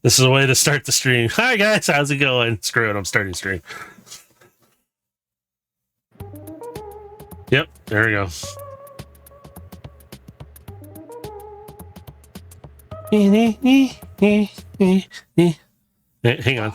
This is a way to start the stream. Hi guys, how's it going? Screw it, I'm starting stream. Yep, there we go. Hang on.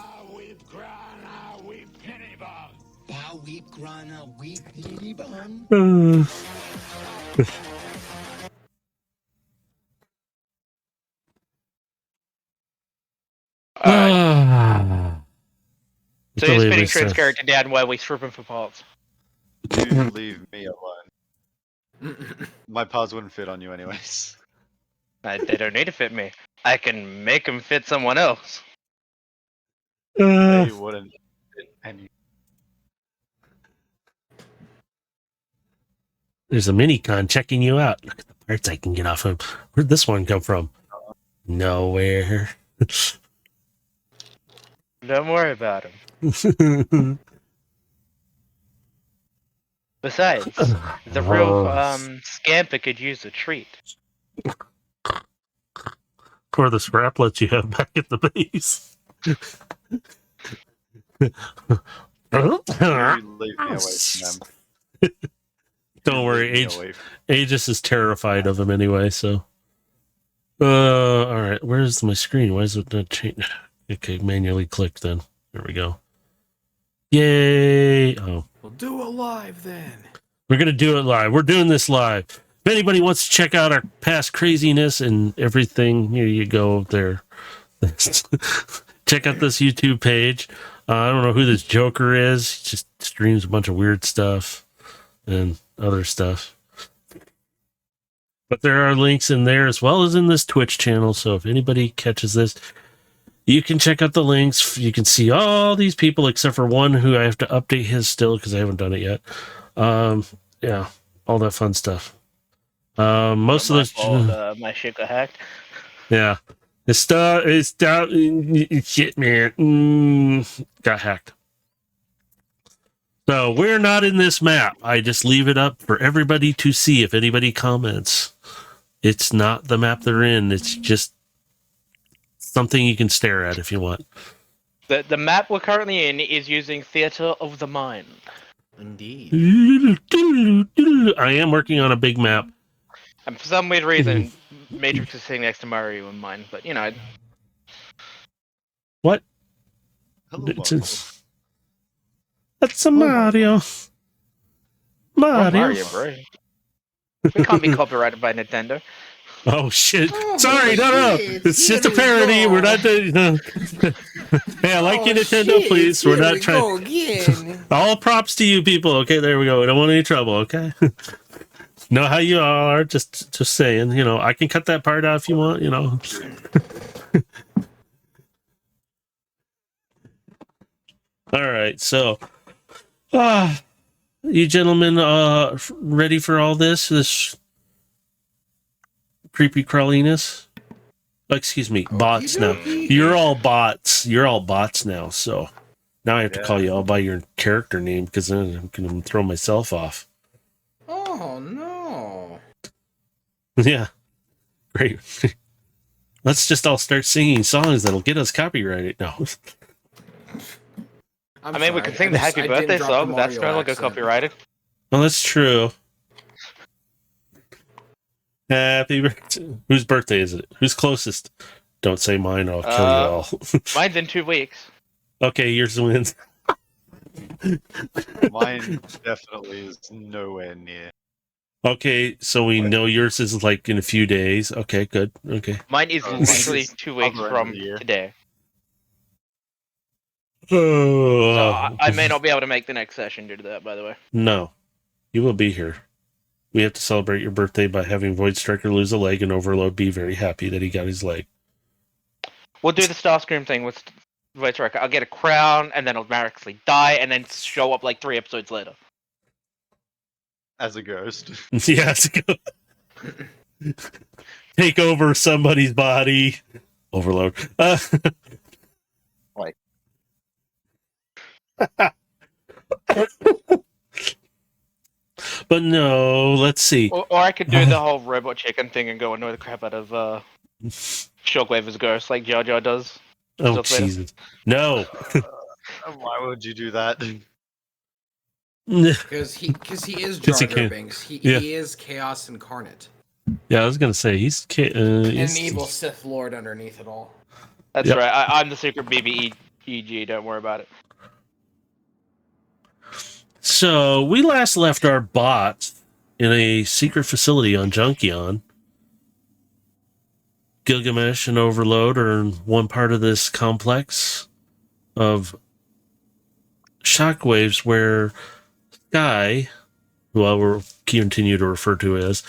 So you're spinning Trent's character down while we strip him for parts. You leave me alone. My paws wouldn't fit on you anyways. They don't need to fit me. I can make them fit someone else. They wouldn't fit any. There's a mini-con checking you out. Look at the parts I can get off him. Where'd this one come from? Nowhere. Don't worry about him. Besides, the real scamper could use a treat. For the scraplets you have back at the base. You leave me away from them. Don't worry, Aegis is terrified of him anyway, so. Alright, where's my screen? Why is it not change? Okay, manually click then. There we go. Yay! Oh. We'll do it live then. We're gonna do it live. We're doing this live. If anybody wants to check out our past craziness and everything, here you go there. Check out this YouTube page. I don't know who this Joker is. He just streams a bunch of weird stuff and other stuff. But there are links in there as well as in this Twitch channel. So if anybody catches this, you can check out the links. You can see all these people except for one who I have to update his still because I haven't done it yet. Yeah, all that fun stuff. Most of those my shit got hacked. Yeah. It's down shit, man. Got hacked. So we're not in this map. I just leave it up for everybody to see if anybody comments. It's not the map they're in. It's just something you can stare at if you want. The map we're currently in is using Theater of the Mind. Indeed. I am working on a big map. And for some weird reason, Matrix is sitting next to Mario in mine, but you know. What? Hello, That's a Mario. Mario, bro. We can't be copyrighted by Nintendo. Oh shit! Sorry, no. It's just a parody. We're not. No. Hey, I like you, Nintendo. Please, we're not trying. All props to you, people. Okay, there we go. We don't want any trouble. Okay. Know how you all are. Just saying. You know, I can cut that part out if you want. You know. All right. So, you gentlemen, ready for all this? This creepy crawliness? Excuse me, bots now. You're all bots. You're all bots now. So now I have to call you all by your character name because then I'm going to throw myself off. Oh, no. Yeah. Great. Let's just all start singing songs that'll get us copyrighted. No. I mean, we could sing the Happy Birthday song. That's kind of like a copyrighted. Well, that's true. Happy birthday. Whose birthday is it? Who's closest? Don't say mine or I'll kill you all. Mine's in 2 weeks. Okay, yours wins. Mine definitely is nowhere near. Okay, so we know yours is like in a few days. Okay, good. Okay. Mine is literally 2 weeks from today. Oh. So I may not be able to make the next session due to that, by the way. No, you will be here. We have to celebrate your birthday by having Void Striker lose a leg and Overload be very happy that he got his leg. We'll do the Starscream thing with Void Striker. I'll get a crown, and then I'll miraculously die, and then show up like 3 episodes later. As a ghost. Yes. Take over somebody's body. Overload. Like. But no, let's see. Or I could do the whole robot chicken thing and go annoy the crap out of Shockwave as a ghost, like Jar Jar does. Oh, Still Twitter. Jesus. No. Why would you do that? Because he is 'Cause he Jar Jar can- Binks. yeah. He is chaos incarnate. Yeah, I was going to say, he's And an evil Sith Lord underneath it all. That's Yep. right. I'm the secret BBEG. Don't worry about it. So we last left our bot in a secret facility on Junkion. Gilgamesh and Overload are in one part of this complex of shockwaves where Sky, who I will continue to refer to as,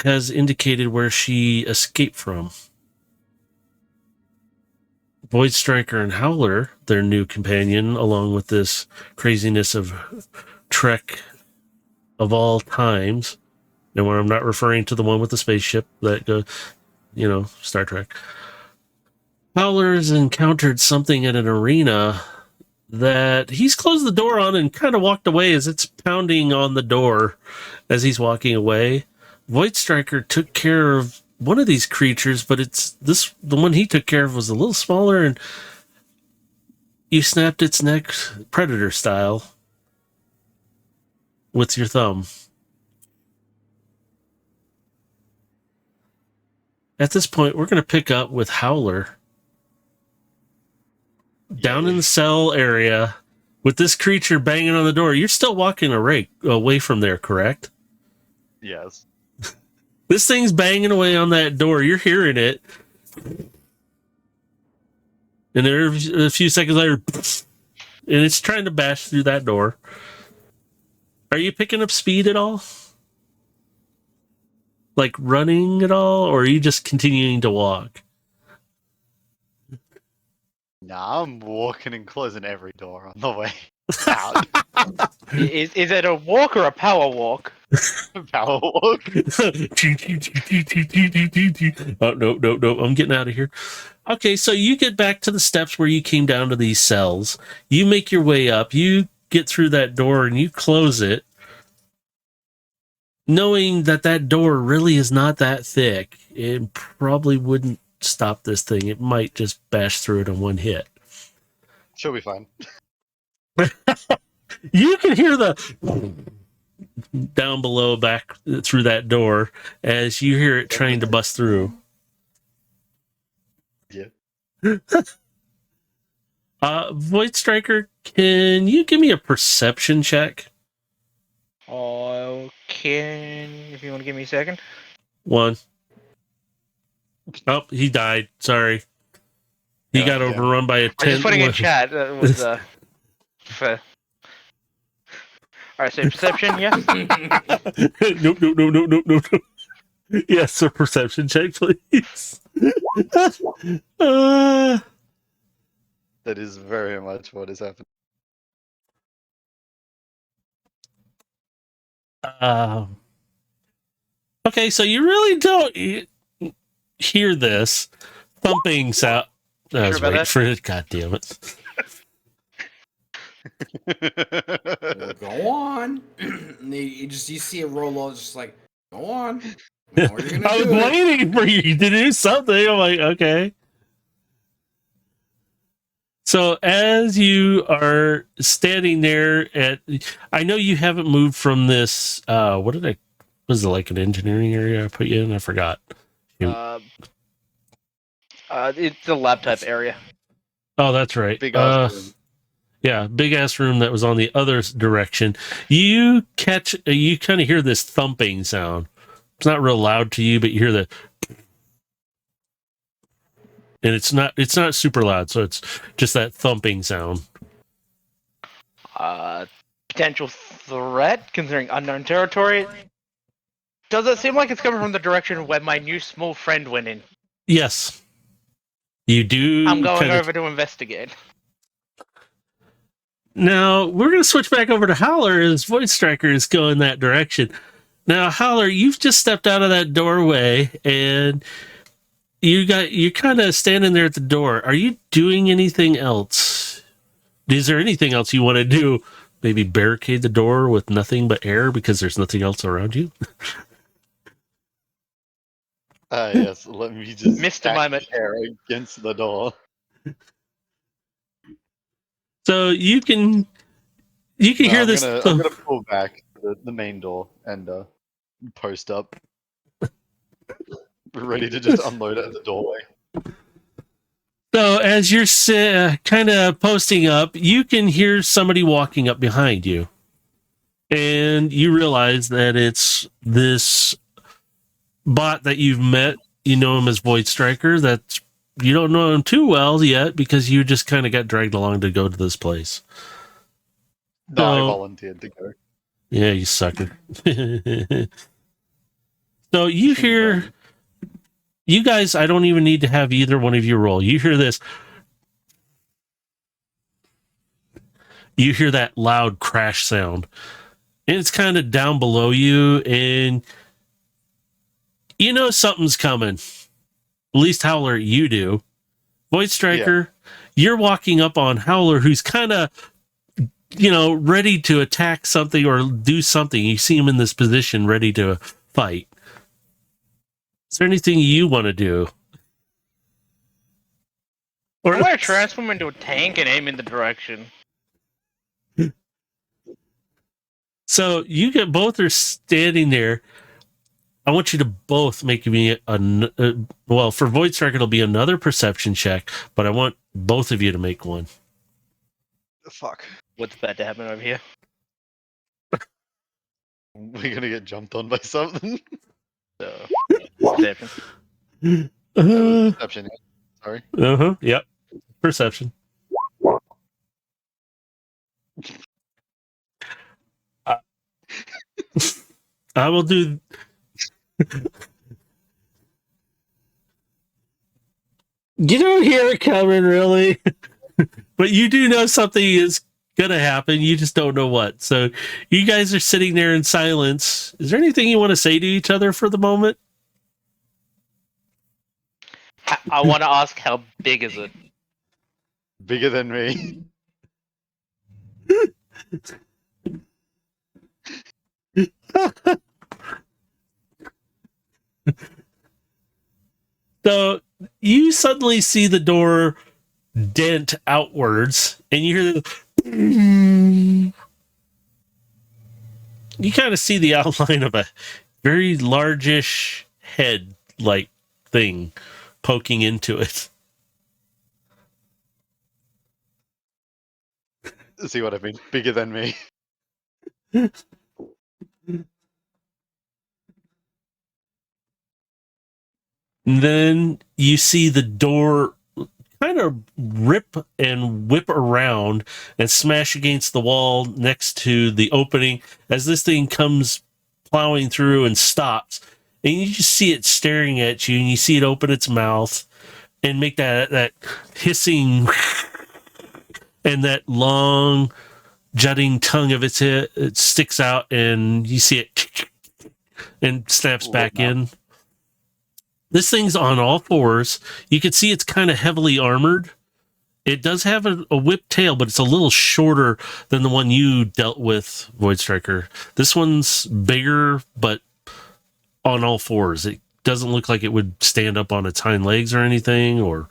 has indicated where she escaped from. Void Striker and Howler, their new companion, along with this craziness of Trek of all times. And when I'm not referring to the one with the spaceship that goes, Star Trek. Howler has encountered something at an arena that he's closed the door on and kind of walked away as it's pounding on the door as he's walking away. Void Striker took care of one of these creatures, but the one he took care of was a little smaller, and you snapped its neck Predator style with your thumb. At this point, we're going to pick up with Howler down in the cell area with this creature banging on the door. You're still walking away from there, correct? Yes. This thing's banging away on that door. You're hearing it. And there a few seconds later, and it's trying to bash through that door. Are you picking up speed at all? Like running at all? Or are you just continuing to walk? Nah, I'm walking and closing every door on the way out. Is it a walk or a power walk? Power walk. Oh, no. I'm getting out of here. Okay, so you get back to the steps where you came down to these cells. You make your way up. You get through that door and you close it, knowing that door really is not that thick. It probably wouldn't stop this thing. It might just bash through it in one hit. She'll be fine. You can hear the down below back through that door as you hear it trying to bust through. Yeah. Void Striker, can you give me a perception check? Oh, if you want to give me a second. 1. Oh, he died. Sorry. He got overrun by a 10. I'm just putting in chat. For... Alright, so perception, yes? Nope. Yes, a perception check, please. That is very much what is happening. Okay, so you really don't hear this thumping sound. I was waiting for it. God damn it. Well, go on. you see a roll just like, go on. You know, you're gonna I was do it. waiting for you to do something. I'm like, okay. So as you are standing there I know you haven't moved from this, was it like an engineering area I put you in? I forgot. It's the lab type area. Oh, that's right. Big ass room. Yeah, big ass room that was on the other direction. You kind of hear this thumping sound. It's not real loud to you, but you hear the, and it's not super loud, so it's just that thumping sound. Potential threat considering unknown territory. Does it seem like it's coming from the direction where my new small friend went in? Yes. You do. I'm going over to investigate. Now, we're going to switch back over to Howler as Void Striker is going that direction. Now, Howler, you've just stepped out of that doorway and you're kind of standing there at the door. Are you doing anything else? Is there anything else you want to do? Maybe barricade the door with nothing but air because there's nothing else around you? Yes, let me just Mr. stack Mimut. hair against the door. So you can No, hear I'm this. gonna pull back the main door and post up. We're ready to just unload it at the doorway. So as you're kind of posting up, you can hear somebody walking up behind you. And you realize that it's this bot that you've met. You know him as Void Striker. That's you don't know him too well yet because you just kind of got dragged along to go to this place. No, I So- volunteered to go. Yeah, you sucker. So you hear, you guys, I don't even need to have either one of you roll. You hear this. You hear that loud crash sound. And it's kind of down below you, and you know something's coming. At least Howler, you do. Void Striker, you're walking up on Howler, who's kind of, ready to attack something or do something. You see him in this position, ready to fight. Is there anything you want to do? Or I want to transform into a tank and aim in the direction. so you get both are standing there. I want you to both make me well, for Void Strike it'll be another perception check, but I want both of you to make one. Fuck. What's bad to happen over here? We're gonna get jumped on by something. So, perception. Perception. Sorry. Yep. Perception. I will do. You don't hear it coming, really, but you do know something is gonna happen. You just don't know what. So you guys are sitting there in silence. Is there anything you want to say to each other for the moment? I want to ask, how big is it? Bigger than me. So you suddenly see the door dent outwards, and you hear the. You kind of see the outline of a very largish head-like thing poking into it. See what I mean? Bigger than me. Then you see the door kind of rip and whip around and smash against the wall next to the opening as this thing comes plowing through and stops. And you just see it staring at you, and you see it open its mouth and make that hissing and that long jutting tongue of its head. It sticks out, and you see it and snaps back in. This thing's on all fours. You can see it's kind of heavily armored. It does have a whip tail, but it's a little shorter than the one you dealt with, Void Striker. This one's bigger, but on all fours. It doesn't look like it would stand up on its hind legs or anything, or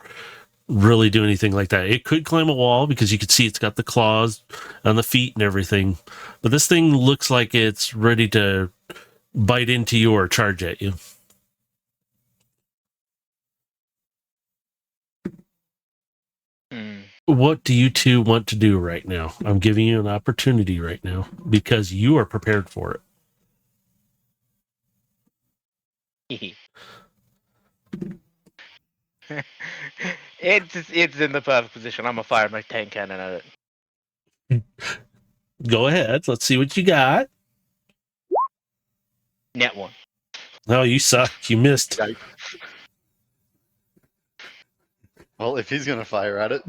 really do anything like that. It could climb a wall because you can see it's got the claws on the feet and everything. But this thing looks like it's ready to bite into you or charge at you. What do you two want to do right now? I'm giving you an opportunity right now because you are prepared for it. It's in the perfect position. I'm gonna fire my tank cannon at it. Go ahead. Let's see what you got. Net one. Oh, you suck. You missed. Well, if he's gonna fire at it.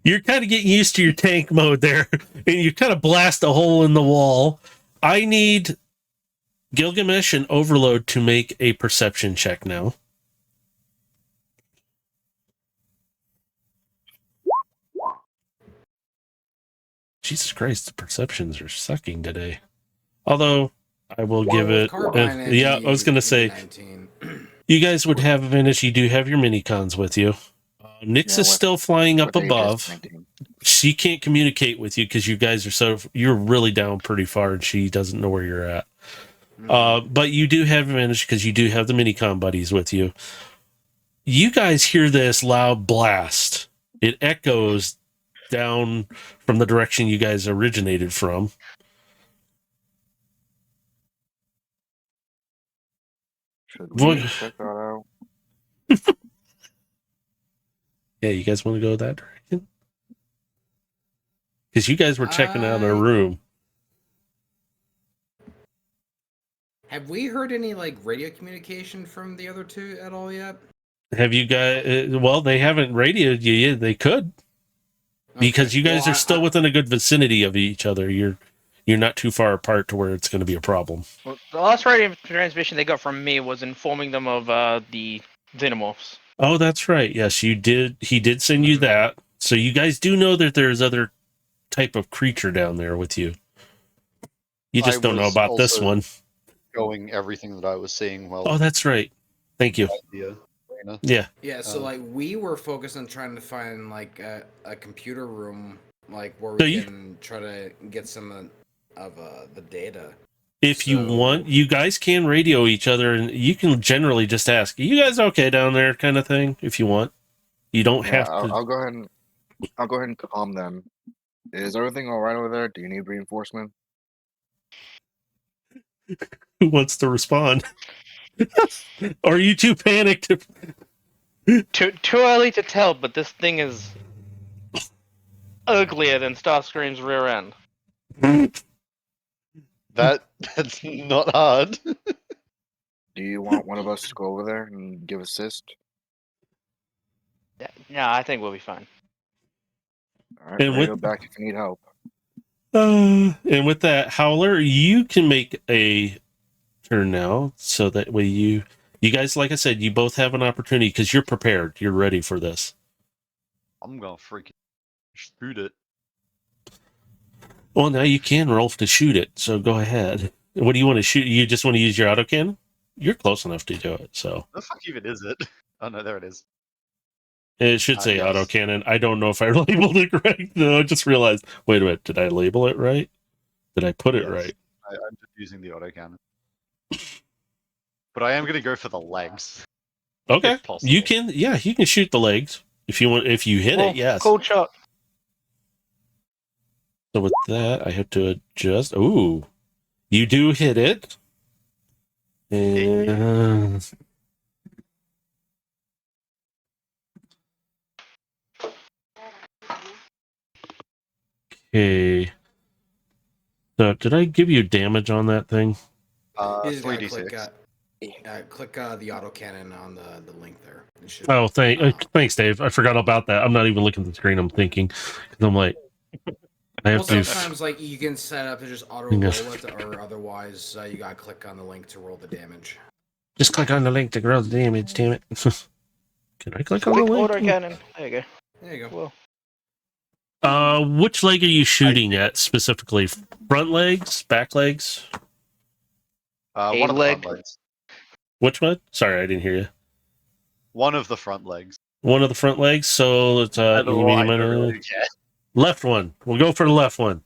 You're kind of getting used to your tank mode there, and you kind of blast a hole in the wall. I need Gilgamesh and Overload to make a perception check now. Jesus Christ, the perceptions are sucking today. Although I will give it. Carbine Yeah, I was going to say. 19. You guys would have advantage. You do have your mini-cons with you. Nyx is still flying up above. She can't communicate with you because you guys are you're really down pretty far and she doesn't know where you're at. But you do have advantage because you do have the mini-con buddies with you. You guys hear this loud blast. It echoes down from the direction you guys originated from. Should we check that out? Yeah, you guys want to go that direction? Because you guys were checking out our room. Have we heard any like radio communication from the other two at all yet? Have you guys? Well, they haven't radioed you yet. They could, because you guys are still within a good vicinity of each other. You're not too far apart to where it's going to be a problem. Well, the last radio transmission they got from me was informing them of the xenomorphs. Oh, that's right. Yes, you did. He did send you that. So you guys do know that there's other type of creature down there with you. You just don't know about this one. Going everything that I was seeing. Well, oh, that's right. Thank you. Yeah. Yeah. So like we were focused on trying to find like a computer room, like where So we can try to get some of the data. If you want, you guys can radio each other, and you can generally just ask, "Are you guys okay down there?" kind of thing. If you want, you don't have to. I'll go ahead and calm them. Is everything all right over there? Do you need reinforcement? Who wants to respond? Are you too panicked? Too early to tell, but this thing is uglier than Starscream's rear end. That's not hard. Do you want one of us to go over there and give assist? Yeah, I think we'll be fine. All right, radio back if you need help. And with that, Howler, you can make a turn now, so that way you guys, like I said, you both have an opportunity because you're prepared. You're ready for this. I'm gonna freaking shoot it. Well, now you can roll to shoot it, so go ahead. What do you want to shoot? You just want to use your autocannon? You're close enough to do it, so. The fuck even is it? Oh no, there it is. It should say yes. autocannon. I don't know if I labeled it right. No, I just realized, wait a minute, did I label it right? Did I put it right? I'm just using the autocannon. But I am gonna go for the legs. Okay. If possible. You can, yeah, you can shoot the legs. If you want, if you hit it, yes. Cold shot. So with that, I have to adjust. Ooh, you do hit it. And okay. So did I give you damage on that thing? You just gotta 3d6. click the autocannon on the link there. It should- Oh, thanks, Dave. I forgot about that. I'm not even looking at the screen. I'm thinking, 'cause I'm like, I have well, to. sometimes like you can set up to just auto roll it, or otherwise you gotta click on the link to roll the damage. Just click on the link to roll the damage. Damn it! Can I click on the link? Autocannon. There you go. There you go. Well, Which leg are you shooting at specifically? Front legs, back legs? One of the front legs. Which one? Sorry, I didn't hear you. One of the front legs. One of the front legs. So let's left one. We'll go for the left one.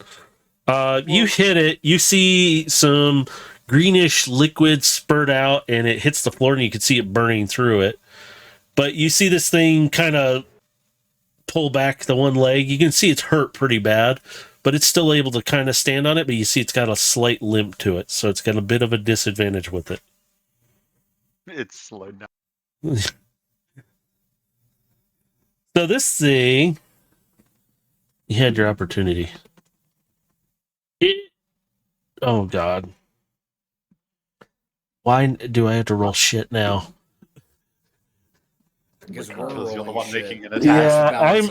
You hit it. You see some greenish liquid spurt out, and it hits the floor, and you can see it burning through it. But you see this thing kind of pull back the one leg. You can see it's hurt pretty bad, but it's still able to kind of stand on it. But you see it's got a slight limp to it, so it's got a bit of a disadvantage with it. It's slowed down. So this thing, you had your opportunity. Oh God. Why do I have to roll shit now? Because you're the one making it. Yeah,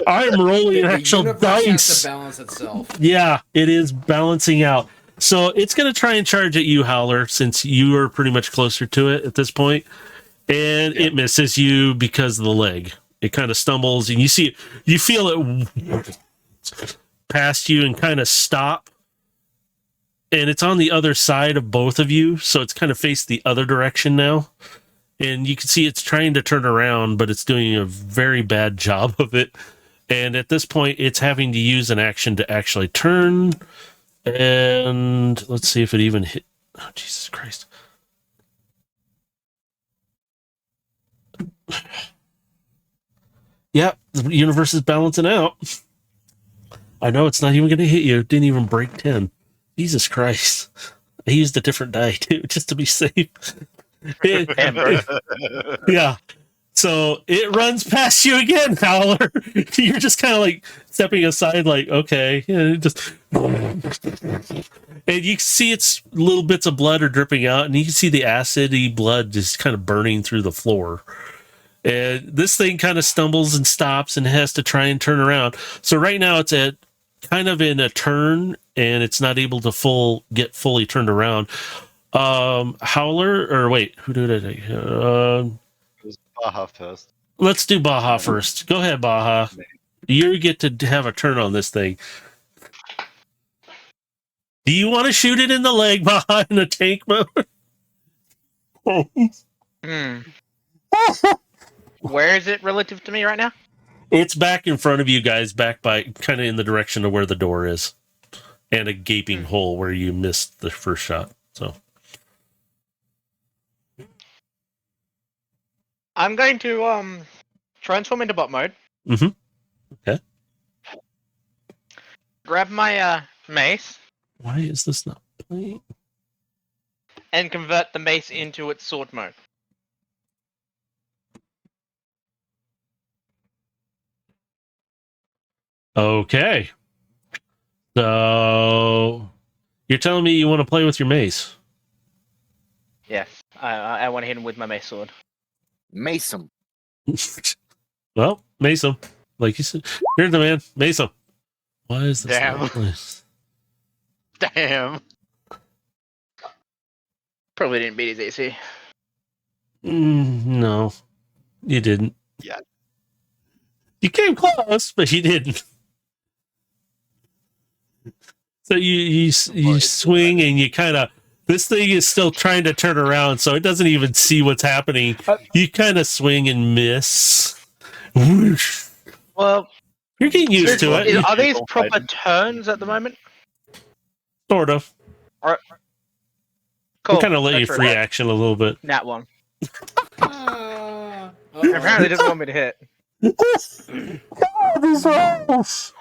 I'm rolling actual dice. Has to balance itself. Yeah, it is balancing out. So it's going to try and charge at you, Howler, since you are pretty much closer to it at this point. And it misses you because of the leg. It kind of stumbles, and you feel it past you and kind of stop. And it's on the other side of both of you, so it's kind of faced the other direction now. and you can see it's trying to turn around, but it's doing a very bad job of it. And at this point, it's having to use an action to actually turn. And let's see if it even hit. Oh, Jesus Christ. Yep, the universe is balancing out. I know it's not even going to hit you. It didn't even break 10. Jesus Christ. I used a different die, too, just to be safe. Yeah. So it runs past you again, Howler. You're just kind of like stepping aside, like, okay. Yeah, just... And you see its little bits of blood are dripping out, and you can see the acidy blood just kind of burning through the floor. And this thing kind of stumbles and stops and has to try and turn around. So right now it's at kind of in a turn, and it's not able to get fully turned around. Howler, or wait, who did I take? Baja first. Let's do Baja first. Go ahead, Baja. You get to have a turn on this thing. Do you want to shoot it in the leg, Baja, in a tank mode? Where is it relative to me right now? It's back in front of you guys, back by kind of in the direction of where the door is, and a gaping hole where you missed the first shot. So I'm going to transform into bot mode. Mm-hmm. Okay. Grab my mace Why is this not playing? and convert the mace into its sword mode. Okay. So you're telling me you want to play with your mace? Yes, I want to hit him with my mace sword. Mason. Well, mace him. Like you said, you're the man. Mace him. Why is this Damn. not playing? Damn. Probably didn't beat his AC. No, you didn't. Yeah. You came close, but you didn't. So you swing and you kind of, this thing is still trying to turn around, so it doesn't even see what's happening. You kind of swing and miss. Whoosh. Well, You're getting used to it. are these proper turns at the moment? Sort of. Cool. We kind of let you That's free right. action a little bit. Nat one. Uh-oh. Apparently, it doesn't want me to hit. These rolls.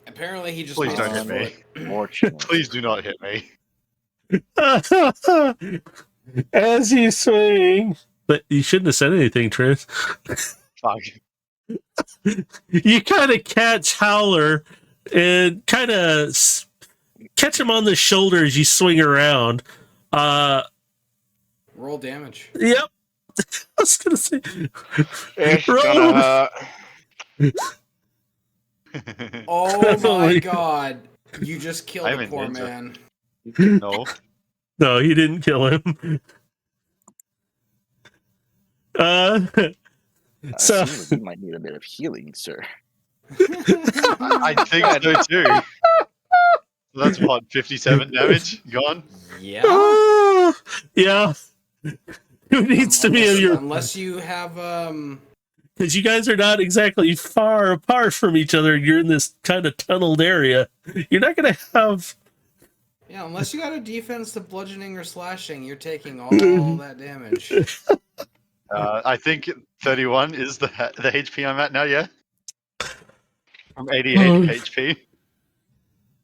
Apparently, he just Please lost don't his hit foot. Fortunate. Please do not hit me. As you swing. But you shouldn't have said anything, Tris. Fuck. You kind of catch Howler and kind of catch him on the shoulder as you swing around. Roll damage. Yep. I was going to say. It's Roll. gonna hurt. Oh my god. You just killed I'm a in poor danger. man. No. No, he didn't kill him. So Seems like you might need a bit of healing, sir. I think so too. So that's what, 57 damage gone? Yeah. yeah. Who needs to be in your, Unless you have because you guys are not exactly far apart from each other. You're in this kind of tunneled area. You're not going to have. yeah, unless you got a defense to bludgeoning or slashing, you're taking all that damage. I think 31 is the HP I'm at now, yeah? From 88 HP.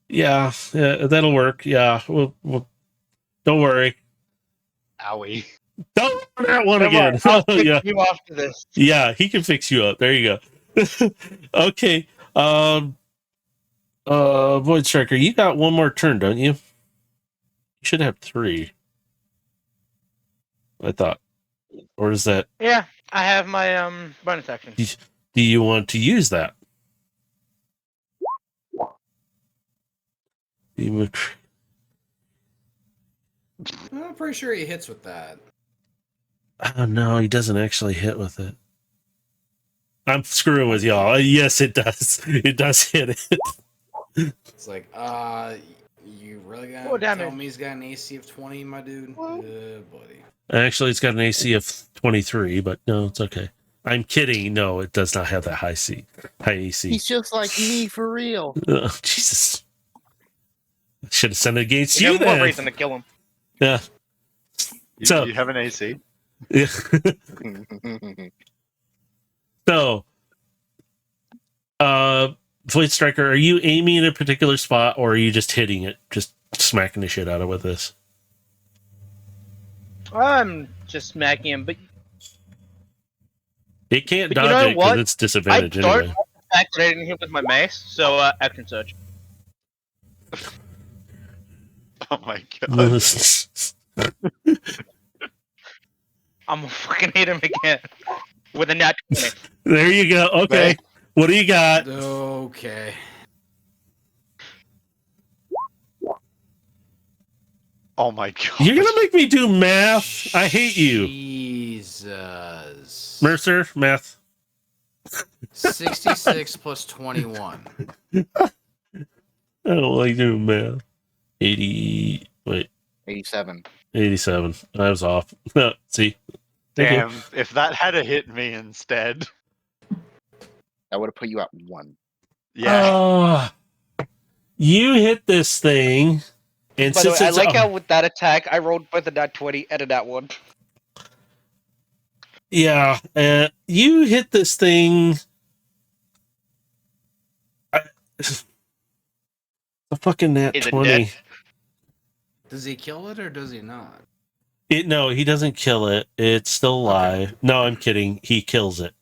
Yeah, that'll work. Yeah, we'll don't worry. Owie. Don't run that one Don't again. worry, I'll fix Yeah, you after this. yeah, he can fix you up. There you go. Okay. Void Striker, you got one more turn, don't you? You should have 3. I thought. Or is that? Yeah, I have my bonus action. Do you want to use that? I'm pretty sure he hits with that. Oh no, he doesn't actually hit with it. I'm screwing with y'all. Yes, it does. It does hit it. It's like, you really More gonna tell damage. me he's got an AC of 20, my dude? Buddy. Actually, it's got an AC of 23, but no, it's okay. I'm kidding. No, it does not have that high AC. He's just like me for real. Oh, Jesus. Should have sent it against You you have more then. reason to kill him. Yeah. So- You have an AC. Yeah. So, Void Striker, are you aiming at a particular spot or are you just hitting it, just smacking the shit out of it with this? I'm just smacking him, but It can't But you dodge know it because what? it's disadvantage I don't anyway. like the fact that I didn't hit with my mace, so action surge. Oh my god. I'm gonna fucking hit him again with a nat 20. There you go. Okay. Right. What do you got? Okay. Oh my god. You're gonna make me do math. I hate you, Jesus. Mercer. Math. 66 plus 21. I don't like doing math. 80. Wait, 87. 87. I was off. See. Thank you. Damn, if that had hit me instead. That would have put you at 1. Yeah. You hit this thing, and By the way, since I it's like how with that attack, I rolled both a nat 20 and a nat 1. yeah, you hit this thing. The fucking nat Is it 20. dead? Does he kill it or does he not? No, he doesn't kill it. It's still alive. No, I'm kidding. He kills it.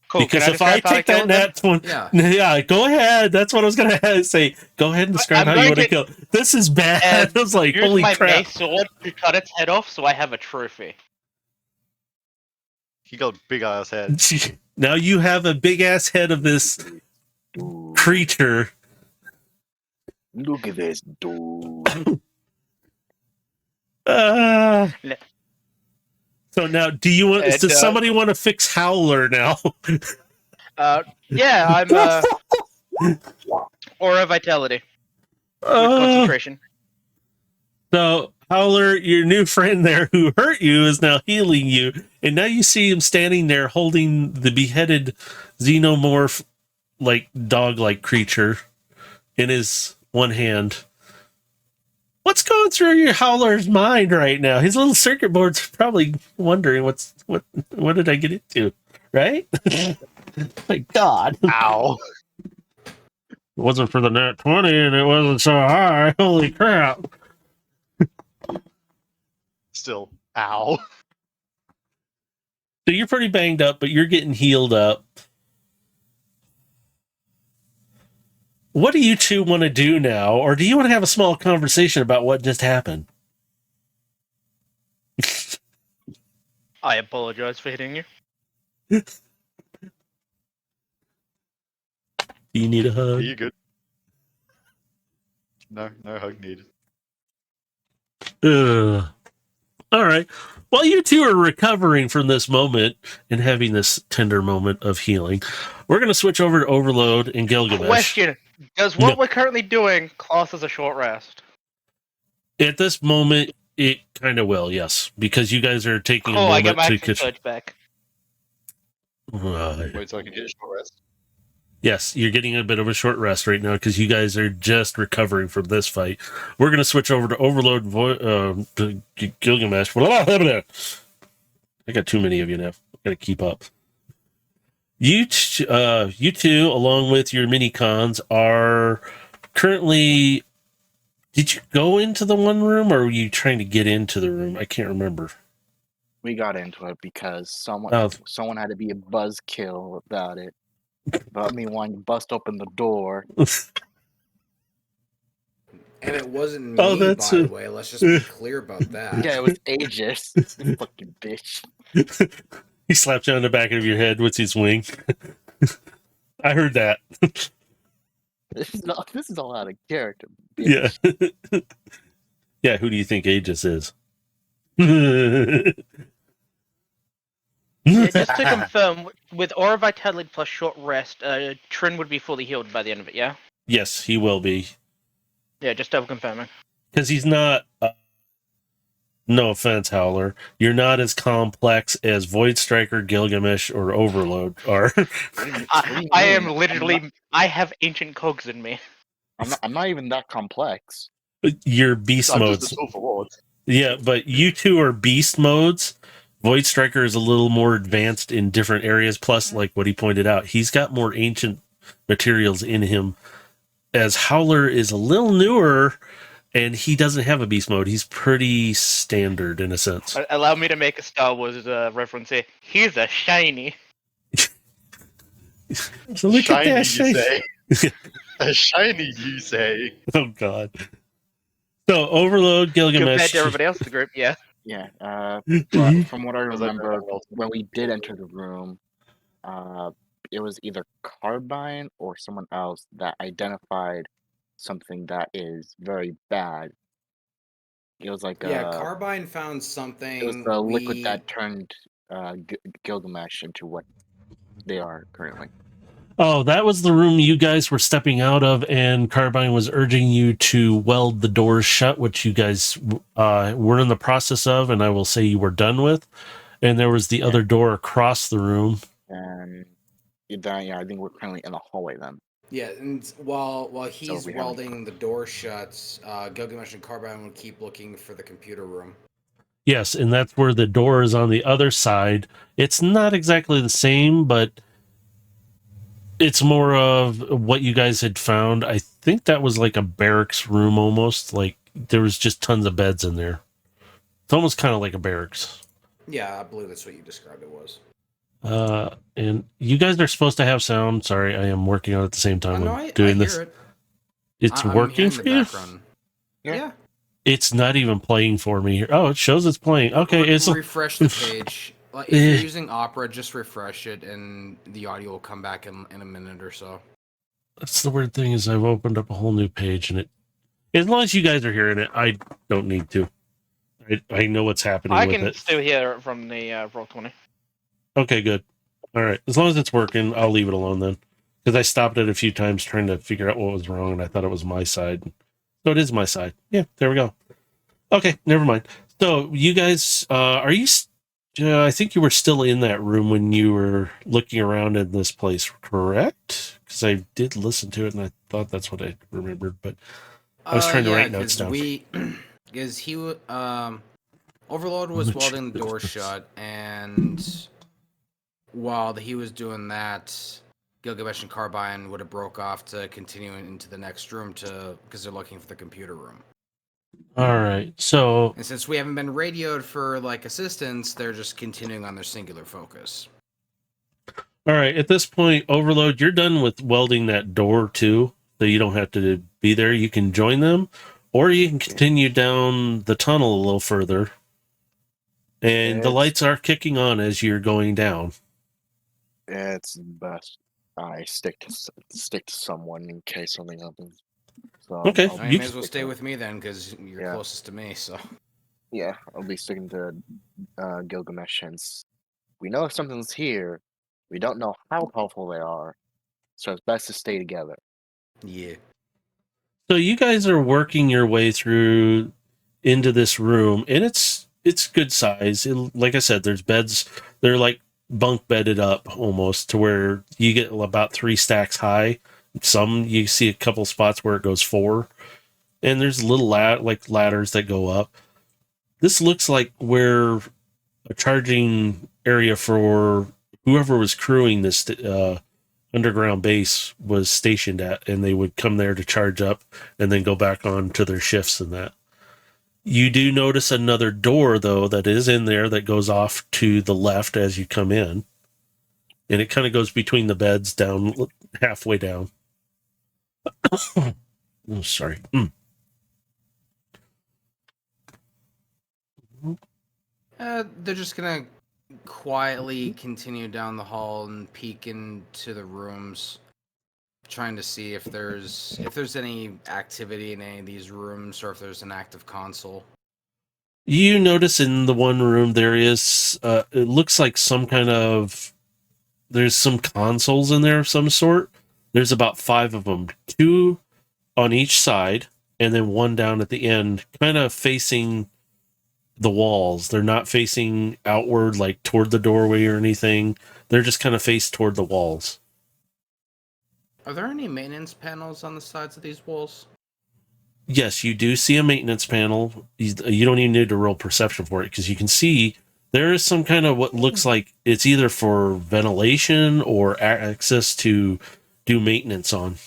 Cool. Because Can if I describe how take kill that it then? nat 20, Yeah. yeah, go ahead. That's what I was gonna say. Go ahead and describe I'm how you going want to to- kill. This is bad. And I was like, Use holy my crap! mace sword to cut its head off, so I have a trophy. He got big ass head. Now you have a big ass head of this Dude, creature. look at this, dude. Uh, Ne- so now, do you want? And, Does somebody want to fix Howler now? Yeah, I'm Aura Vitality with concentration. So Howler, your new friend there who hurt you is now healing you, and now you see him standing there holding the beheaded xenomorph, like dog-like creature, in his one hand. What's going through your Howler's mind right now? His little circuit board's probably wondering what did I get into, right? My God! Ow. It wasn't for the nat 20, and it wasn't so high. Holy crap! Still, ow. So you're pretty banged up, but you're getting healed up. What do you two want to do now? Or do you want to have a small conversation about what just happened? I apologize for hitting you. Do you need a Are hug? you good? No hug needed. Ugh. All right. While you two are recovering from this moment and having this tender moment of healing, we're going to switch over to Overload and Gilgamesh. Question: Does what No. we're currently doing class as a short rest? At this moment, it kind of will, yes, because you guys are taking Cool, a I get moment my to. action surge back. Wait so I can get a short rest. Yes, you're getting a bit of a short rest right now because you guys are just recovering from this fight. We're going to switch over to Overload to Gilgamesh. I got too many of you now. Got to keep up. You two, along with your mini cons, are currently. Did you go into the one room, or were you trying to get into the room? I can't remember. We got into it because someone had to be a buzzkill about it. About me wanting to bust open the door. And it wasn't me, Oh, that's by the way. Let's just be clear about that. Yeah, it was Aegis. Fucking bitch. He slaps you on the back of your head with his wing. I heard that. This is all out of character. Yeah. Bitch. Yeah, who do you think Aegis is? Yeah, just to confirm, with Aura Vitality plus short rest, Trin would be fully healed by the end of it, yeah? Yes, he will be. Yeah, just double confirming. Because he's not No offense, Howler. You're not as complex as Void Striker, Gilgamesh, or Overload are. I am literally. I have ancient cogs in me. I'm not even that complex. Your beast I'm just modes. a overlord. Yeah, but you two are beast modes. Void Striker is a little more advanced in different areas. Plus, like what he pointed out, he's got more ancient materials in him. As Howler is a little newer, and he doesn't have a beast mode. He's pretty standard in a sense. Allow me to make a Star Wars reference here. He's a shiny. So look Shiny, at that you shiny. say? A shiny, you say? Oh God. So Overload, Gilgamesh. Compared to everybody else in the group, yeah. Yeah. But from what I Because I remember, don't know. when we did enter the room, it was either Carbine or someone else that identified something that is very bad. It was like Carbine found something. it was the liquid that turned Gilgamesh into what they are currently. Oh, that was the room you guys were stepping out of, and Carbine was urging you to weld the doors shut, which you guys were in the process of, and I will say you were done with. And there was the other door across the room. And then, I think we're currently in the hallway then. Yeah, and while he's we haven't- welding the door shut, Gilgamesh and Carbine would keep looking for the computer room. Yes, and that's where the door is on the other side. It's not exactly the same, but it's more of what you guys had found. I think that was like a barracks room almost. Like there was just tons of beds in there. It's almost kind of like a barracks. Yeah, I believe that's what you described it was. And you guys are supposed to have sound. Sorry, I am working on it at the same time. I doing hear this. it. It's I'm working hearing for the you? background. Yeah. Yeah. It's not even playing for me here. Oh, it shows it's playing. Okay, it's refresh the page. If you're using Opera, just refresh it, and the audio will come back in a minute or so. That's the weird thing is I've opened up a whole new page, and it, as long as you guys are hearing it, I don't need to. I know what's happening I with can it. still hear it from the Roll20. Okay, good. All right, as long as it's working, I'll leave it alone then, because I stopped it a few times trying to figure out what was wrong, and I thought it was my side. So it is my side. Yeah, there we go. Okay, never mind. So you guys, are you? I think you were still in that room when you were looking around in this place, correct? Because I did listen to it, and I thought that's what I remembered, but I was trying to write notes down. Because Overlord was welding the door shut, and while he was doing that, Gilgamesh and Carbine would have broke off to continue into the next room because they're looking for the computer room. All right, so And since we haven't been radioed for assistance, they're just continuing on their singular focus. all right, at this point, Overload, you're done with welding that door too, so you don't have to be there. You can join them, or you can continue down the tunnel a little further. And the lights are kicking on as you're going down. It's best I stick to someone in case something happens. So Okay. You may as well stay with me then, because you're closest to me. So yeah, I'll be sticking to Gilgamesh. Since we know if something's here, we don't know how powerful they are, so it's best to stay together. Yeah. So you guys are working your way through into this room, and it's good size. Like I said, there's beds. They're like bunk bedded up almost to where you get about 3 stacks high. Some you see a couple spots where it goes 4, and there's little ladders that go up. This looks like where a charging area for whoever was crewing this underground base was stationed at, and they would come there to charge up and then go back on to their shifts and that. You do notice another door, though, that is in there that goes off to the left as you come in. And it kind of goes between the beds down, halfway down. Oh, sorry. They're just going to quietly continue down the hall and peek into the rooms, trying to see if there's any activity in any of these rooms or if there's an active console. You notice in the one room there is it looks like there's some consoles in there of some sort. There's about 5 of them, 2 on each side and then 1 down at the end, kind of facing the walls. They're not facing outward, like toward the doorway or anything. They're just kind of faced toward the walls. Are there any maintenance panels on the sides of these walls? Yes, you do see a maintenance panel. You don't even need to roll perception for it because you can see there is some kind of what looks like it's either for ventilation or access to do maintenance on.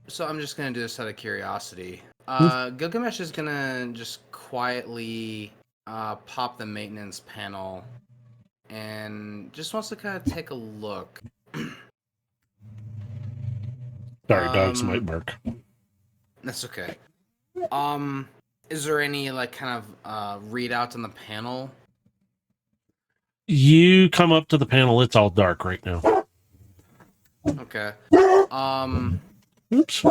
So I'm just gonna do this out of curiosity. Gilgamesh is gonna just quietly pop the maintenance panel and just wants to kind of take a look. Sorry, dogs might bark. That's okay. Is there any like kind of readouts on the panel? You come up to the panel, it's all dark right now. Okay. Oops.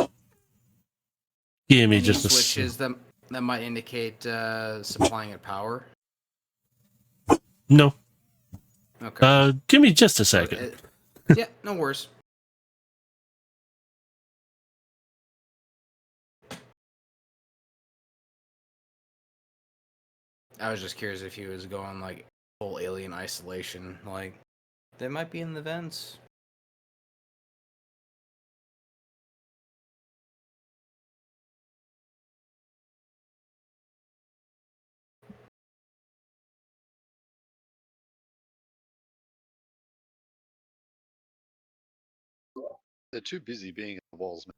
Give me Any just a switches that might indicate supplying it power? No. Okay. Give me just a second. Yeah, no worries. I was just curious if he was going like full alien isolation. Like, they might be in the vents. They're too busy being in the walls, man.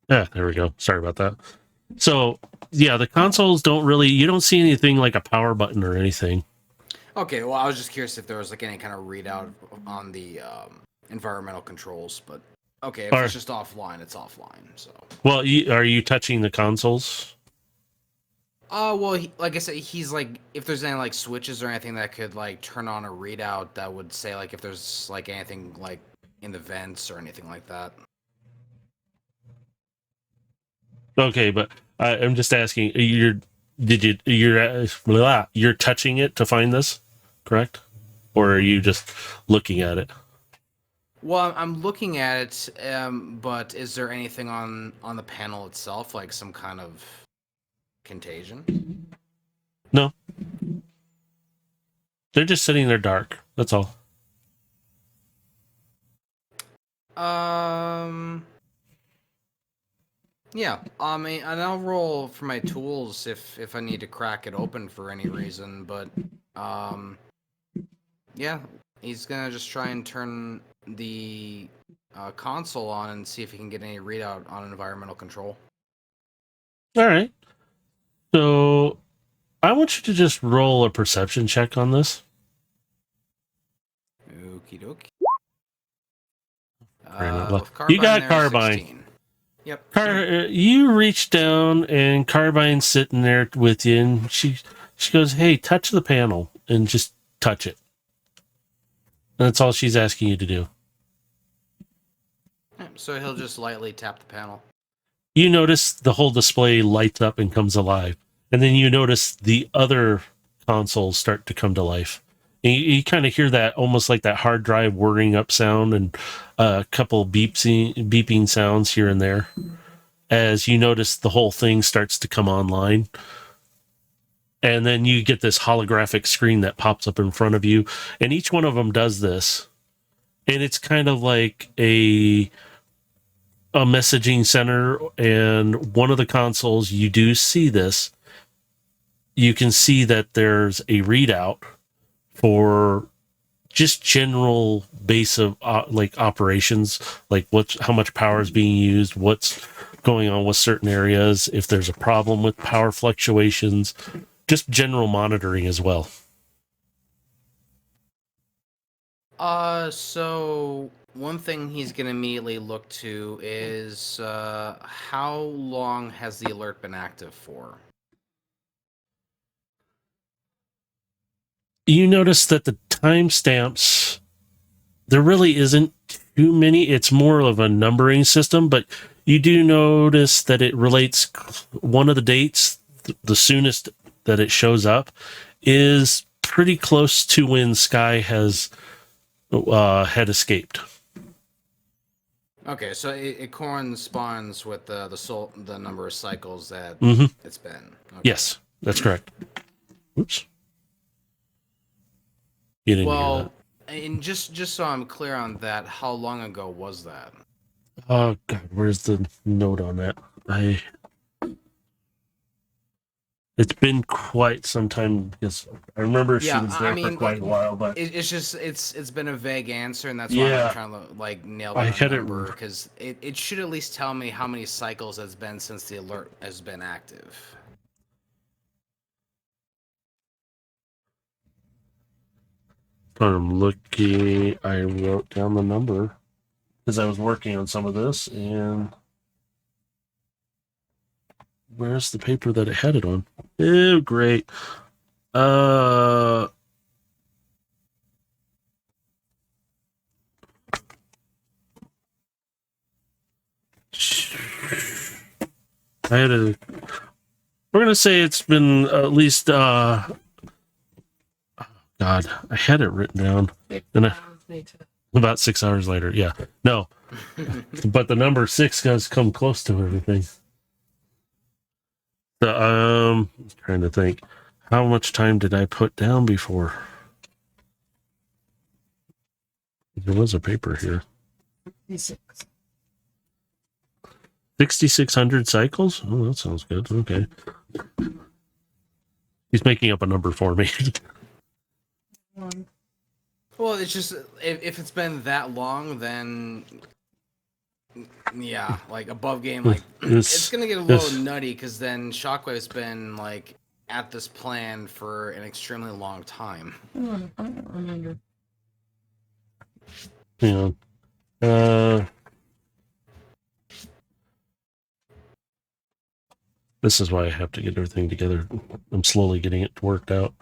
Yeah, there we go. Sorry about that. So, yeah, the consoles you don't see anything like a power button or anything. Okay, well, I was just curious if there was like any kind of readout on the environmental controls, but okay, if it's just offline, it's offline. So. Well, are you touching the consoles? Well, like I said, he's like, if there's any like switches or anything that could like turn on a readout that would say like if there's like anything like in the vents or anything like that. Okay, but I'm just asking. You're touching it to find this, correct? Or are you just looking at it? Well, I'm looking at it, but is there anything on the panel itself, like some kind of contagion? No. They're just sitting there dark. That's all. Yeah, I mean, and I'll roll for my tools if I need to crack it open for any reason, but yeah, he's gonna just try and turn the console on and see if he can get any readout on environmental control. All right. So I want you to just roll a perception check on this. Okie dokie. You got Carbine. 16. Yep. You reach down and Carbine's sitting there with you, and she goes, "Hey, touch the panel," and just touch it. And that's all she's asking you to do. So he'll just lightly tap the panel. You notice the whole display lights up and comes alive, and then you notice the other consoles start to come to life. And you kind of hear that almost like that hard drive whirring up sound and a couple beeping sounds here and there as you notice the whole thing starts to come online. And then you get this holographic screen that pops up in front of you. And each one of them does this. And it's kind of like a messaging center. And one of the consoles, you do see this. You can see that there's a readout for just general base of like operations, like how much power is being used, what's going on with certain areas, if there's a problem with power fluctuations, just general monitoring as well. So one thing he's gonna immediately look to is how long has the alert been active for? You notice that the timestamps, there really isn't too many. It's more of a numbering system, but you do notice that it relates one of the dates, the soonest that it shows up, is pretty close to when Sky has had escaped. Okay, so it corresponds with the number of cycles that Mhm. it's been. Okay. Yes, that's correct. Oops. You didn't hear Well, and just so I'm clear on that, how long ago was that? that. Oh God, where's the note on that? It's been quite some time because I remember she was there for quite a while, but it's just it's been a vague answer, and that's why Yeah. I'm trying to like nail I down had a it- number because it should at least tell me how many cycles it's been since the alert has been active. I'm looking. I wrote down the number because I was working on some of this, and where's the paper that it had it on? Oh, great. I had a. We're gonna say it's been at least. God, I had it written down. And about 6 hours later, yeah. No, but the number 6 does come close to everything. So, I'm trying to think. How much time did I put down before? There was a paper here. 6,600 cycles? Oh, that sounds good. Okay. He's making up a number for me. Well, it's just if it's been that long, then yeah, like above game, like it's gonna get a little nutty because then Shockwave's been like at this plan for an extremely long time. I don't remember. Yeah. This is why I have to get everything together. I'm slowly getting it worked out.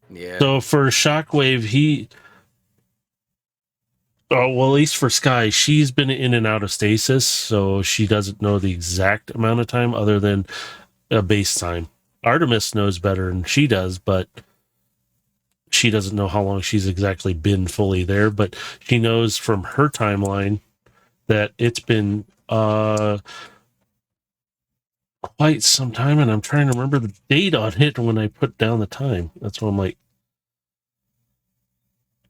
Yeah. So for Shockwave, well, at least for Sky, she's been in and out of stasis, so she doesn't know the exact amount of time other than a base time. Artemis knows better than she does, but she doesn't know how long she's exactly been fully there. But she knows from her timeline that it's been quite some time, and I'm trying to remember the date on it when I put down the time. That's why I'm like,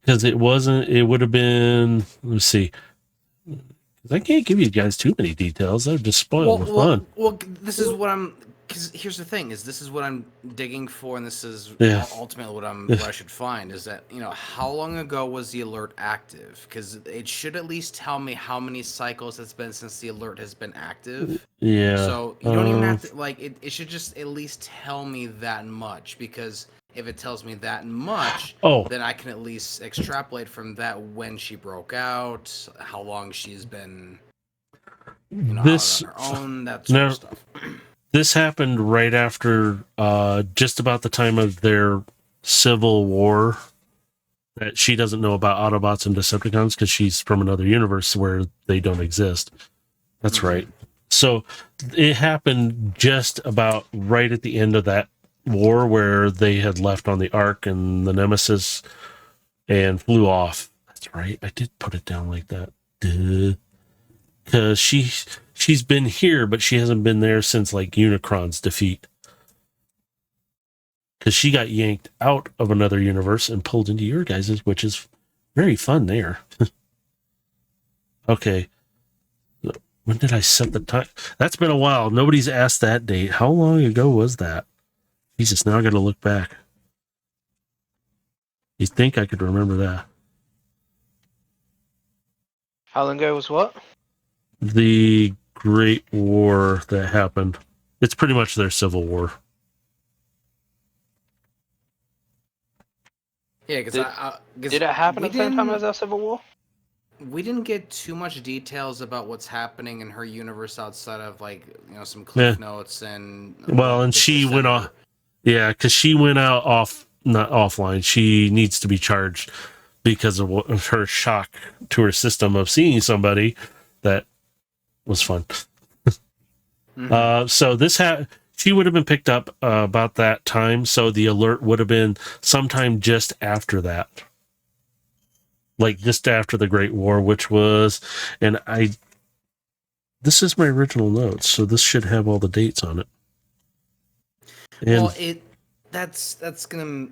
because it would have been, let's see, I can't give you guys too many details. That would just spoil the fun. Well, this is what I'm. Because here's the thing: is this is what I'm digging for, and this is ultimately what I should find is that how long ago was the alert active? Because it should at least tell me how many cycles it's been since the alert has been active. Yeah. So you don't even have to like it. It should just at least tell me that much because if it tells me that much, then I can at least extrapolate from that when she broke out, how long she's been, this out on her own, that sort of stuff. This happened right after just about the time of their civil war that she doesn't know about Autobots and Decepticons because she's from another universe where they don't exist. That's right. So it happened just about right at the end of that war where they had left on the Ark and the Nemesis and flew off. That's right. I did put it down like that. Duh. Because she's been here, but she hasn't been there since like Unicron's defeat. Because she got yanked out of another universe and pulled into your guys's, which is very fun there. Okay. When did I set the time? That's been a while. Nobody's asked that date. How long ago was that? Jesus, now I got to look back. You'd think I could remember that. How long ago was what? The Great War that happened. It's pretty much their civil war. Yeah, because did it happen at the same time as our Civil War? We didn't get too much details about what's happening in her universe outside of some cliff notes and. Well, and she went off. Yeah, because she went out not offline. She needs to be charged because of her shock to her system of seeing somebody that was fun. So this She would have been picked up about that time, so the alert would have been sometime just after that. Like just after the Great War, which was, and this is my original notes, so this should have all the dates on it. And Well, that's gonna.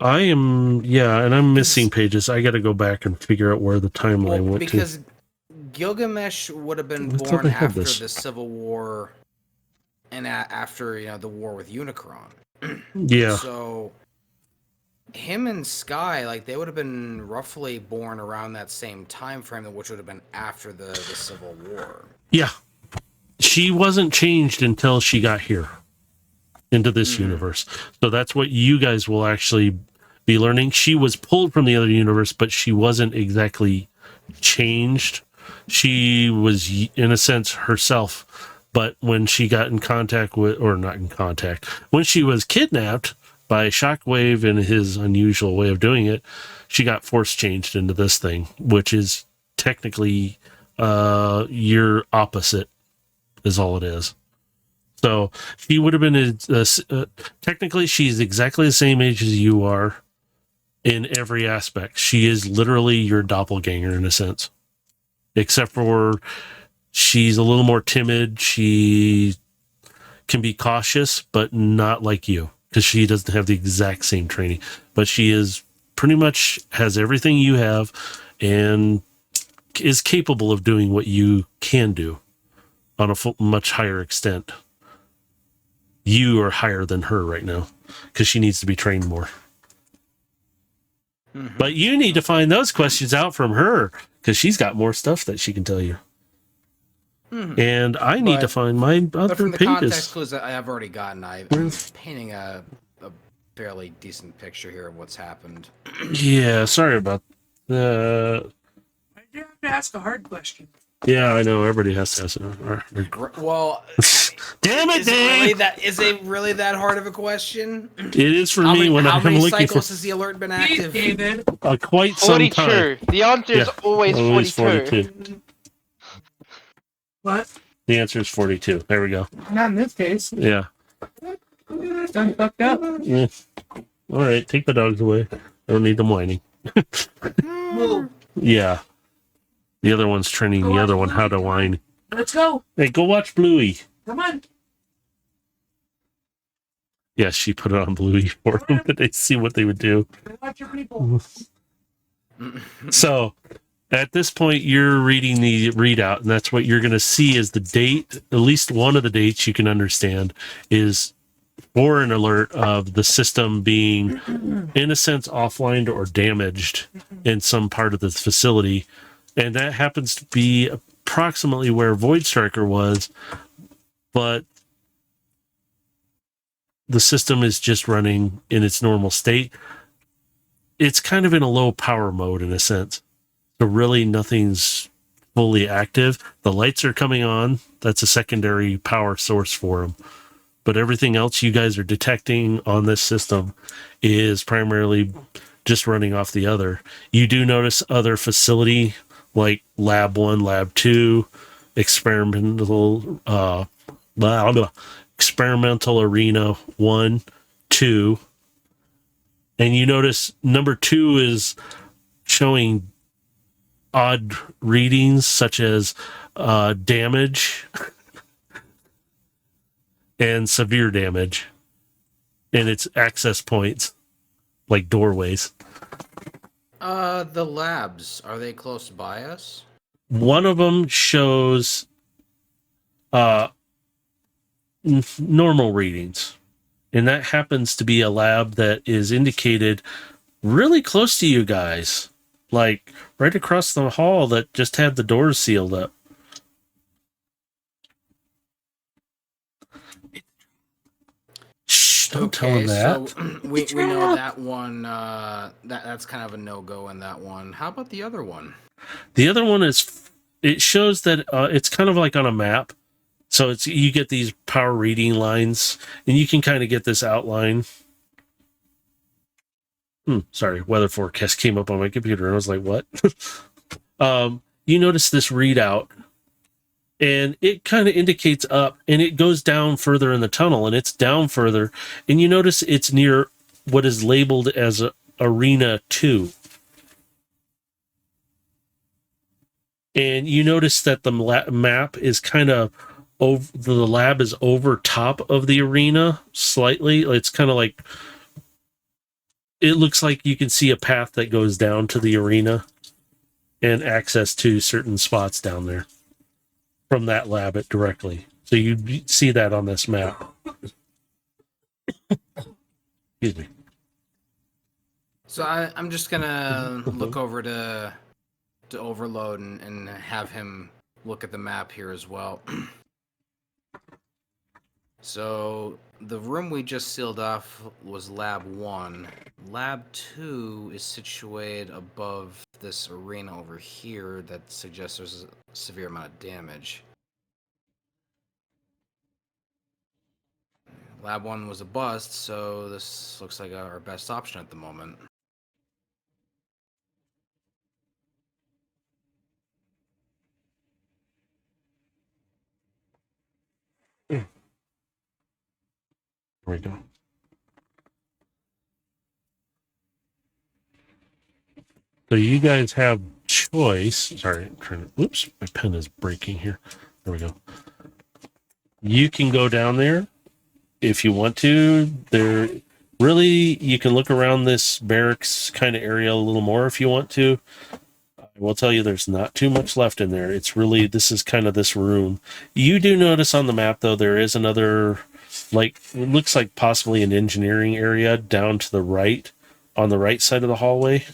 I am, yeah, and I'm missing pages. I got to go back and figure out where the timeline went because Gilgamesh would have been I thought born they had after this. the Civil War, and after the war with Unicron. to. Yeah. So him and Sky, like they would have been roughly born around that same time frame, which would have been after the Civil War. Yeah. She wasn't changed until she got here into this universe. So that's what you guys will actually be learning. She was pulled from the other universe, but she wasn't exactly changed. She was, in a sense, herself. But when she got in contact with, or not in contact, when she was kidnapped by Shockwave and his unusual way of doing it, she got force changed into this thing, which is technically your opposite, is all it is. So she would have been technically she's exactly the same age as you are in every aspect. She is literally your doppelganger in a sense, except for she's a little more timid. She can be cautious, but not like you, because she doesn't have the exact same training. But she is pretty much has everything you have and is capable of doing what you can do on a much higher extent. You are higher than her right now because she needs to be trained more. But you need to find those questions out from her because she's got more stuff that she can tell you. And I need to find my other But from the pages. context clues that I have already gotten, I'm painting a fairly decent picture here of what's happened. Yeah, sorry about I do have to ask a hard question. Yeah, I know. Everybody has to ask it. Well, Damn it, is it, Dave! is it really that hard of a question? It is for How me many, when how I'm many looking for cycles has the alert been active? David. quite some time. 42. The answer is always 42. What? The answer is 42. There we go. Not in this case. Yeah. Done fucked up. Yeah. All right, take the dogs away. I don't need them whining. Move. Yeah. The other one's training the other one how to whine. Let's go. Hey, go watch Bluey. Come on. Yes, she put it on Bluey for them to see what they would do. Go watch your people. So, at this point, you're reading the readout, and that's what you're going to see is the date. At least one of the dates you can understand is for an alert of the system being, in a sense, offline or damaged in some part of the facility. And that happens to be approximately where Void Striker was, but the system is just running in its normal state. It's kind of in a low power mode in a sense. So really nothing's fully active. The lights are coming on. That's a secondary power source for them. But everything else you guys are detecting on this system is primarily just running off the other. You do notice other facility like Lab 1, Lab 2, experimental Arena 1, 2. And you notice number 2 is showing odd readings such as damage and severe damage in its access points, like doorways. The labs, are they close by us? One of them shows normal readings, and that happens to be a lab that is indicated really close to you guys, like right across the hall that just had the doors sealed up. Shh, don't tell him that. So we know that one, that's kind of a no-go in that one. How about the other one? The other one is, it shows that it's kind of like on a map. So it's you get these power reading lines, and you can kind of get this outline. Sorry, weather forecast came up on my computer, and I was like, what? You notice this readout and it kind of indicates up, and it goes down further in the tunnel, and it's down further, and you notice it's near what is labeled as Arena 2. And you notice that the map is kind of over, the lab is over top of the arena slightly. It's kind of like, it looks like you can see a path that goes down to the arena and access to certain spots down there from that lab directly. So you see that on this map. Excuse me. So I'm just gonna look over to Overload and have him look at the map here as well. So the room we just sealed off was Lab 1. Lab 2 is situated above this arena over here that suggests there's a severe amount of damage. Lab 1 was a bust, so this looks like our best option at the moment. There we go. So you guys have choice. Sorry, I'm trying to. Whoops, my pen is breaking here. There we go. You can go down there if you want to. There, really, you can look around this barracks kind of area a little more if you want to. I will tell you, there's not too much left in there. It's really, this is kind of this room. You do notice on the map, though, there is another, like, it looks like possibly an engineering area down to the right, on the right side of the hallway.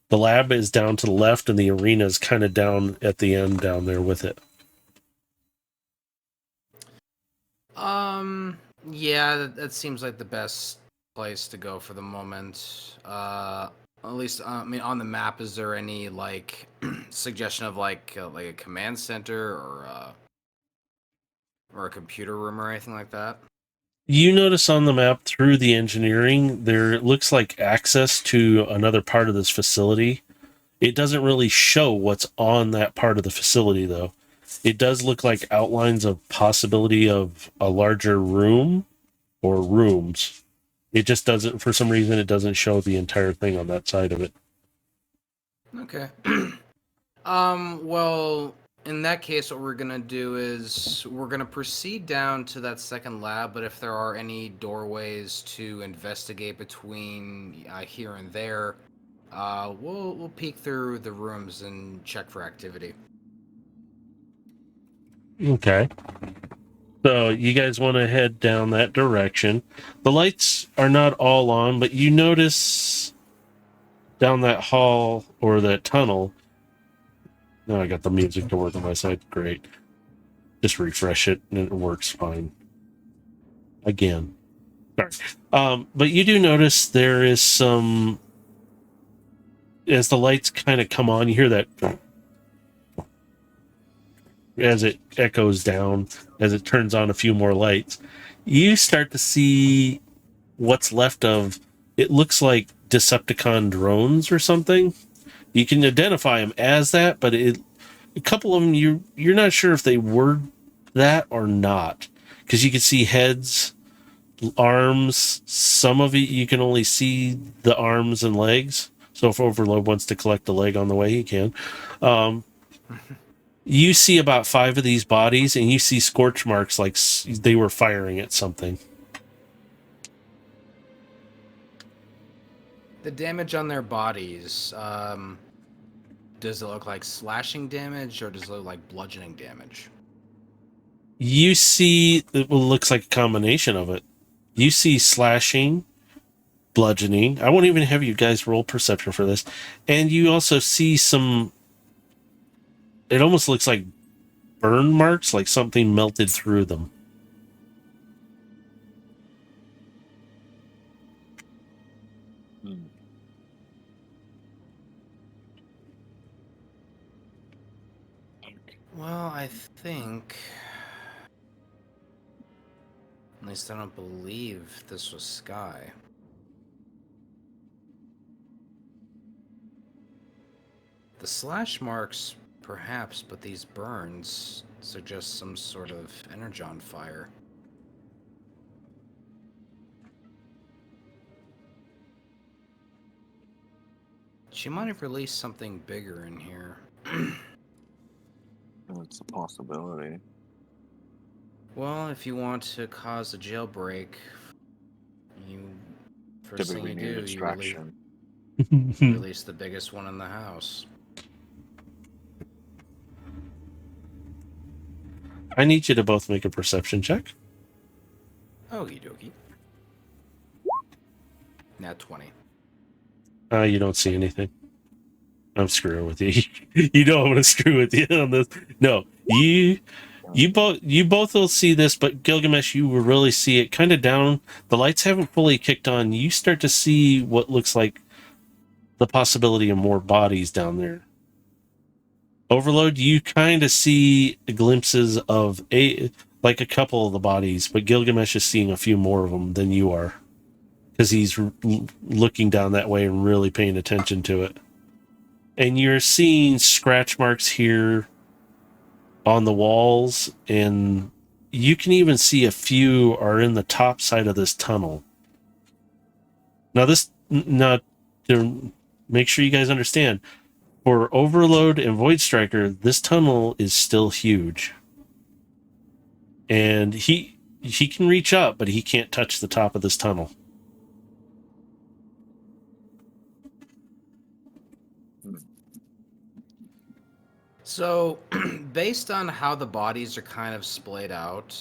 The lab is down to the left, and the arena is kind of down at the end down there with it. Yeah, that seems like the best place to go for the moment. At least, I mean, on the map, is there any like suggestion of like a command center or a computer room or anything like that? You notice on the map through the engineering, there looks like access to another part of this facility. It doesn't really show what's on that part of the facility, though. It does look like outlines of possibility of a larger room or rooms. It just doesn't, for some reason, it doesn't show the entire thing on that side of it. Okay. Well, in that case, what we're gonna do is we're gonna proceed down to that second lab, but if there are any doorways to investigate between here and there, we'll peek through the rooms and check for activity. Okay. So you guys want to head down that direction. The lights are not all on, but you notice down that hall or that tunnel. Now I got the music to work on my side. Great. Just refresh it and it works fine. Again. Sorry. But you do notice there is some, as the lights kind of come on, you hear that as it echoes down, as it turns on a few more lights. You start to see what's left of, it looks like Decepticon drones or something. You can identify them as that, but a couple of them you're not sure if they were that or not, because you can see heads, arms. Some of it you can only see the arms and legs. So if Overload wants to collect a leg on the way, he can. You see about 5 of these bodies, and you see scorch marks like they were firing at something. The damage on their bodies, does it look like slashing damage or does it look like bludgeoning damage? You see, it looks like a combination of it. You see slashing, bludgeoning. I won't even have you guys roll perception for this. And you also see some, it almost looks like burn marks, like something melted through them. Well, I think, at least I don't believe this was Sky. The slash marks Perhaps, but these burns suggest some sort of energon fire. She might have released something bigger in here. It's a possibility. Well, if you want to cause a jailbreak, you first thing Typically you need a do, distraction. you release the biggest one in the house. I need you to both make a perception check. Okie dokie. Nat 20. You don't see anything. I'm screwing with you. You know I'm gonna screw with you on this. No, you both will see this, but Gilgamesh, you will really see it kind of down. The lights haven't fully kicked on. You start to see what looks like the possibility of more bodies down there. Overload, you kind of see glimpses of a couple of the bodies, but Gilgamesh is seeing a few more of them than you are, because he's looking down that way and really paying attention to it. And you're seeing scratch marks here on the walls, and you can even see a few are in the top side of this tunnel. Now to make sure you guys understand, for Overload and Void Striker, this tunnel is still huge. And he can reach up, but he can't touch the top of this tunnel. So, based on how the bodies are kind of splayed out,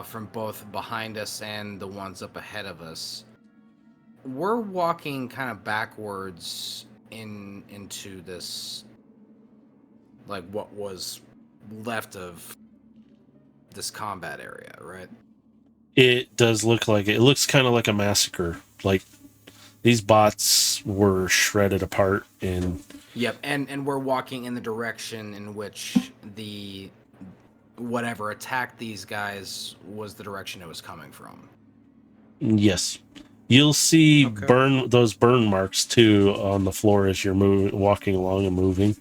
from both behind us and the ones up ahead of us, we're walking kind of backwards into this, like what was left of this combat area, right? It does look like it. It looks kind of like a massacre. Like these bots were shredded apart and. Yep, and we're walking in the direction in which the whatever attacked these guys was the direction it was coming from. Yes. You'll see Okay. those burn marks too on the floor as you're walking along and moving.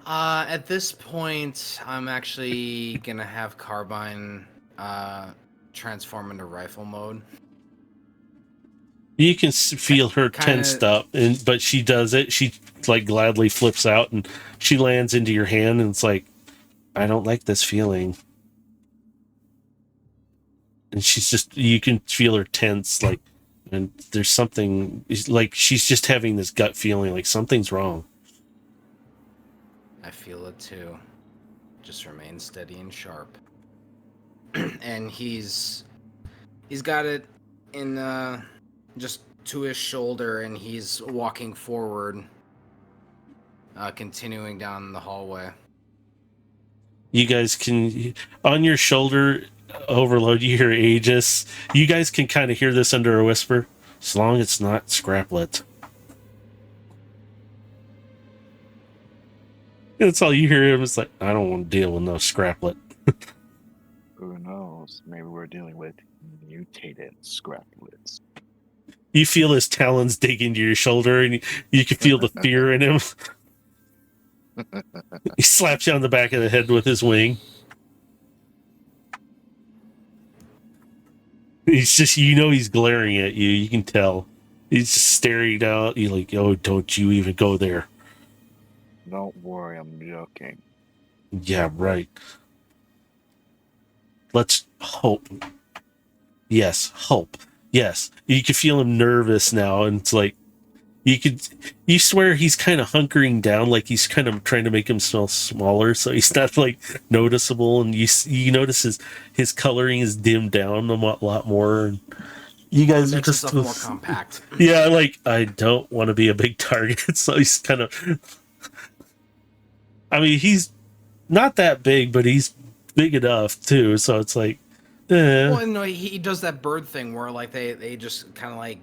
At this point, I'm actually gonna have Carbine transform into rifle mode. You can feel her tensed up, but she does it. She like gladly flips out and she lands into your hand, and it's like, I don't like this feeling. And she's just, you can feel her tense, like, and there's something, like she's just having this gut feeling like something's wrong. I feel it too. Just remain steady and sharp. And he's got it in just to his shoulder, and he's walking forward, continuing down the hallway. You guys can, on your shoulder, Overload, you hear Aegis. You guys can kind of hear this under a whisper, as long as it's not Scraplet. That's all you hear him. It's like, I don't want to deal with no Scraplet. Who knows? Maybe we're dealing with mutated scraplets. You feel his talons dig into your shoulder, and you can feel the fear in him. He slaps you on the back of the head with his wing. He's just, he's glaring at you. You can tell. He's just staring out. You're like, oh, don't you even go there. Don't worry, I'm joking. Yeah, right. Let's hope. Yes, hope. Yes. You can feel him nervous now, and it's like, you swear he's kind of hunkering down, like he's kind of trying to make himself smaller so he's not like noticeable, and you notice his coloring is dimmed down a lot more, and you guys are just more compact. Yeah, like, I don't want to be a big target, so he's kind of, I mean, he's not that big, but he's big enough too, so it's like, Well, no, he does that bird thing where like they just kind of like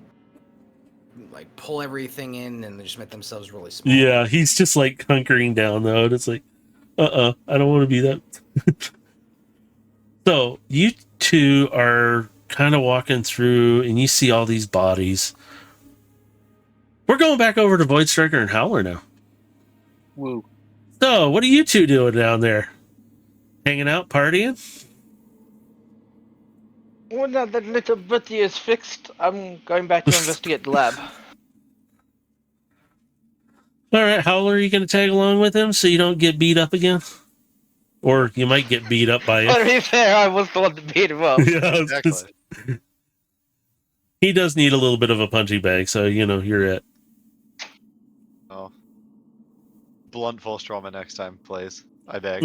pull everything in and they just make themselves really small. Yeah, he's just like hunkering down though, and it's like, I don't want to be that. So you two are kind of walking through, and you see all these bodies. We're going back over to Void Striker and Howler now. Woo. So, what are you two doing down there? Hanging out, partying? Well, now that little Bitty is fixed, I'm going back to investigate the lab. All right, Howler, are you going to tag along with him so you don't get beat up again? Or you might get beat up by him. To be fair, I was the one to beat him up. Yeah, Exactly. he does need a little bit of a punching bag, so you're it. Oh. Blunt force trauma next time, please. I beg.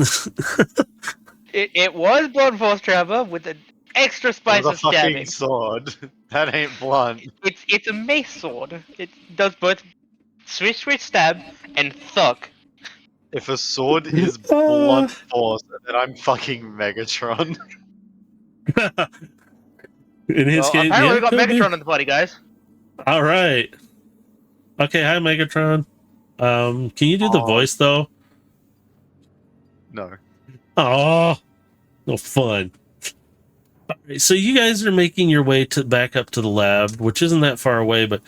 It was blunt force trauma with an extra spice With a of fucking stabbing. sword. That ain't blunt. It's a mace sword. It does both switch stab and thug. If a sword is blunt force, then I'm fucking Megatron. In his Well, case, apparently yeah, we got could be. Megatron in the party, guys. All right. Okay, hi Megatron. Can you do the Oh. voice though? No. Oh, no fun. All right, so you guys are making your way back up to the lab, which isn't that far away, but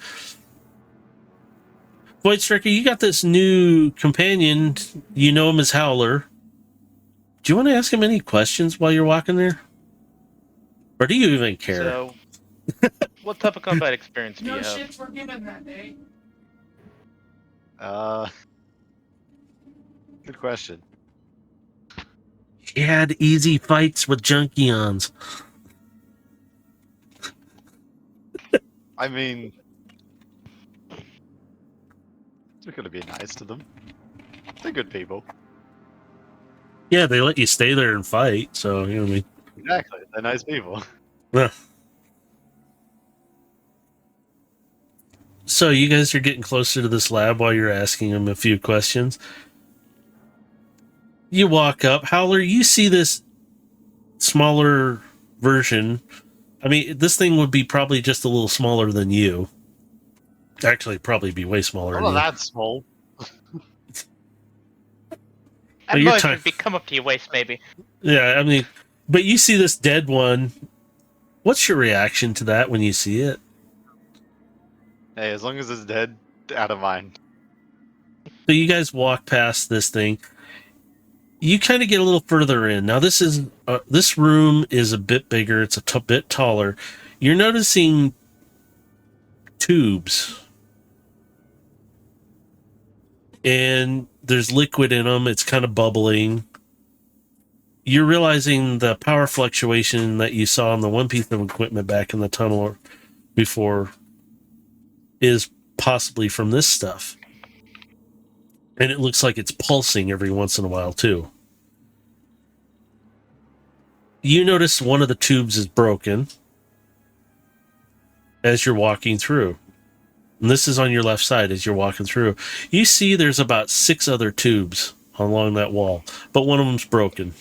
Void Striker, you got this new companion. You know him as Howler. Do you want to ask him any questions while you're walking there? Or do you even care? So, what type of combat experience do you No have? shits were given that day. Good question. He had easy fights with Junkions. I mean, we're gonna be nice to them. They're good people. Yeah, they let you stay there and fight, so you know what I mean. Exactly. They're nice people. Yeah. So you guys are getting closer to this lab while you're asking him a few questions. You walk up, Howler, you see this smaller version. I mean, this thing would be probably just a little smaller than you. Actually, probably be way smaller Not than you. that small. At you're most, ti- it'd be come up to your waist, maybe. Yeah, I mean, but you see this dead one. What's your reaction to that when you see it? Hey, as long as it's dead, out of mind. So you guys walk past this thing. You kind of get a little further in. Now this room is a bit bigger. It's a bit taller. You're noticing tubes, and there's liquid in them. It's kind of bubbling. You're realizing the power fluctuation that you saw on the one piece of equipment back in the tunnel before is possibly from this stuff. And it looks like it's pulsing every once in a while, too. You notice one of the tubes is broken as you're walking through. And this is on your left side as you're walking through. You see there's about 6 other tubes along that wall, but one of them's broken.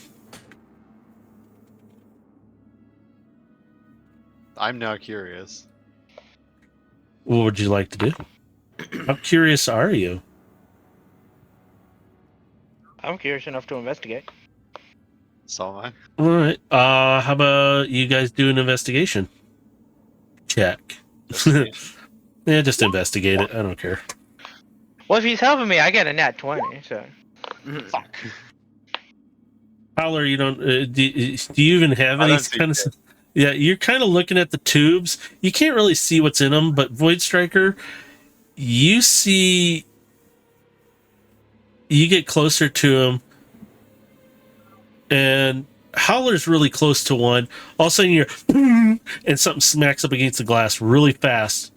I'm now curious. What would you like to do? How curious are you? I'm curious enough to investigate. So am I. All right. How about you guys do an investigation? Check. Yeah, just investigate it. I don't care. Well, if he's helping me, I get a nat 20, so... Fuck. Howler, you don't. Do you even have I any don't see kind of? Yeah, you're kind of looking at the tubes. You can't really see what's in them, but Void Striker, you see. You get closer to him, and Howler's really close to one. All of a sudden, you're and something smacks up against the glass really fast,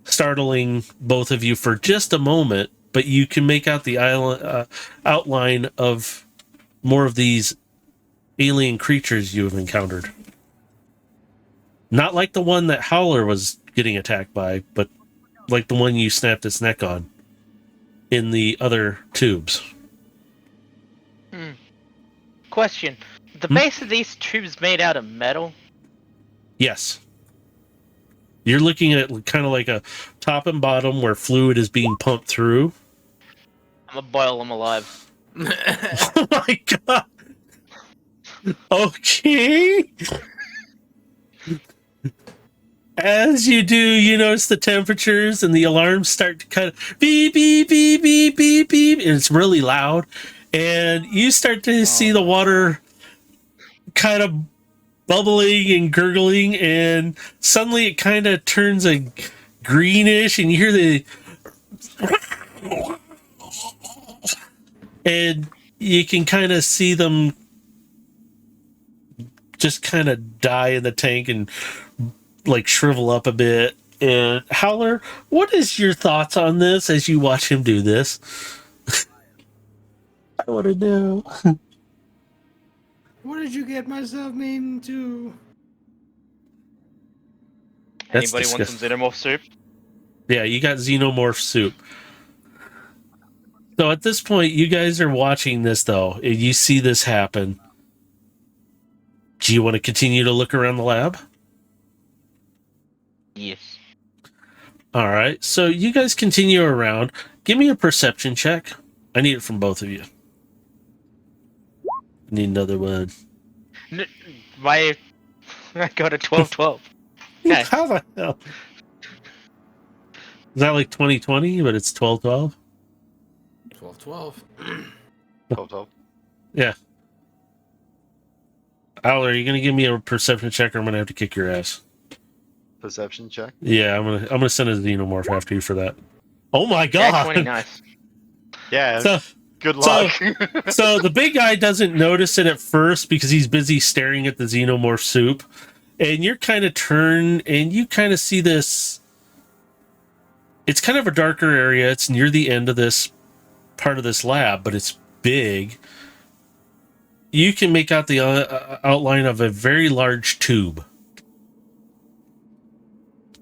startling both of you for just a moment. But you can make out the outline of more of these alien creatures you have encountered. Not like the one that Howler was getting attacked by, but like the one you snapped its neck on in the other tubes. Question. The base of these tubes made out of metal? Yes. You're looking at kind of like a top and bottom where fluid is being pumped through. I'm gonna boil them alive. Oh my god. Okay. As you do, you notice the temperatures and the alarms start to kind of beep, beep, beep, beep, beep, beep, and it's really loud. And you start to see the water kind of bubbling and gurgling, and suddenly it kind of turns a greenish, and you hear the and you can kind of see them just kind of die in the tank and like shrivel up a bit. And Howler, what is your thoughts on this as you watch him do this? I want to know. What did you get myself into? That's Anybody want some xenomorph soup? Yeah, you got xenomorph soup. So at this point, you guys are watching this though, and you see this happen. Do you want to continue to look around the lab? Yes. All right. So you guys continue around. Give me a perception check. I need it from both of you. I need another one. I got a 12-12. Okay. How the hell? Is that like 2020, but it's 12-12? 12-12. 12-12. Yeah. Owler, are you gonna give me a perception check, or I'm gonna have to kick your ass? Perception check. Yeah, I'm gonna send a xenomorph after you for that. Oh my Yeah, god! 20, nice. Yeah. So, Good luck. so the big guy doesn't notice it at first because he's busy staring at the xenomorph soup, and you're kind of turned, and you kind of see this. It's kind of a darker area. It's near the end of this part of this lab, but it's big. You can make out the outline of a very large tube.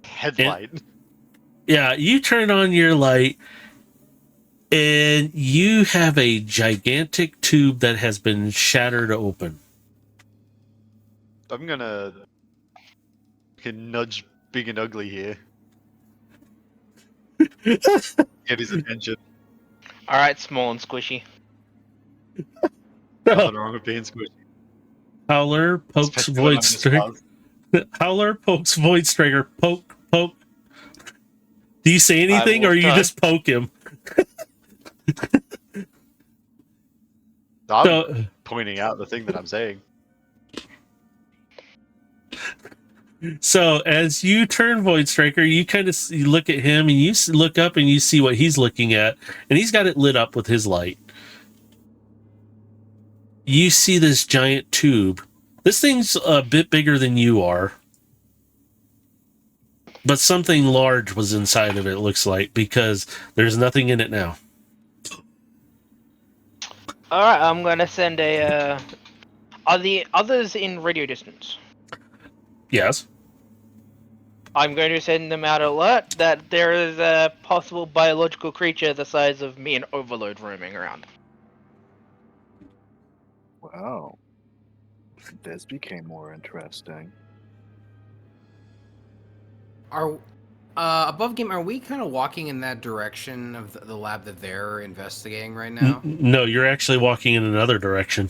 Headlight. Yeah, you turn on your light, and you have a gigantic tube that has been shattered open. I'm gonna nudge Big and Ugly here. Get his attention. Alright, small and squishy. Nothing wrong with being squishy. Howler pokes Especially when I'm Void this Striker. fast. Howler pokes Void Striker. Poke, poke. Do you say anything, or will you try. just poke him? I'm So, pointing out the thing that I'm saying. so as you turn Void Striker, you kind of you look at him, and you look up, and you see what he's looking at, and he's got it lit up with his light. You see this giant tube. This thing's a bit bigger than you are, but something large was inside of it, looks like, because there's nothing in it now. Alright, I'm gonna send a, Are the others in radio distance? Yes. I'm going to send them out alert that there is a possible biological creature the size of me and Overload roaming around. Wow. This became more interesting. Are above game? Are we kind of walking in that direction of the lab that they're investigating right now? No, you're actually walking in another direction.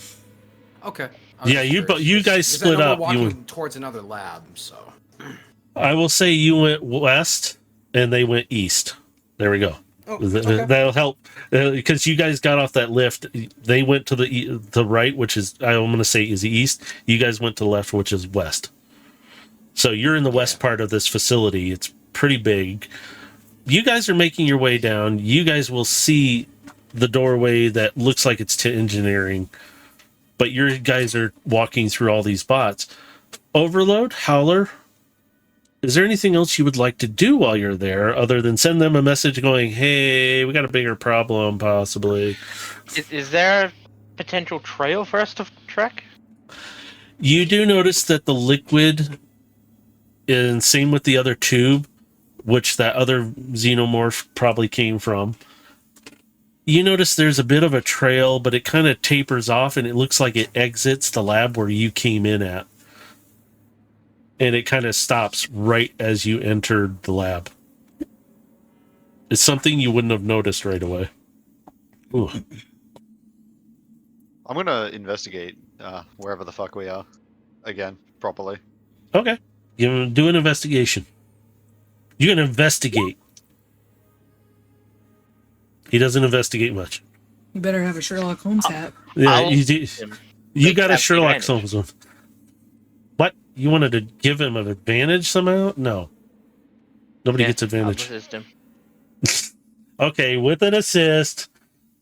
Okay. I was Yeah, just you curious, you guys 'cause I split know up. We're You walking towards another lab, so. I will say you went west, and they went east. There we go. Oh, okay. That'll help because you guys got off that lift. They went to the right, which is I'm going to say is the east. You guys went to the left, which is west. So you're in the west part of this facility. It's pretty big. You guys are making your way down. You guys will see the doorway that looks like it's to engineering, but your guys are walking through all these bots. Overload, Howler. Is there anything else you would like to do while you're there other than send them a message going, hey, we got a bigger problem, possibly? Is there a potential trail for us to track? You do notice that the liquid, and same with the other tube, which that other xenomorph probably came from. You notice there's a bit of a trail, but it kind of tapers off, and it looks like it exits the lab where you came in at. And it kind of stops right as you entered the lab. It's something you wouldn't have noticed right away. Ooh. I'm gonna investigate wherever the fuck we are again properly. Okay. Do an investigation. You can investigate. He doesn't investigate much. You better have a Sherlock Holmes hat. Yeah, I'll- you got a have Sherlock advantage. Holmes one. What? You wanted to give him an advantage somehow? No. Nobody gets I'll advantage. assist him. Okay, with an assist.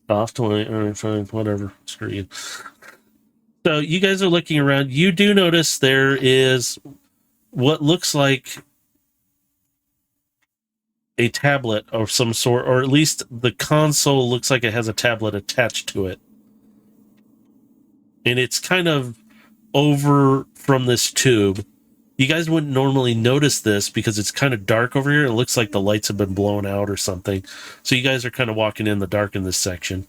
Off 20. All right, fine, whatever. Screw you. So you guys are looking around. You do notice there is what looks like a tablet of some sort, or at least the console looks like it has a tablet attached to it. And it's kind of over from this tube. You guys wouldn't normally notice this because it's kind of dark over here. It looks like the lights have been blown out or something. So you guys are kind of walking in the dark in this section.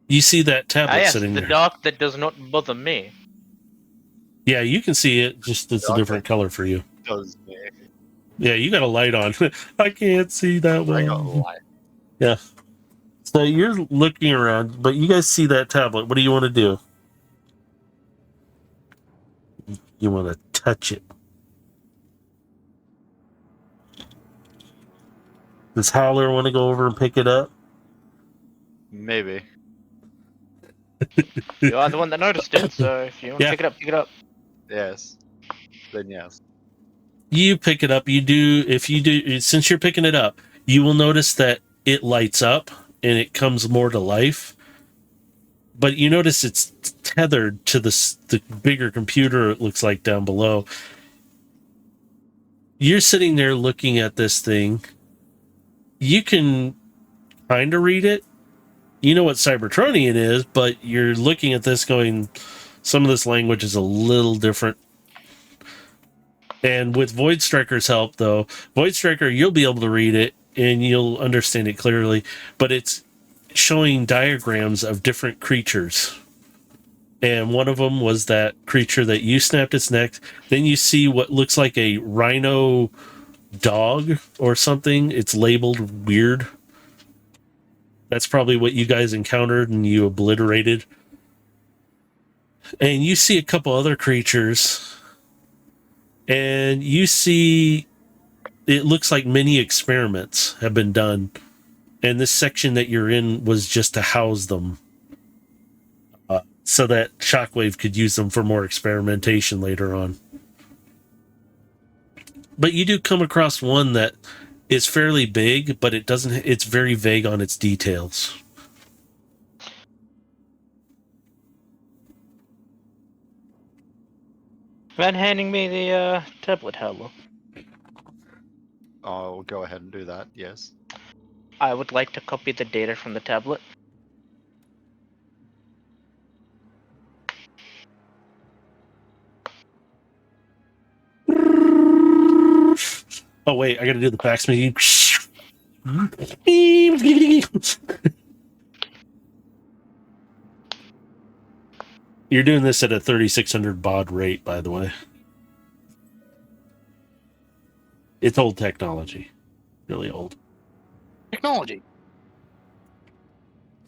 You see that tablet Yes, sitting the there. dark that does not bother me. Yeah, you can see it. Just it's a Okay. different color for you. Does Yeah, you got a light on. I can't see that I got well. light. Yeah. So you're looking around, but you guys see that tablet. What do you want to do? You want to touch it. Does Howler want to go over and pick it up? Maybe. You are the one that noticed it, so if you want Yeah. to pick it up, pick it up. Yes. Then yes. You pick it up. You do. If you do, since you're picking it up, you will notice that it lights up and it comes more to life. But you notice it's tethered to the bigger computer. It looks like down below. You're sitting there looking at this thing. You can kind of read it. You know what Cybertronian is, but you're looking at this going, some of this language is a little different. And with Void Striker's help, though, Void Striker, you'll be able to read it and you'll understand it clearly, but it's showing diagrams of different creatures. And one of them was that creature that you snapped its neck. Then you see what looks like a rhino dog or something. It's labeled weird. That's probably what you guys encountered and you obliterated. And you see a couple other creatures. And you see it looks like many experiments have been done. And this section that you're in was just to house them. So that Shockwave could use them for more experimentation later on. But you do come across one that is fairly big, but it's very vague on its details. Man handing me the tablet, Howler. I'll go ahead and do that, yes. I would like to copy the data from the tablet. Oh wait, I gotta do the fax machine. You're doing this at a 3600 baud rate, by the way. It's old technology. Really old. Technology.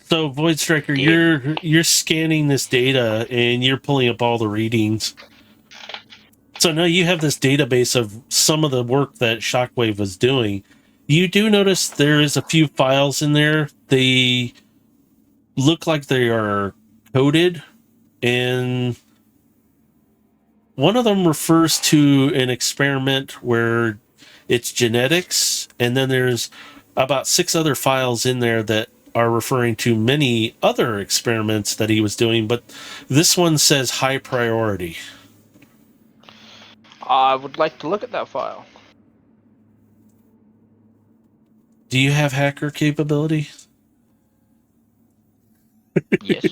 So Void Striker, you're scanning this data and you're pulling up all the readings. So now you have this database of some of the work that Shockwave was doing. You do notice there is a few files in there. They look like they are coded, and one of them refers to an experiment where it's genetics, and then there's about 6 other files in there that are referring to many other experiments that he was doing, but this one says high priority. I would like to look at that file. Do you have hacker capability? Yes.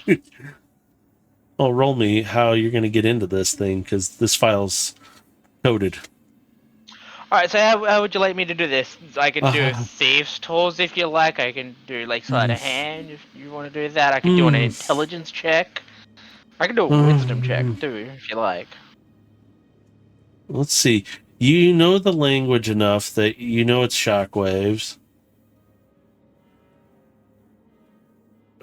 Oh, roll me how you're going to get into this thing, because this file's coded. Alright, so how would you like me to do this? I can do Uh-huh. thieves tools if you like. I can do like sleight of hand if you want to do that. I can do an intelligence check. I can do a wisdom check too if you like. Let's see. You know the language enough that you know it's shockwaves.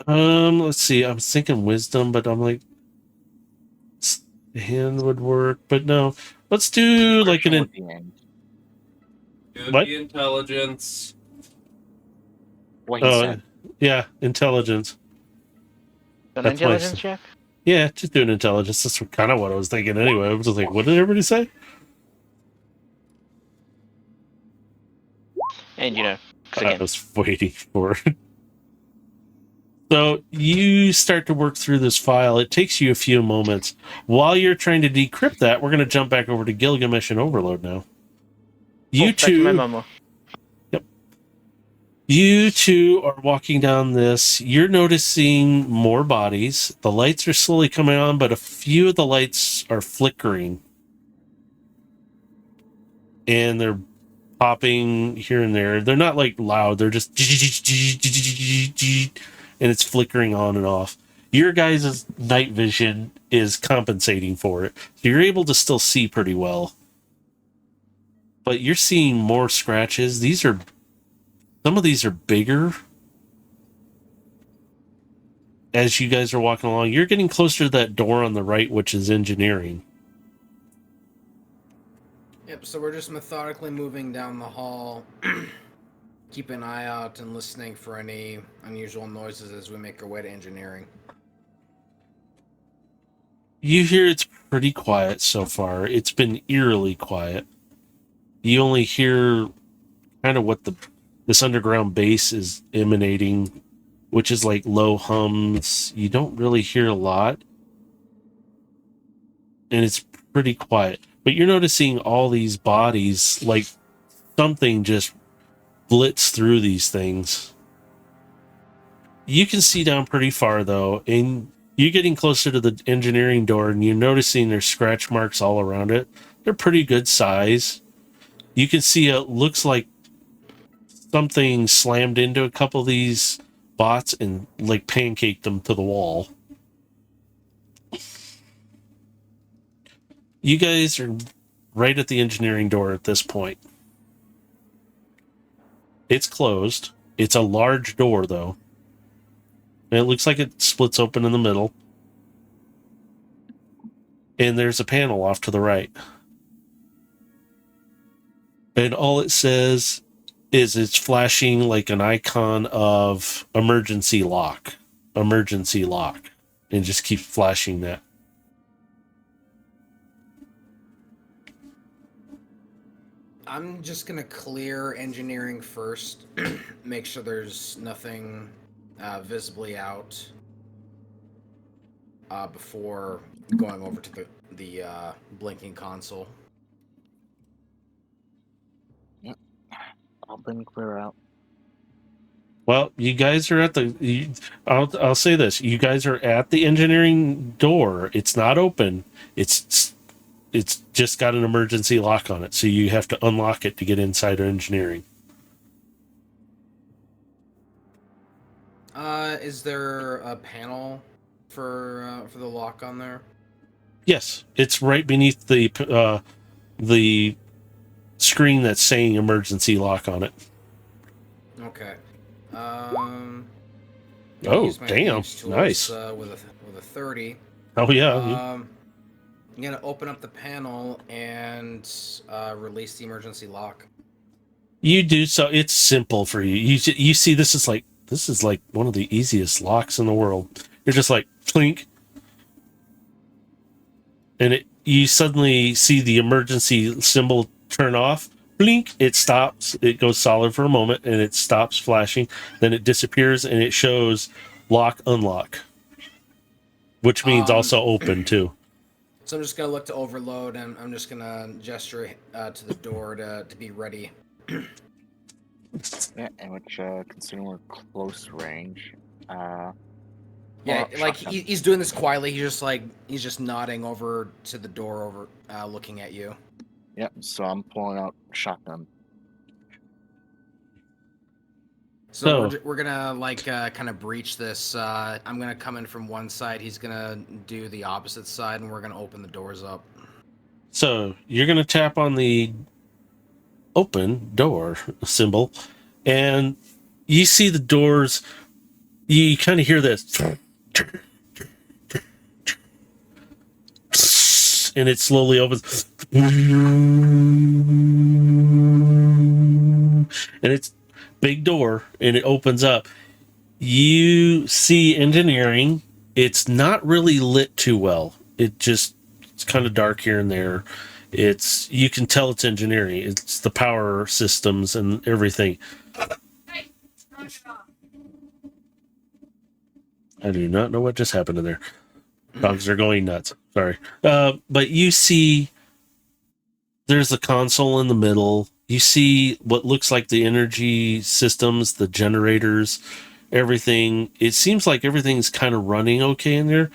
Let's see. I'm thinking wisdom, but I'm like, A hand would work, but no. Let's do like Discretion an. would be in. It would What? be intelligence. What he said. Yeah, intelligence. An That's my intelligence check? Yeah, just doing intelligence. That's kind of what I was thinking anyway. I was just like, what did everybody say? And you know, 'cause I again, was waiting for it. So you start to work through this file. It takes you a few moments. While you're trying to decrypt that, we're going to jump back over to Gilgamesh and Overload now. You back to my two, mama. you two are walking down this. You're noticing more bodies. The lights are slowly coming on, but a few of the lights are flickering, and they're popping here and there. They're not like loud. They're just and it's flickering on and off. Your guys' night vision is compensating for it. So you're able to still see pretty well. But you're seeing more scratches. Some of these are bigger. As you guys are walking along, you're getting closer to that door on the right, which is engineering. Yep, so we're just methodically moving down the hall, keep an eye out and listening for any unusual noises as we make our way to engineering. You hear it's pretty quiet so far. It's been eerily quiet. You only hear kind of what this underground base is emanating, which is like low hums. You don't really hear a lot. And it's pretty quiet. But you're noticing all these bodies, like something just blitz through these things. You can see down pretty far though, and you're getting closer to the engineering door and you're noticing there's scratch marks all around it. They're pretty good size. You can see it looks like something slammed into a couple of these bots and like pancaked them to the wall. You guys are right at the engineering door at this point. It's closed. It's a large door though. And it looks like it splits open in the middle. And there's a panel off to the right. And all it says is it's flashing like an icon of emergency lock. Emergency lock. And just keeps flashing that. I'm just gonna clear engineering first, make sure there's nothing visibly out before going over to the blinking console. I'll bring clear out. Well, you guys are at the. I'll say this: you guys are at the engineering door. It's not open. It's just got an emergency lock on it, so you have to unlock it to get inside of engineering. Is there a panel for the lock on there? Yes, it's right beneath the screen that's saying emergency lock on it. Okay. Oh, use my damn! thieves' tools, Nice. With a 30. Oh yeah. I'm gonna open up the panel and release the emergency lock. You do so. It's simple for you. You see this is like one of the easiest locks in the world. You're just like clink, and you suddenly see the emergency symbol turn off. Blink. It stops. It goes solid for a moment, and it stops flashing. Then it disappears, and it shows lock unlock, which means also open too. So I'm just gonna look to overload, and I'm just gonna gesture to the door to be ready. Yeah, and which considering we're close range, Yeah, well, like shotgun. he's doing this quietly. He's just nodding over to the door, looking at you. Yep, so I'm pulling out shotgun. So we're gonna kind of breach this. I'm gonna come in from one side. He's gonna do the opposite side, and we're gonna open the doors up. So you're going to tap on the open door symbol, and you see the doors. You kind of hear this. and it slowly opens. And it's big door, and it opens up. You see engineering. It's not really lit too well. It's kind of dark here and there. You can tell it's engineering. It's the power systems and everything. I do not know what just happened in there. Dogs are going nuts. Sorry. But you see there's a console in the middle. You see what looks like the energy systems, the generators, everything. It seems like everything's kind of running okay in there.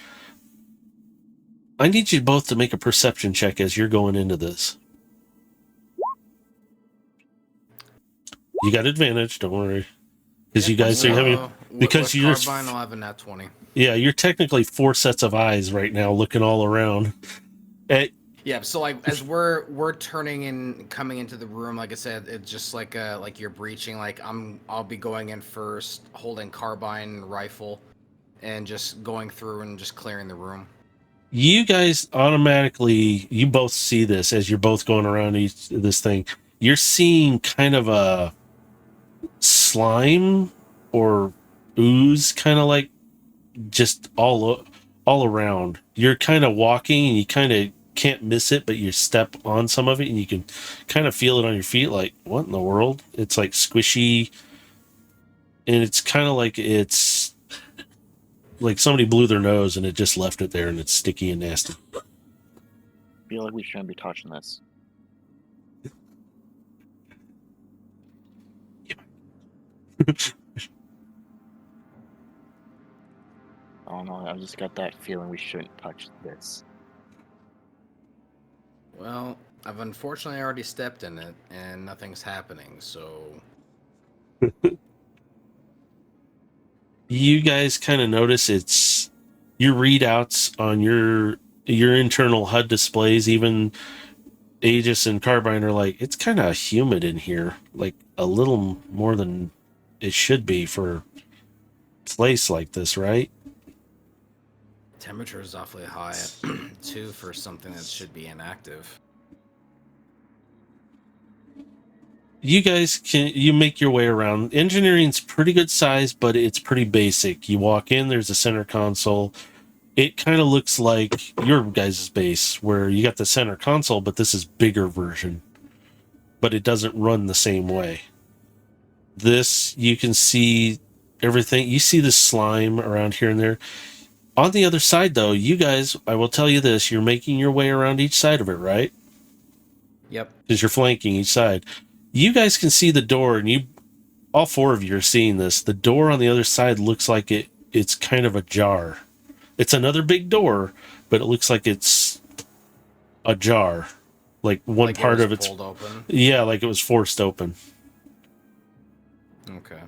I need you both to make a perception check as you're going into this. You got advantage, don't worry. Because you guys are having... Because you're... Carbine, I'll have a nat 20. Yeah, you're technically 4 sets of eyes right now looking all around. Yeah, so like as we're turning and coming into the room, like I said, it's just like you're breaching. Like I'll be going in first, holding carbine and rifle, and just going through and just clearing the room. You guys automatically, you both see this as you're both going around this thing. You're seeing kind of a slime or ooze, kind of like just all around. You're kind of walking and you kind of can't miss it, but you step on some of it and you can kind of feel it on your feet. Like, what in the world? It's like squishy, and it's kind of like it's like somebody blew their nose and it just left it there, and it's sticky and nasty. I feel like we shouldn't be touching this. I don't know. I just got that feeling we shouldn't touch this. Well, I've unfortunately already stepped in it, and nothing's happening. So you guys kind of notice it's your readouts on your internal HUD displays. Even Aegis and Carbine are like, it's kind of humid in here, like a little more than it should be for a place like this, right? temperature is awfully high too for something that should be inactive. You guys you make your way around. Engineering's pretty good size, but it's pretty basic. You walk in, there's a center console. It kind of looks like your guys' base, where you got the center console, but this is bigger version. But it doesn't run the same way. This, you can see everything. You see the slime around here and there. On the other side, though, you guys, I will tell you this, you're making your way around each side of it, right? Yep. Because you're flanking each side. You guys can see the door, and all 4 of you are seeing this. The door on the other side looks like it's kind of ajar. It's another big door, but it looks like it's ajar. Like one Like part it of was it's pulled open. Yeah, like it was forced open. Okay.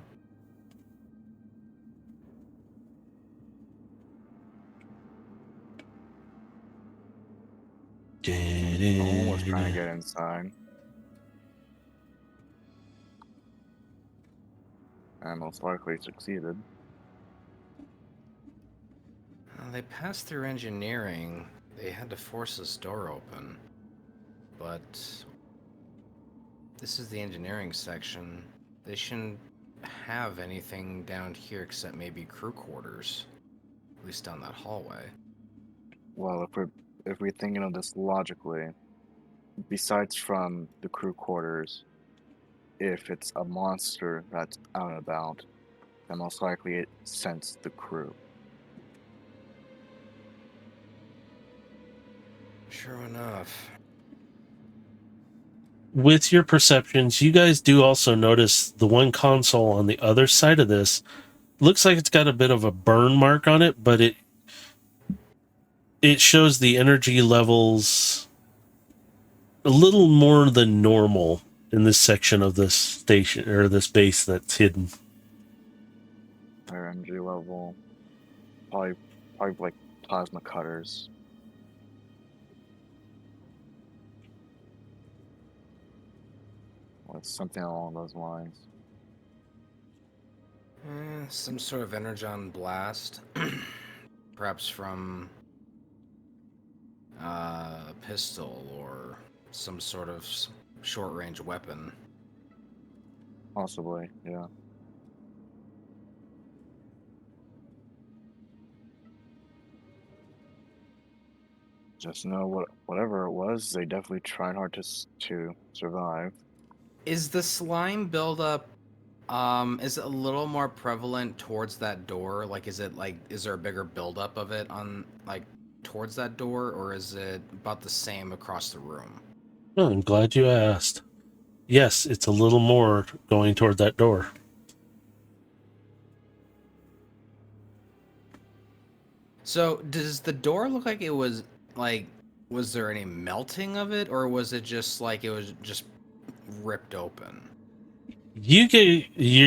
Someone was trying to get inside. And most likely succeeded. They passed through engineering. They had to force this door open. But this is the engineering section. They shouldn't have anything down here except maybe crew quarters. At least down that hallway. Well, if we're thinking of this logically, besides from the crew quarters, if it's a monster that's out and about, then most likely it sensed the crew. Sure enough. With your perceptions, you guys do also notice the one console on the other side of this looks like it's got a bit of a burn mark on it, but it shows the energy levels a little more than normal in this section of this station or this base that's hidden. Their energy level, probably like plasma cutters. Or something along those lines. Some sort of energon blast. Perhaps from pistol or some sort of short-range weapon. Possibly, yeah. Just know whatever it was, they definitely tried hard to survive. Is the slime buildup is it a little more prevalent towards that door? Like is there a bigger buildup of it on like towards that door, or is it about the same across the room? Oh, I'm glad you asked. Yes, it's a little more going toward that door. So does the door look like it was like was there any melting of it, or was it just like it was just ripped open? You're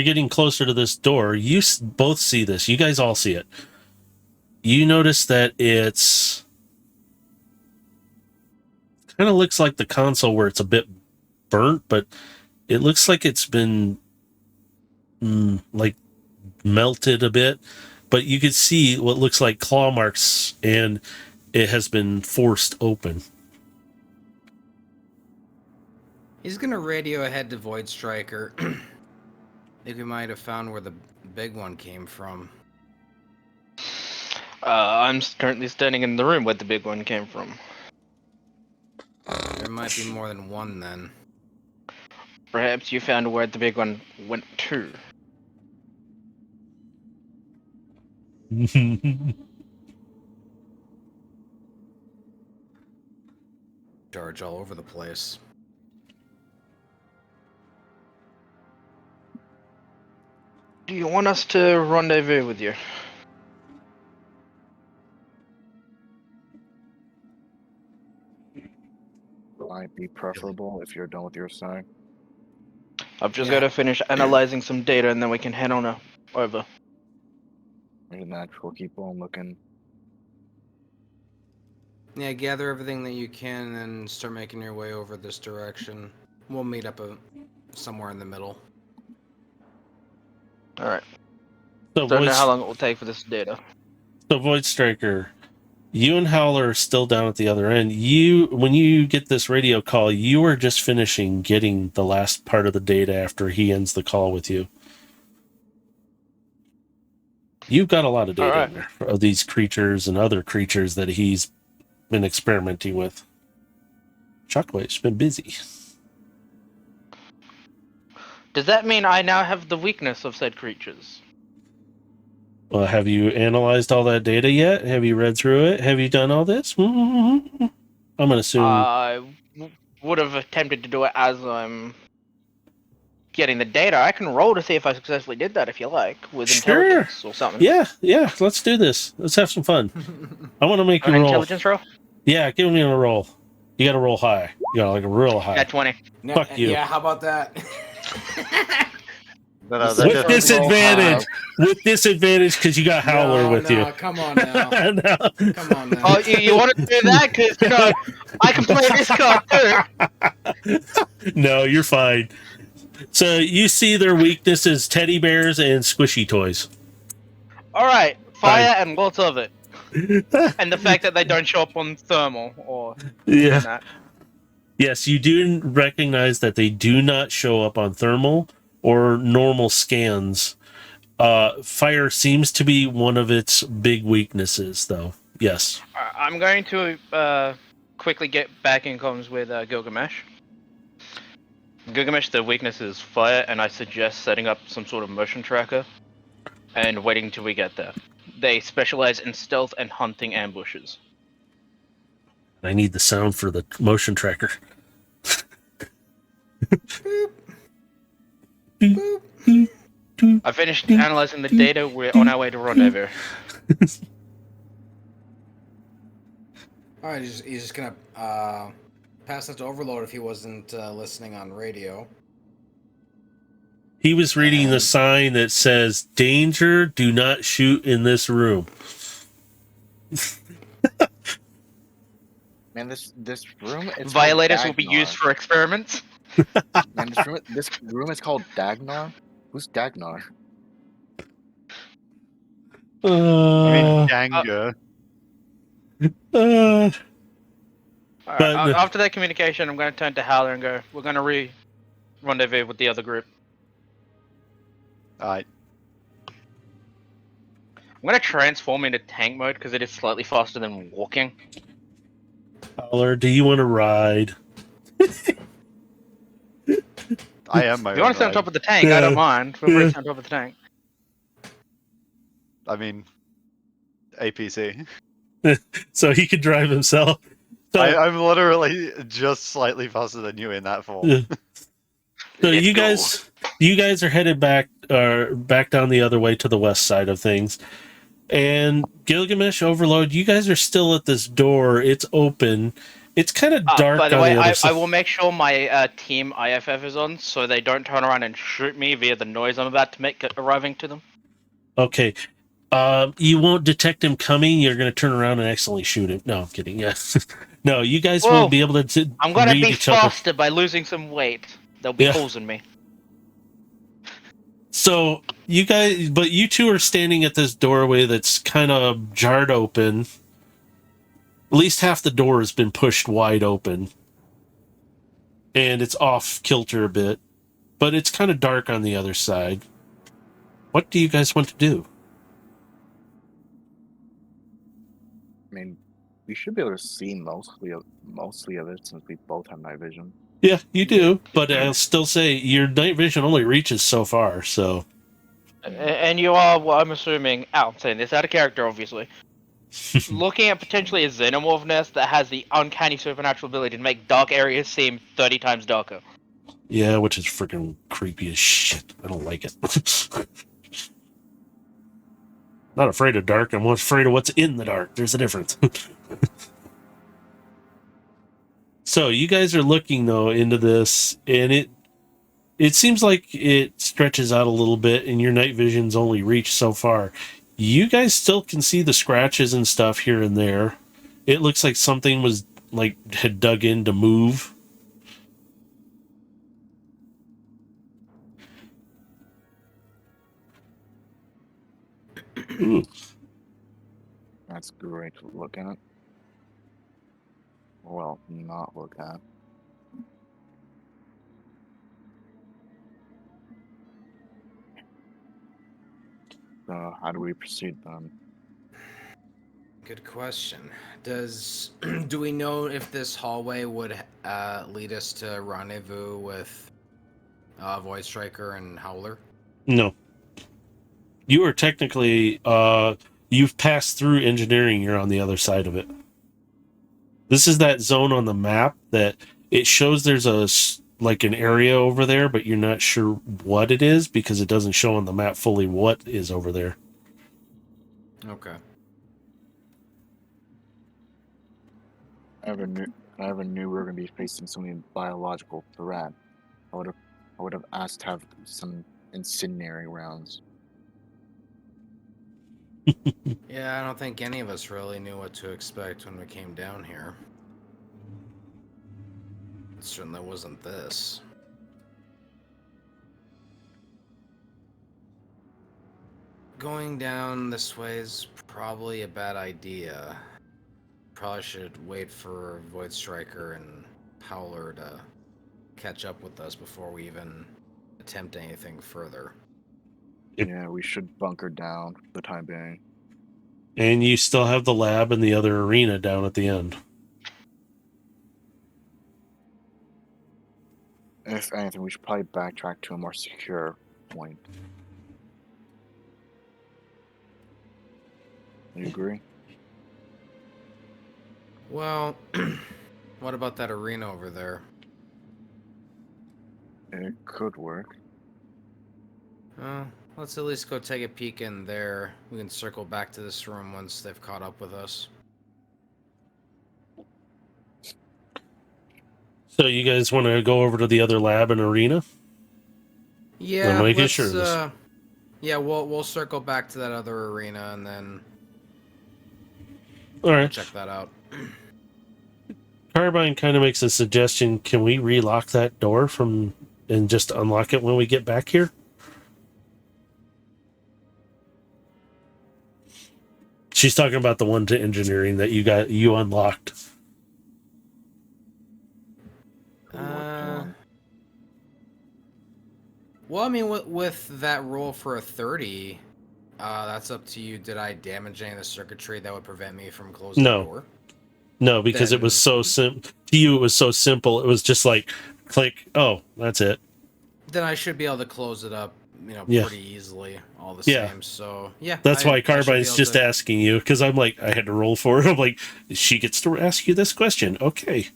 getting closer to this door. You both see this. You guys all see it. You notice that it's kind of looks like the console where it's a bit burnt, but it looks like it's been like melted a bit. But you could see what looks like claw marks, and it has been forced open. He's gonna radio ahead to Void Striker. Think we might have found where the big one came from. I'm currently standing in the room where the big one came from. There might be more than one then. Perhaps you found where the big one went to. Charge all over the place. Do you want us to rendezvous with you? Might be preferable if you're done with your side. I've just Yeah. got to finish analyzing some data and then we can head on over. And that we'll keep on looking. Yeah, gather everything that you can and start making your way over this direction. We'll meet up somewhere in the middle. Alright. So Don't know how long it will take for this data. So Void Striker, you and Howler are still down at the other end. When you get this radio call, you are just finishing getting the last part of the data after he ends the call with you. You've got a lot of data in there of these creatures and other creatures that he's been experimenting with. Shockwave's been busy. Does that mean I now have the weakness of said creatures? Well, have you analyzed all that data yet? Have you read through it? Have you done all this? I'm going to assume... I would have attempted to do it as I'm getting the data. I can roll to see if I successfully did that if you like, with intelligence or something. Yeah, let's do this. Let's have some fun. I want to make you An roll. intelligence roll? Yeah, give me a roll. You got to roll high. You got like a real high. At 20. Fuck you. Yeah, how about that? With disadvantage. With disadvantage because you got Howler with you. Come on now. No. Come on now. Oh, you want to do that? Because, I can play this card too. No, you're fine. So you see their weakness is teddy bears and squishy toys. Alright, fire and lots of it. And the fact that they don't show up on thermal or that. Yes, you do recognize that they do not show up on thermal or normal scans. Fire seems to be one of its big weaknesses, though. Yes. I'm going to quickly get back in comms with Gilgamesh. Gilgamesh, the weakness is fire, and I suggest setting up some sort of motion tracker and waiting till we get there. They specialize in stealth and hunting ambushes. I need the sound for the motion tracker. I finished analyzing the data. We're on our way to rendezvous. Alright, he's just gonna pass that to Overlord if he wasn't listening on radio. He was reading the sign that says, "Danger, do not shoot in this room." Man, this room is Violators will be used for experiments. Man, this room is called Dagnar. Who's Dagnar? I mean, Ganga. Alright, But after that communication, I'm going to turn to Howler and go, we're going to rendezvous with the other group. Alright. I'm going to transform into tank mode because it is slightly faster than walking. Howler, do you want to ride? I am my If you own want to sit on ride. top of the tank, I don't mind. Feel free Yeah. to sit on top of the tank. I mean, APC. So he could drive himself. So, I'm literally just slightly faster than you in that form. Yeah. So Let's you go. guys are headed back down the other way to the west side of things. And Gilgamesh, Overload, you guys are still at this door. It's open. It's kind of dark By the on way, the other I side. will make sure my team IFF is on so they don't turn around and shoot me via the noise I'm about to make arriving to them. Okay. You won't detect him coming. You're going to turn around and accidentally shoot him. No, I'm kidding. Yes. No, you guys will Whoa. be able to I'm going to read be each other. faster by losing some weight. There'll be Yeah. holes in me. So you guys, but you two are standing at this doorway that's kind of jarred open. At least half the door has been pushed wide open. And it's off kilter a bit. But it's kind of dark on the other side. What do you guys want to do? I mean, we should be able to see mostly of it since we both have night vision. Yeah, you do. But I'll still say your night vision only reaches so far, so. And you are, well, I'm assuming, I'm saying this out of character, obviously, looking at potentially a xenomorph nest that has the uncanny supernatural ability to make dark areas seem 30 times darker. Yeah, which is freaking creepy as shit. I don't like it. Not afraid of dark. I'm more afraid of what's in the dark. There's a difference. So you guys are looking though into this, and it seems like it stretches out a little bit, and your night vision's only reached so far. You guys still can see the scratches and stuff here and there. It looks like something was like had dug in to move. Ooh. That's great to look at. Well, not look at. So how do we proceed then? Good question. Do we know if this hallway would lead us to rendezvous with Void Striker and Howler? No. You are technically you've passed through engineering, you're on the other side of it. This is that zone on the map that it shows there's like an area over there, but you're not sure what it is because it doesn't show on the map fully what is over there. Okay. I never knew we were going to be facing some biological threat. I would have asked to have some incendiary rounds. Yeah, I don't think any of us really knew what to expect when we came down here. It certainly wasn't this. Going down this way is probably a bad idea. Probably should wait for Void Striker and Howler to catch up with us before we even attempt anything further. Yep. Yeah, we should bunker down for the time being. And you still have the lab and the other arena down at the end. If anything, we should probably backtrack to a more secure point. You agree? Well, what about that arena over there? It could work. Let's at least go take a peek in there. We can circle back to this room once they've caught up with us. So you guys want to go over to the other lab and arena? Yeah, making let's, sure of this. yeah, we'll circle back to that other arena and then All right. check that out. Carbine kind of makes a suggestion. Can we relock that door and just unlock it when we get back here? She's talking about the one to engineering that you unlocked. What are you working on? Well, I mean, with that roll for a 30, that's up to you. Did I damage any of the circuitry that would prevent me from closing No. the door? No, because it was so simple. To you, it was so simple. It was just like, click. Oh, that's it. Then I should be able to close it up, Yeah. pretty easily. All the Yeah. same. So yeah, That's why I should be Carbine's able just to- asking you, because I'm like, I had to roll for it. I'm like, she gets to ask you this question. Okay.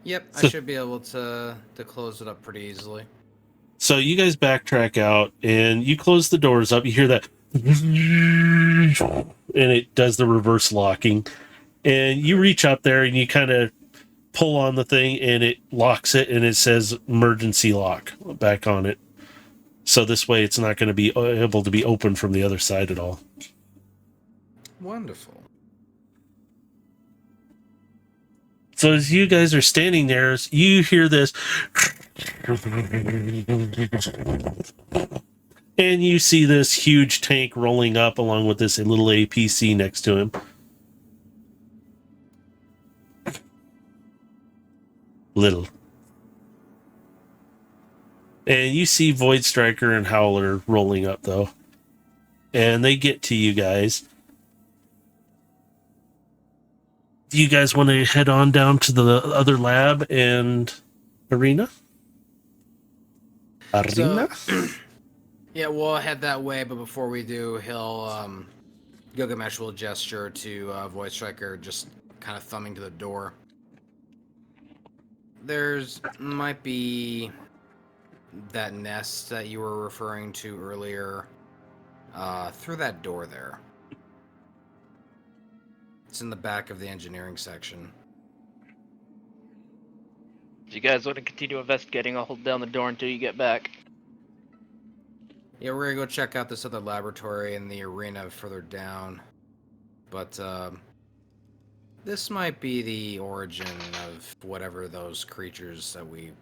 Yep, So- I should be able to close it up pretty easily. So you guys backtrack out and you close the doors up. You hear that, and it does the reverse locking. And you reach up there and you kind of pull on the thing and it locks it and it says emergency lock back on it. So this way it's not going to be able to be open from the other side at all. Wonderful. So as you guys are standing there, you hear this, and you see this huge tank rolling up along with this little APC next to him. Little. And you see Void Striker and Howler rolling up, though. And they get to you guys. Do you guys want to head on down to the other lab and arena? Arena? So, yeah, we'll head that way, but before we do, Gilgamesh will gesture to Void Striker, just kind of thumbing to the door. There's might be that nest that you were referring to earlier through that door there. It's in the back of the engineering section. Do you guys want to continue investigating? I'll hold down the door until you get back. Yeah, we're gonna go check out this other laboratory in the arena further down. But this might be the origin of whatever those creatures that we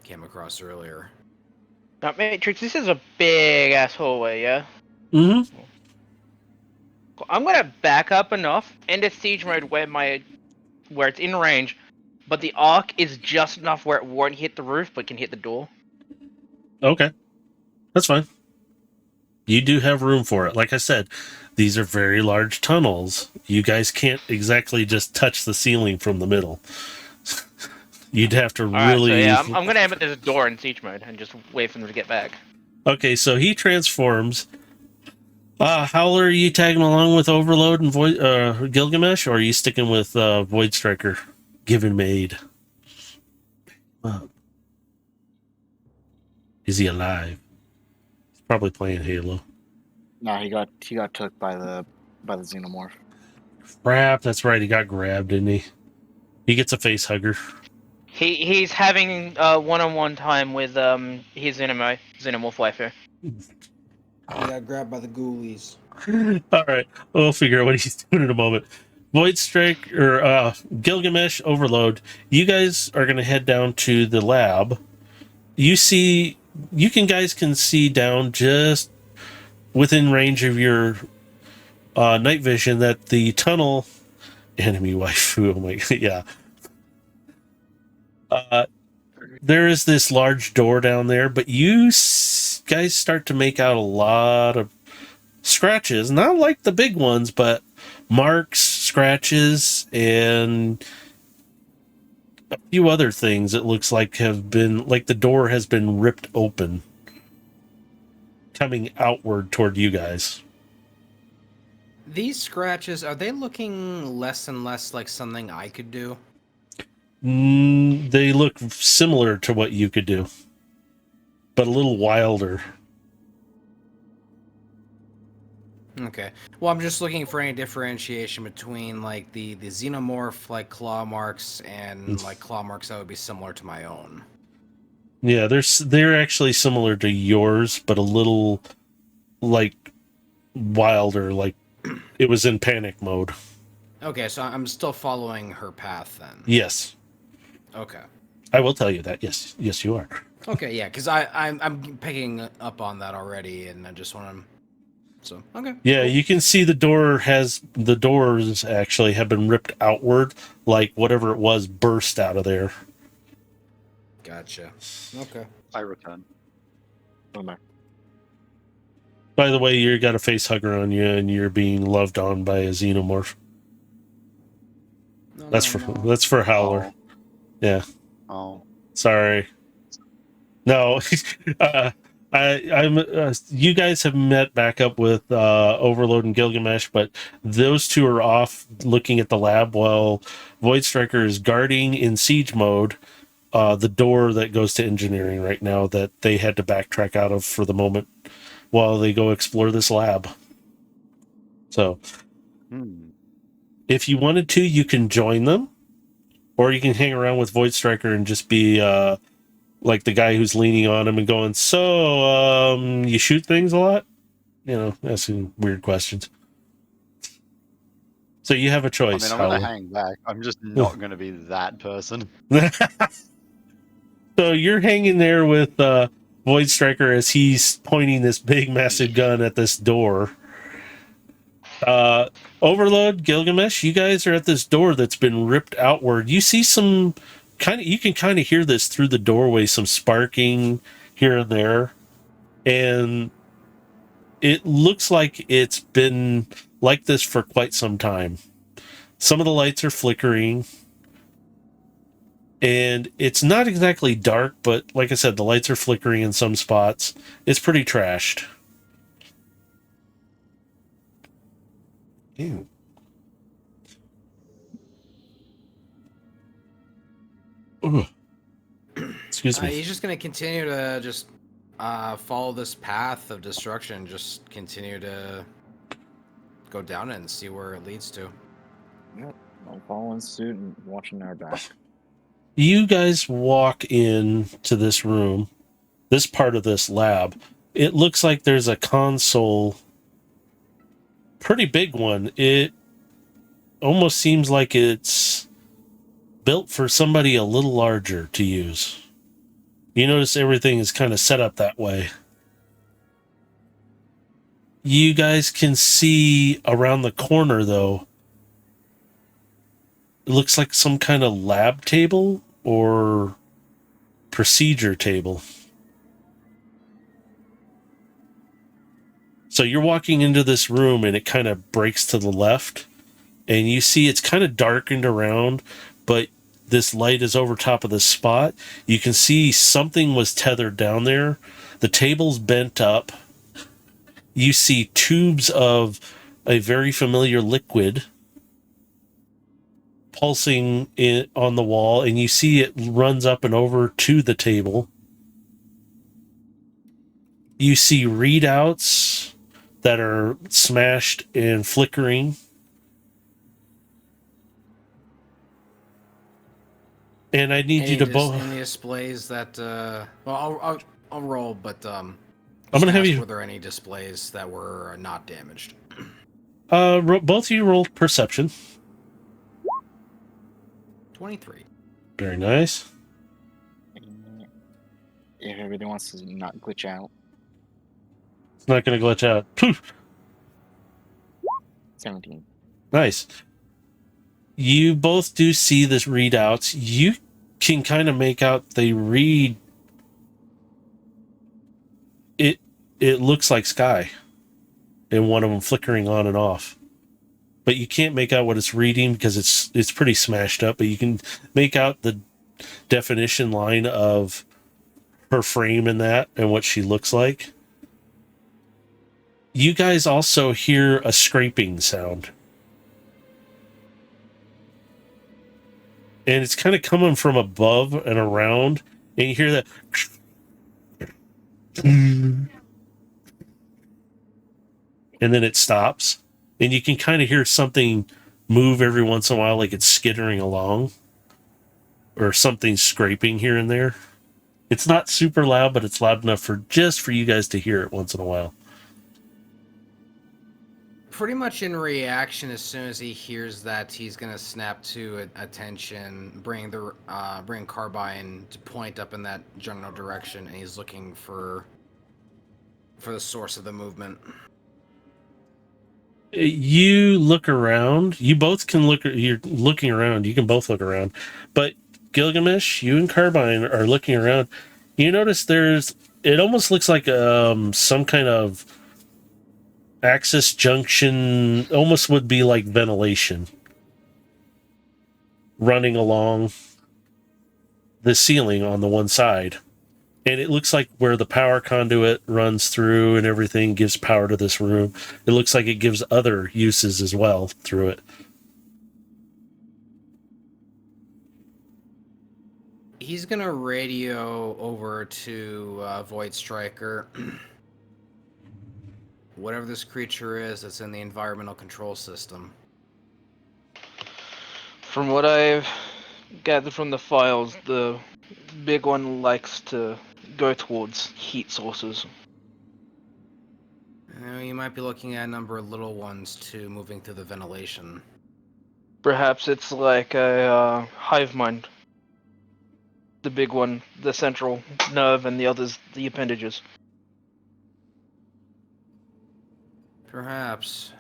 came across earlier. Now, Matrix, this is a big ass hallway, yeah? Mm-hmm. I'm gonna back up enough into siege mode where it's in range, but the arc is just enough where it won't hit the roof but can hit the door. Okay. That's fine. You do have room for it. Like I said, these are very large tunnels. You guys can't exactly just touch the ceiling from the middle. You'd have to really... So yeah, I'm gonna aim at this door in siege mode and just wait for them to get back. Okay, so he transforms. Howler, are you tagging along with Overload and Gilgamesh, or are you sticking with Void Striker? Given Maid. Is he alive? He's probably playing Halo. No, he got took by the xenomorph. Crap, that's right. He got grabbed, didn't he? He gets a face hugger. He's having one-on-one time with his xenomorph wife here. I got grabbed by the ghoulies. All right, we'll figure out what he's doing in a moment. Void Strike or Gilgamesh, Overload. You guys are going to head down to the lab. Guys can see down just within range of your night vision that the tunnel. Enemy waifu. Oh my god! Yeah. There is this large door down there, but you guys start to make out a lot of scratches. Not like the big ones, but marks, scratches, and a few other things it looks like have been, like the door has been ripped open, coming outward toward you guys. These scratches, are they looking less and less like something I could do? They look similar to what you could do, but a little wilder. Okay. Well, I'm just looking for any differentiation between like the xenomorph like claw marks and like claw marks that would be similar to my own. Yeah, they're actually similar to yours, but a little like wilder, like it was in panic mode. Okay, so I'm still following her path then. Yes, Okay. I will tell you that. Yes, you are. Okay, yeah, because I'm picking up on that already, and I just want to So okay. Yeah, cool. you can see the doors actually have been ripped outward, like whatever it was burst out of there. Gotcha. Okay. I return. Boomer. By the way, you got a face hugger on you, and you're being loved on by a xenomorph. No, That's no, for no. that's for Howler. Oh. Yeah, Oh. sorry. No, I'm. You guys have met back up with Overload and Gilgamesh, but those two are off looking at the lab while Void Striker is guarding in siege mode the door that goes to engineering right now that they had to backtrack out of for the moment while they go explore this lab. So, if you wanted to, you can join them, or you can hang around with Void Striker and just be like the guy who's leaning on him and going, "So, you shoot things a lot?" You know, asking weird questions. So you have a I choice. mean, I'm going to hang back. I'm just not going to be that person. So you're hanging there with Void Striker as he's pointing this big, massive gun at this door. Overload, Gilgamesh, you guys are at this door that's been ripped outward. You see some you can kind of hear this through the doorway, some sparking here and there. And it looks like it's been like this for quite some time. Some of the lights are flickering. And it's not exactly dark, but like I said, the lights are flickering in some spots. It's pretty trashed. Ew. Ugh. Excuse me. He's just gonna continue to just follow this path of destruction. Just continue to go down it and see where it leads to. Yep. I'm following suit and watching our back. You guys walk in to this room, this part of this lab. It looks like there's a console, pretty big one. It almost seems like it's built for somebody a little larger to use. You notice everything is kind of set up that way. You guys can see around the corner, though, it looks like some kind of lab table or procedure table. So you're walking into this room and it kind of breaks to the left, and you see it's kind of darkened around, but this light is over top of this spot. You can see something was tethered down there. The table's bent up. You see tubes of a very familiar liquid pulsing on the wall, and you see it runs up and over to the table. You see readouts that are smashed and flickering. And I need you to both. Any displays that? Well, I'll roll, but I'm gonna have you. Were there any displays that were not damaged? Both of you roll perception. 23. Very nice. If everybody wants to not glitch out. It's not going to glitch out. Poof. 17. Nice. You both do see this readouts. You can kind of make out they read. It looks like sky, and one of them flickering on and off. But you can't make out what it's reading because it's pretty smashed up. But you can make out the definition line of her frame in that and what she looks like. You guys also hear a scraping sound. And it's kind of coming from above and around. And you hear that. And then it stops. And you can kind of hear something move every once in a while, like it's skittering along. Or something scraping here and there. It's not super loud, but it's loud enough for you guys to hear it once in a while. Pretty much in reaction, as soon as he hears that, he's gonna snap to attention, bring Carbine to point up in that general direction, and he's looking for the source of the movement. You look around. You both can look. You're looking around. You can both look around. But Gilgamesh, you and Carbine are looking around. You notice there's. It almost looks like some kind of access junction. Almost would be like ventilation running along the ceiling on the one side. And it looks like where the power conduit runs through and everything gives power to this room. It looks like it gives other uses as well through it. He's gonna radio over to Void Striker. Whatever this creature is that's in the environmental control system. From what I've gathered from the files, the big one likes to go towards heat sources. You might be looking at a number of little ones too, moving through the ventilation. Perhaps it's like a hive mind. The big one, the central nerve, and the others, the appendages. Perhaps.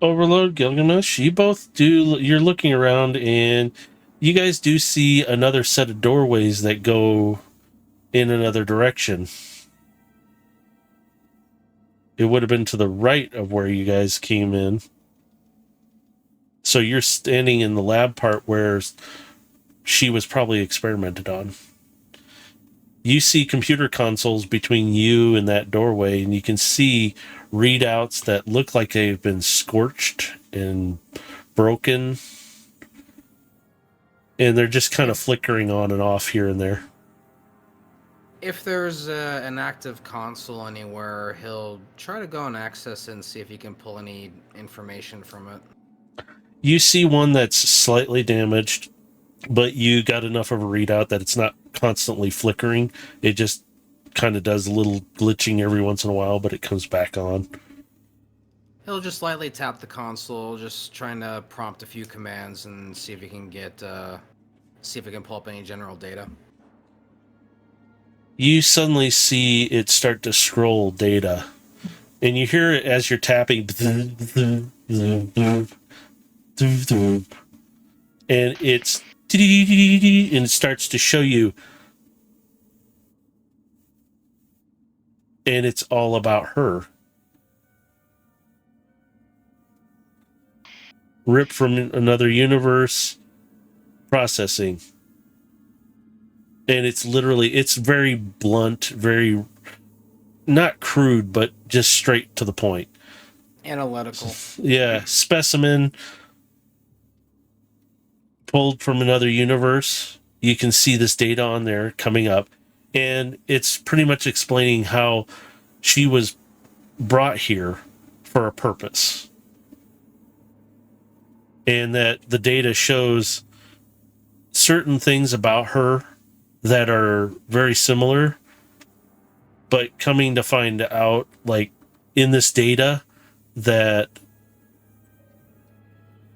Overload, Gilgamesh, you both do. You're looking around and you guys do see another set of doorways that go in another direction. It would have been to the right of where you guys came in. So you're standing in the lab part where she was probably experimented on. You see computer consoles between you and that doorway, and you can see readouts that look like they've been scorched and broken. And they're just kind of flickering on and off here and there. If there's an active console anywhere, he'll try to go and access it and see if he can pull any information from it. You see one that's slightly damaged, but you got enough of a readout that it's not constantly flickering. It just kind of does a little glitching every once in a while, but it comes back on. He'll just lightly tap the console, just trying to prompt a few commands and see if he can pull up any general data. You suddenly see it start to scroll data, and you hear it as you're tapping. And it's and it starts to show you, and it's all about her. Ripped from another universe, processing. And it's very blunt, very not crude, but just straight to the point. Analytical. Yeah, specimen pulled from another universe. You can see this data on there coming up, and it's pretty much explaining how she was brought here for a purpose, and that the data shows certain things about her that are very similar, but coming to find out, like in this data, that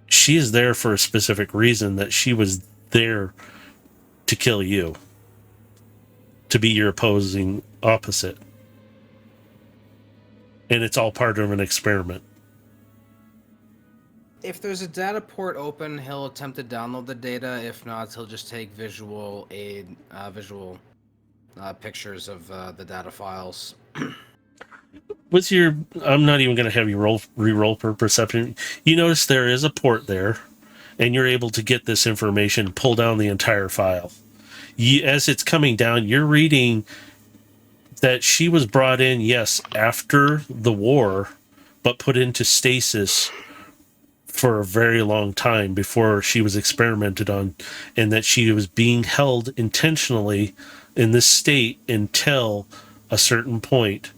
she is there for a specific reason, that she was there to kill you, to be your opposite. And it's all part of an experiment. If there's a data port open, he'll attempt to download the data. If not, he'll just take visual pictures of the data files. What's your... I'm not even going to have you re-roll for perception. You notice there is a port there, and you're able to get this information, pull down the entire file. As it's coming down, you're reading that she was brought in, yes, after the war, but put into stasis for a very long time before she was experimented on, and that she was being held intentionally in this state until a certain point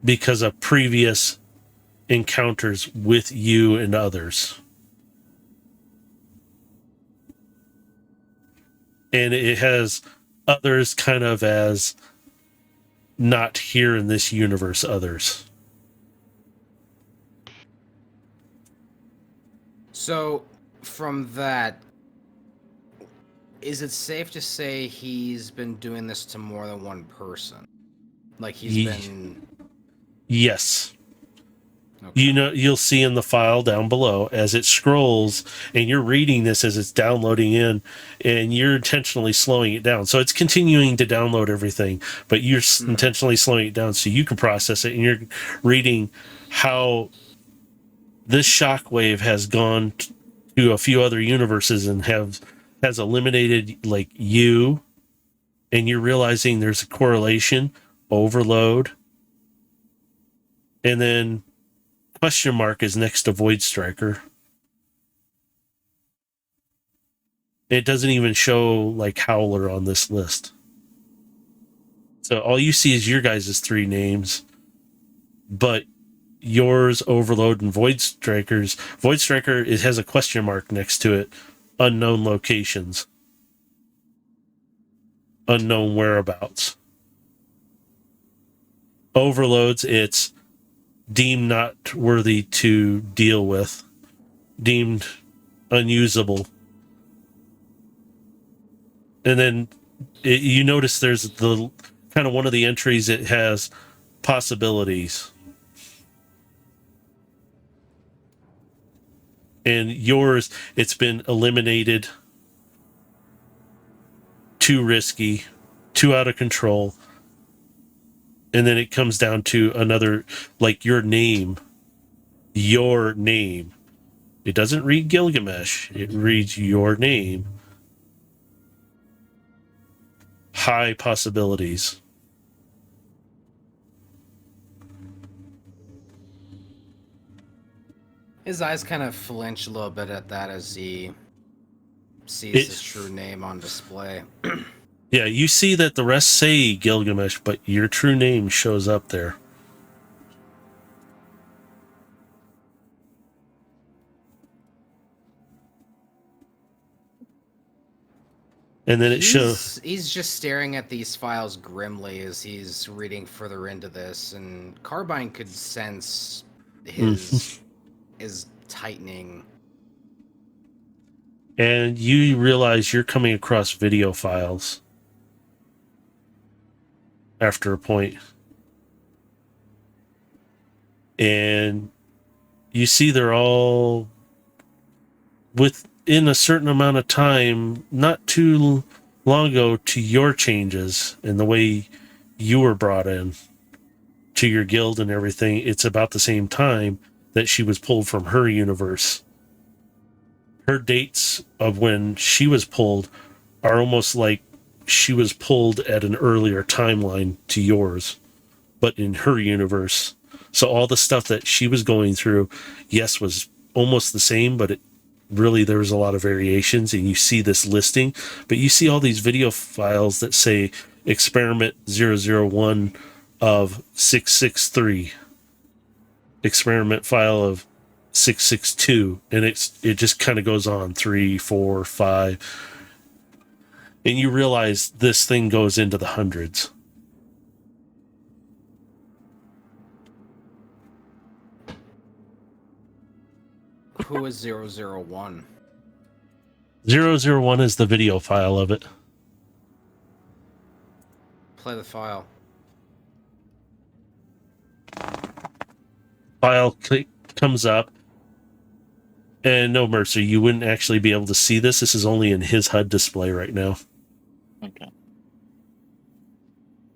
because of previous encounters with you and others. And it has others kind of as not here in this universe others. So, from that, Is it safe to say he's been doing this to more than one person? Like he's Ye- been. Yes. Okay. You know, you'll see in the file down below as it scrolls, and you're reading this as it's downloading in, and you're intentionally slowing it down. So it's continuing to download everything, but you're intentionally slowing it down so you can process it, and you're reading how this shockwave has gone to a few other universes and has eliminated like you, and you're realizing there's a correlation, overload, and then question mark is next to Void Striker. It doesn't even show like Howler on this list. So all you see is your guys' 3 names, but yours, Overload, and Void Strikers. Void Striker, it has a question mark next to it. Unknown locations. Unknown whereabouts. Overloads, it's deemed not worthy to deal with. Deemed unusable. And then you notice there's the kind of one of the entries, it has possibilities. And yours, it's been eliminated, too risky, too out of control. And then it comes down to another, like your name. Your name. It doesn't read Gilgamesh. It reads your name. High possibilities. His eyes kind of flinch a little bit at that as he sees his true name on display. Yeah, you see that the rest say Gilgamesh, but your true name shows up there. And then it shows. He's just staring at these files grimly as he's reading further into this, and Carbine could sense his tightening. And you realize you're coming across video files after a point. And you see they're all within a certain amount of time, not too long ago, to your changes and the way you were brought in to your guild and everything. It's about the same time that she was pulled from her universe. Her dates of when she was pulled are almost like she was pulled at an earlier timeline to yours, but in her universe. So all the stuff that she was going through, yes, was almost the same, but really there was a lot of variations, and you see this listing, but you see all these video files that say experiment 001 of 663, experiment file of 662, and it just kind of goes on 3, 4, 5, and you realize this thing goes into the hundreds. Who is 001? 001 is the video file of it. Play the file. File comes up. And no, Mercer, you wouldn't actually be able to see this. This is only in his HUD display right now. Okay.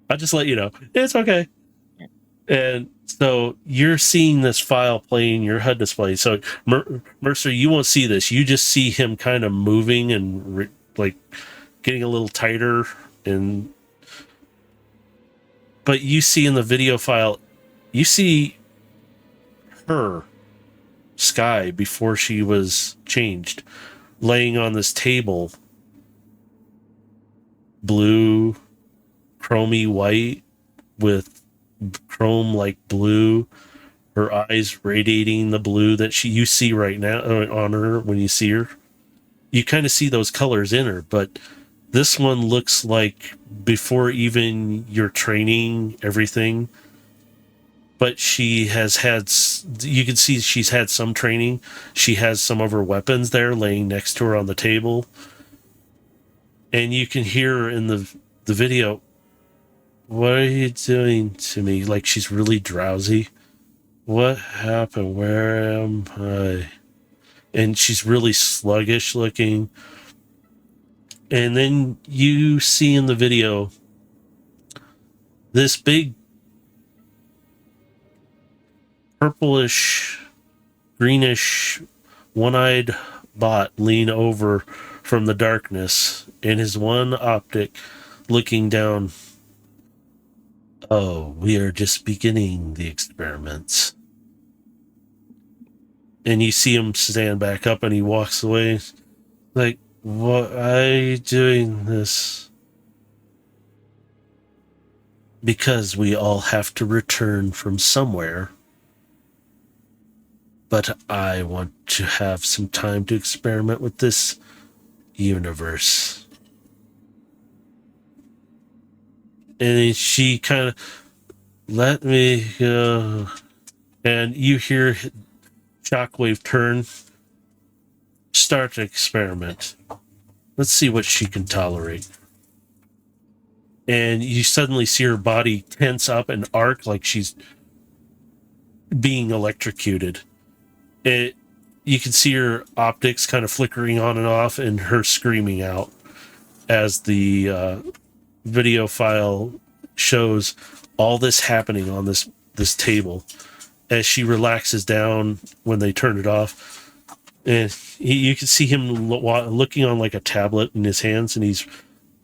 I'll just let you know. It's okay. And so you're seeing this file play in your HUD display. So Mercer, you won't see this. You just see him kind of moving and like getting a little tighter. But you see in the video file, you see her, Sky, before she was changed, laying on this table, blue, chromy white with chrome like blue, her eyes radiating the blue that you see right now on her. When you see her, you kind of see those colors in her, but this one looks like before even your training, everything. But she has had, you can see she's had some training. She has some of her weapons there laying next to her on the table. And you can hear her in the video, "What are you doing to me?" Like she's really drowsy. "What happened? Where am I?" And she's really sluggish looking. And then you see in the video this big purplish, greenish, one-eyed bot lean over from the darkness, and his one optic looking down. "Oh, we are just beginning the experiments." And you see him stand back up and he walks away. Like, "What are you doing this?" "Because we all have to return from somewhere. But I want to have some time to experiment with this universe." And she kind of, "Let me go." And you hear Shockwave turn, "Start an experiment. Let's see what she can tolerate." And you suddenly see her body tense up and arc like she's being electrocuted. You can see her optics kind of flickering on and off and her screaming out as the video file shows all this happening on this table as she relaxes down when they turn it off. And you can see him looking on like a tablet in his hands, and he's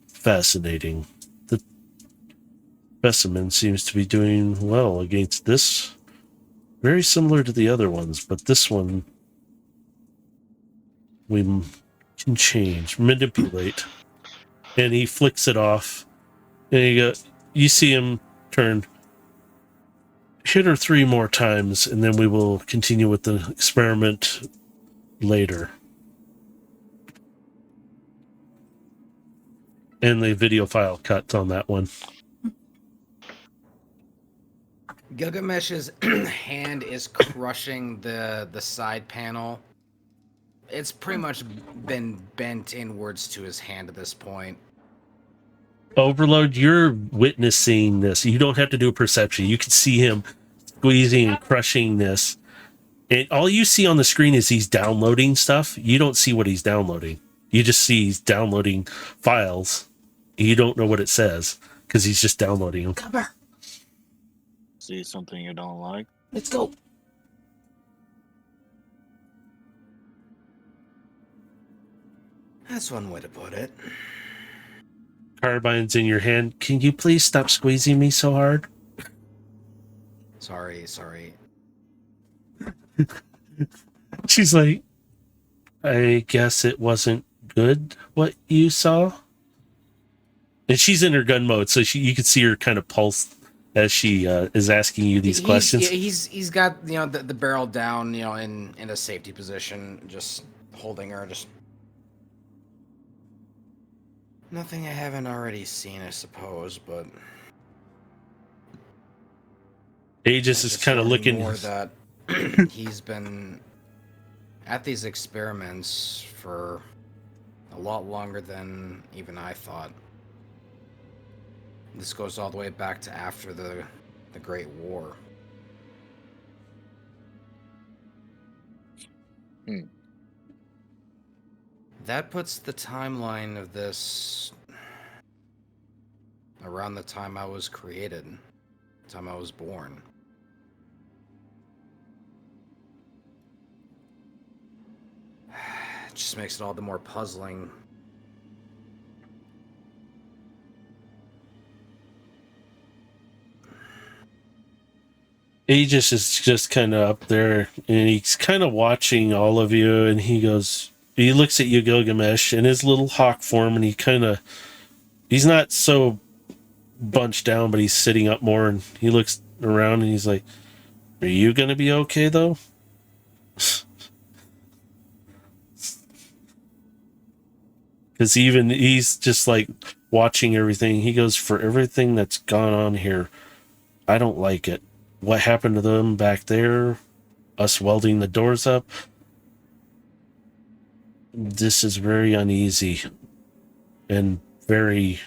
fascinating. The specimen seems to be doing well against this. Very similar to the other ones, but this one we can change, manipulate. And he flicks it off. And you see him turn. "Hit her 3 more times, and then we will continue with the experiment later." And the video file cuts on that one. Gilgamesh's hand is crushing the side panel. It's pretty much been bent inwards to his hand at this point. Overload, you're witnessing this. You don't have to do a perception. You can see him squeezing and crushing this. And all you see on the screen is he's downloading stuff. You don't see what he's downloading. You just see he's downloading files. You don't know what it says because he's just downloading them. Come here. See something you don't like? Let's go. That's one way to put it. Carbine's in your hand. "Can you please stop squeezing me so hard?" Sorry. She's like, "I guess it wasn't good what you saw." And she's in her gun mode, so you can see her kind of pulse as she is asking you these questions. He's got the barrel down in a safety position, just holding her. Just nothing I haven't already seen, I suppose, but Aegis is kind of looking. More that he's been at these experiments for a lot longer than even I thought. This goes all the way back to after the Great War. That puts the timeline of this around the time I was created, the time I was born. It just makes it all the more puzzling. Aegis is just kind of up there, and he's kind of watching all of you, and he looks at you, Gilgamesh, in his little hawk form, and he's not so bunched down, but he's sitting up more, and he looks around, and he's like, "Are you going to be okay, though?" Because he's just like watching everything. He goes, "For everything that's gone on here, I don't like it. What happened to them back there, us welding the doors up, this is very uneasy. and very.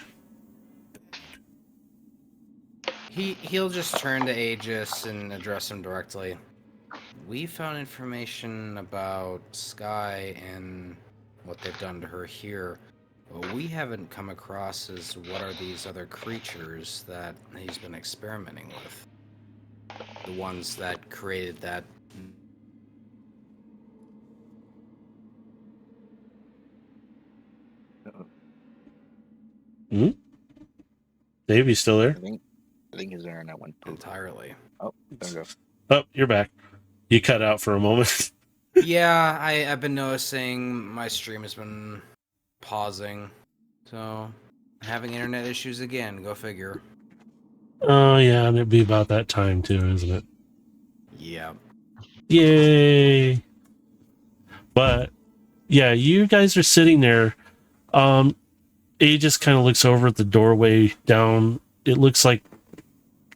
He'll just turn to Aegis and address him directly. We found information about Sky and what they've done to her here. What we haven't come across is what are these other creatures that he's been experimenting with. The ones that created that. Dave, you still there? I think his internet went poop. Entirely. Oh, there we go. Oh, you're back. You cut out for a moment. Yeah, I've been noticing my stream has been pausing. So, having internet issues again, go figure. Oh, yeah, and it'd be about that time, too, isn't it? Yeah. Yay! But, yeah, you guys are sitting there. Aegis kind of looks over at the doorway down. It looks like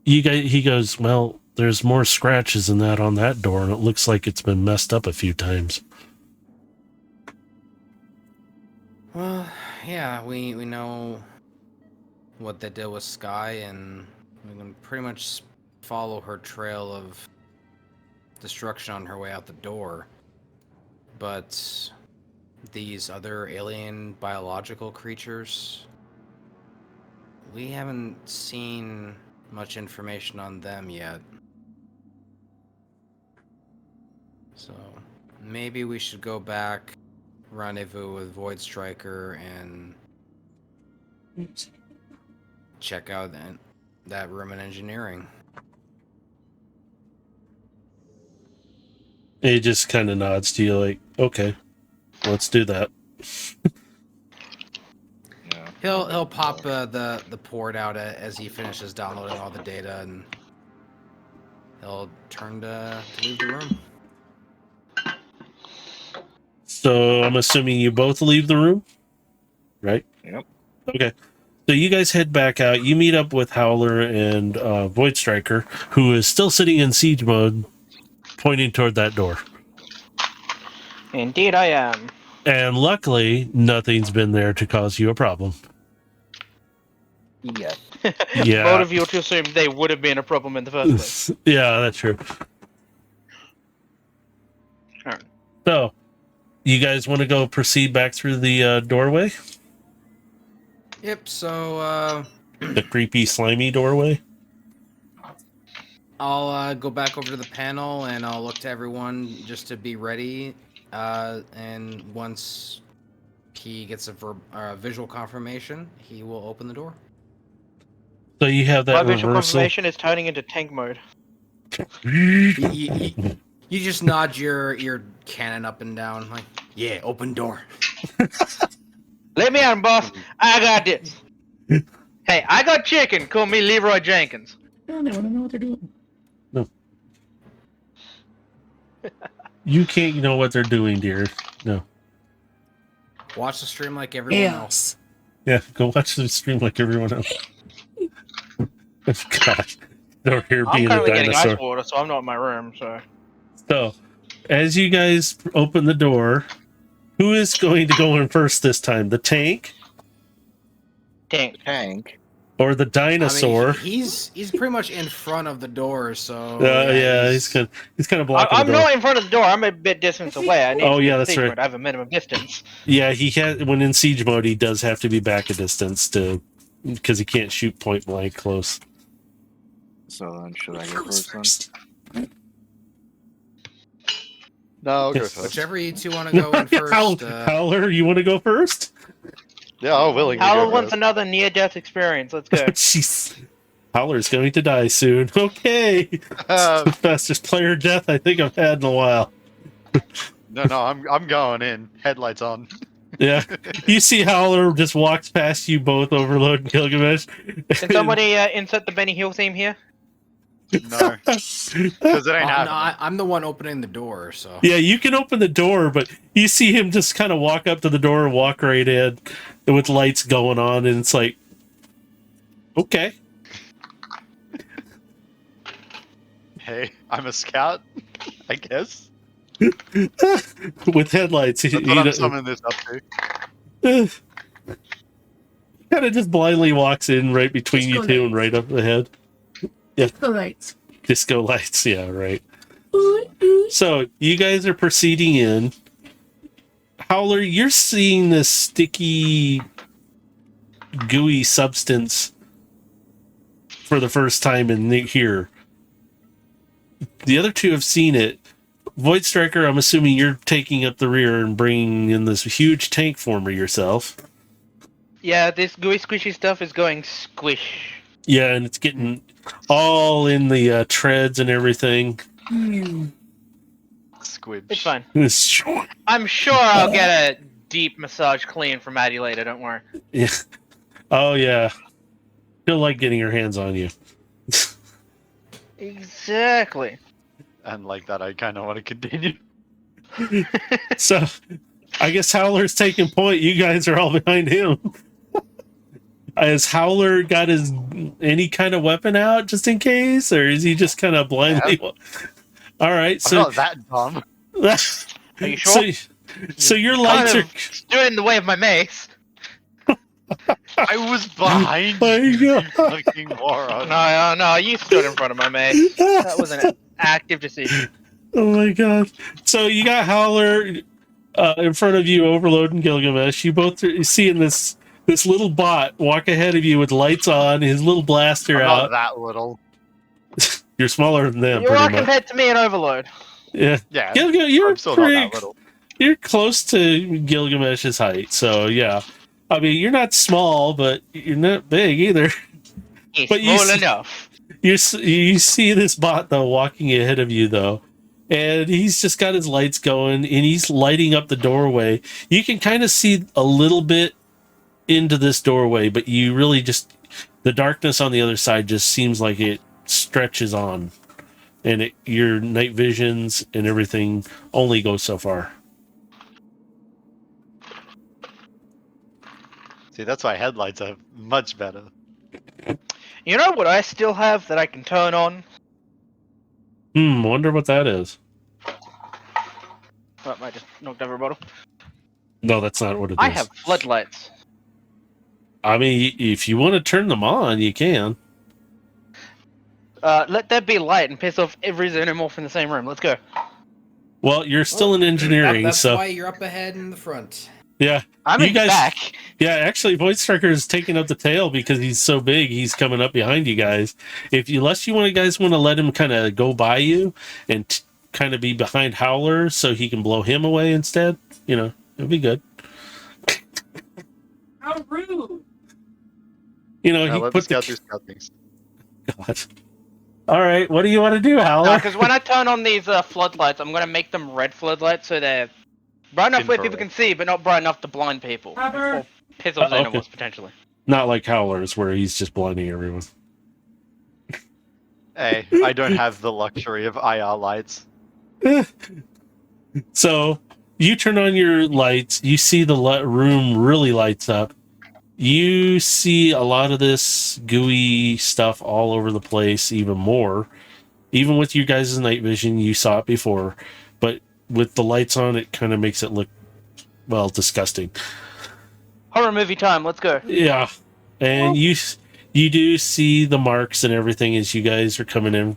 he goes, well, there's more scratches than that on that door, and it looks like it's been messed up a few times. Well, yeah, we know what they did with Sky, and we can pretty much follow her trail of destruction on her way out the door. But these other alien biological creatures, we haven't seen much information on them yet. So maybe we should go back, rendezvous with Void Striker, and check out that room in engineering. Aegis kind of nods to you like, okay, let's do that. Yeah. He'll pop the port out as he finishes downloading all the data, and he'll turn to leave the room. So I'm assuming you both leave the room, right? Yep. Okay. So you guys head back out. You meet up with Howler and Void Striker, who is still sitting in siege mode, pointing toward that door. Indeed, I am. And luckily, nothing's been there to cause you a problem. Yes. Yeah. Both of you to assume they would have been a problem in the first place. Yeah, that's true. Alright. So, you guys want to go proceed back through the doorway? Yep. So The creepy, slimy doorway? I'll go back over to the panel and I'll look to everyone just to be ready. And once he gets a visual confirmation, he will open the door. So you have My that visual reversal. confirmation is turning into tank mode. You just nod your cannon up and down, like, yeah, open door. Let me out, boss. I got this. Hey, I got chicken. Call me Leroy Jenkins. They want to know what they're doing. You can't know what they're doing, dear. No. Watch the stream like everyone else. Yeah, go watch the stream like everyone else. Gosh. They're here I'm being a currently getting dinosaur. ice water, so I'm not in my room. So, as you guys open the door, who is going to go in first this time? The tank Tank. Tank. or the dinosaur? I mean, he's pretty much in front of the door, so Yeah, he's kind of blocking I'm the door. not in front of the door. I'm a bit distance away. I need Oh, to be yeah, in that's siege right. mode. I have a minimum distance. Yeah, he has. When in siege mode, he does have to be back a distance because he can't shoot point blank close. So then, should I go first? No, I'll go Yes. first. whichever you two want to go in first. Howler, you want to go first? Yeah, I'll willingly Howler go wants first. another near-death experience. Let's go. Jeez. Howler's going to die soon. Okay. The fastest player death I think I've had in a while. No, I'm going in. Headlights on. Yeah. You see Howler just walks past you both, Overload and Gilgamesh. Can somebody insert the Benny Hill theme here? No, because it ain't No, happening. I'm the one opening the door, so. Yeah, you can open the door, but you see him just kind of walk up to the door and walk right in with lights going on, and it's like, okay. Hey, I'm a scout, I guess. With headlights. That's what I'm summoning this up to. Kind of just blindly walks in right between you Disco two and lights. right up ahead. The lights. Disco lights, yeah, right. So you guys are proceeding in. Howler, you're seeing this sticky, gooey substance for the first time in here. The other two have seen it. Void Striker, I'm assuming you're taking up the rear and bringing in this huge tank former yourself. Yeah, this gooey squishy stuff is going squish. Yeah, and it's getting all in the treads and everything. Squib. It's fine. It's- I'm sure I'll get a deep massage clean from Maddie later, don't worry. yeah. Oh, yeah. She'll like getting her hands on you. Exactly. And like that, I kind of want to continue. So, I guess Howler's taking point. You guys are all behind him. Has Howler got any kind of weapon out just in case, or is he just kind of blindly? All right, I'm so not that dumb. Are you sure? So your lights kind are. of stood in the way of my mace. I was behind My you, you God. fucking moron. No, you stood in front of my mace. That was an active decision. Oh my god! So you got Howler in front of you, Overload and Gilgamesh. You both are seeing this little bot walk ahead of you with lights on, his little blaster I'm out. not that little. You're smaller than them, You are pretty much. compared to me and Overload. Yeah, Yeah, you're I'm still not pretty. that little. You're close to Gilgamesh's height, so yeah. I mean, you're not small, but you're not big either. He's But you small see- enough. You see this bot though walking ahead of you though, and he's just got his lights going and he's lighting up the doorway. You can kind of see a little bit into this doorway, but you really just the darkness on the other side just seems like it stretches on, and your night visions and everything only go so far. See, that's why headlights are much better. You know what I still have that I can turn on? Wonder what that is. Oh, I just knocked over a bottle. No, that's not what it is. I have floodlights. I mean, if you want to turn them on, you can. Let there be light and piss off every xenomorph in the same room. Let's go. Well, you're still in engineering, That's so why you're up ahead in the front. yeah. I'm You in guys- back. Yeah, actually, Void Striker is taking up the tail because he's so big. He's coming up behind you guys. Unless you guys want to let him kind of go by you and kind of be behind Howler so he can blow him away instead, it'd be good. How rude. He Let me put the scout through scout things. God. All right, what do you want to do, Howler? Because when I turn on these floodlights, I'm gonna make them red floodlights so they're bright enough where people Infrared. can see, but not bright enough to blind people. Robert. Or piss off Okay. xenomorphs, potentially. Not like Howler's, where he's just blinding everyone. Hey, I don't have the luxury of IR lights. So you turn on your lights. You see the room really lights up. You see a lot of this gooey stuff all over the place, even more. Even with you guys' night vision, you saw it before. But with the lights on, it kind of makes it look, well, disgusting. Horror movie time, let's go. Yeah. And you do see the marks and everything as you guys are coming in.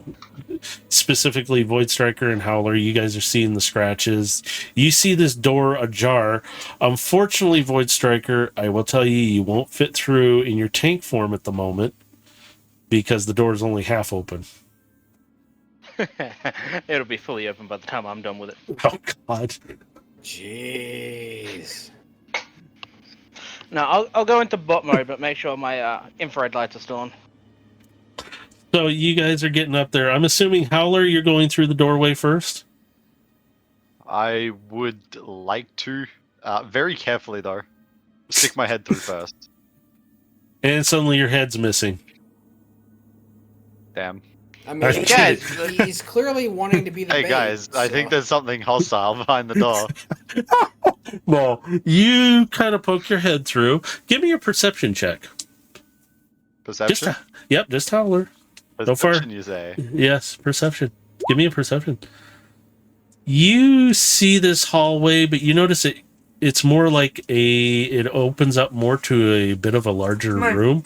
Specifically, Void Striker and Howler, you guys are seeing the scratches. You see this door ajar. Unfortunately, Void Striker, I will tell you won't fit through in your tank form at the moment because the door is only half open. It'll be fully open by the time I'm done with it. Oh, God. Jeez. No, I'll go into bot mode, but make sure my infrared lights are still on. So you guys are getting up there. I'm assuming, Howler, you're going through the doorway first? I would like to, very carefully though, stick my head through first. And suddenly your head's missing. Damn. I mean, Okay. Guys, he's clearly wanting to be the Hey bait, guys, I so- think there's something hostile behind the door. Well, you kind of poke your head through. Give me a perception check. Perception? Just Howler. so far- Perception, you say? Yes, perception. Give me a perception. You see this hallway, but you notice it's more like it opens up more to a bit of a larger Come on. room.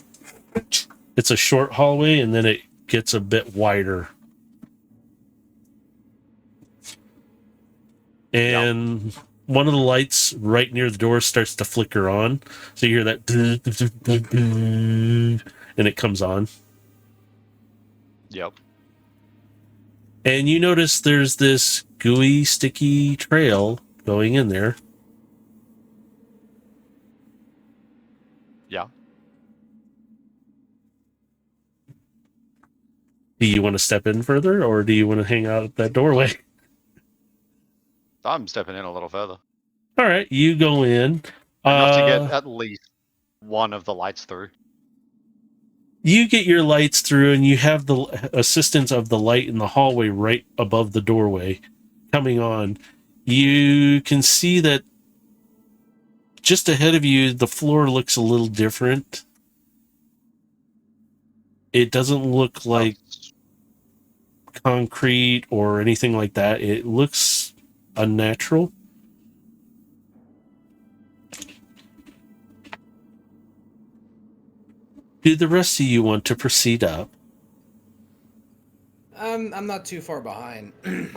It's a short hallway, and then it gets a bit wider. And one of the lights right near the door starts to flicker on. So you hear that, and it comes on. Yep. And you notice there's this gooey, sticky trail going in there. Yeah. Do you want to step in further, or do you want to hang out at that doorway? I'm stepping in a little further. All right, you go in. Enough to get at least one of the lights through. You get your lights through, and you have the assistance of the light in the hallway right above the doorway coming on. You can see that just ahead of you, the floor looks a little different. It doesn't look like concrete or anything like that. It looks unnatural. Do the rest of you want to proceed up? I'm not too far behind.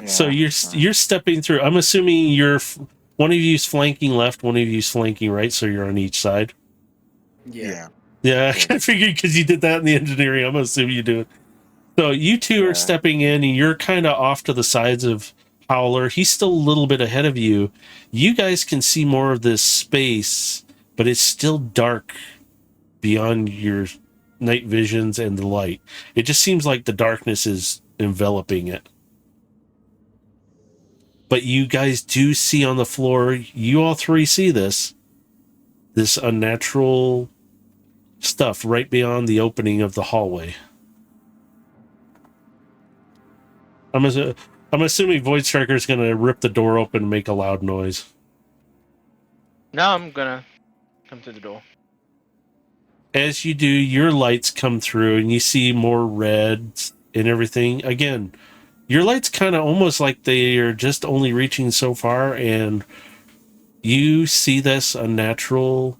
So you're stepping through. I'm assuming one of you's flanking left, one of you's flanking right, so you're on each side. Yeah. Yeah, I figured because you did that in the engineering, I'm assuming you do it. So you two are stepping in, and you're kind of off to the sides of Howler. He's still a little bit ahead of you. You guys can see more of this space, but it's still dark beyond your night visions and the light. It just seems like the darkness is enveloping it. But you guys do see on the floor, you all three see this unnatural stuff right beyond the opening of the hallway. I'm assuming Void Striker's going to rip the door open and make a loud noise. No, I'm gonna come through the door. As you do, your lights come through and you see more reds and everything. Again, your lights kind of almost like they are just only reaching so far, and you see this unnatural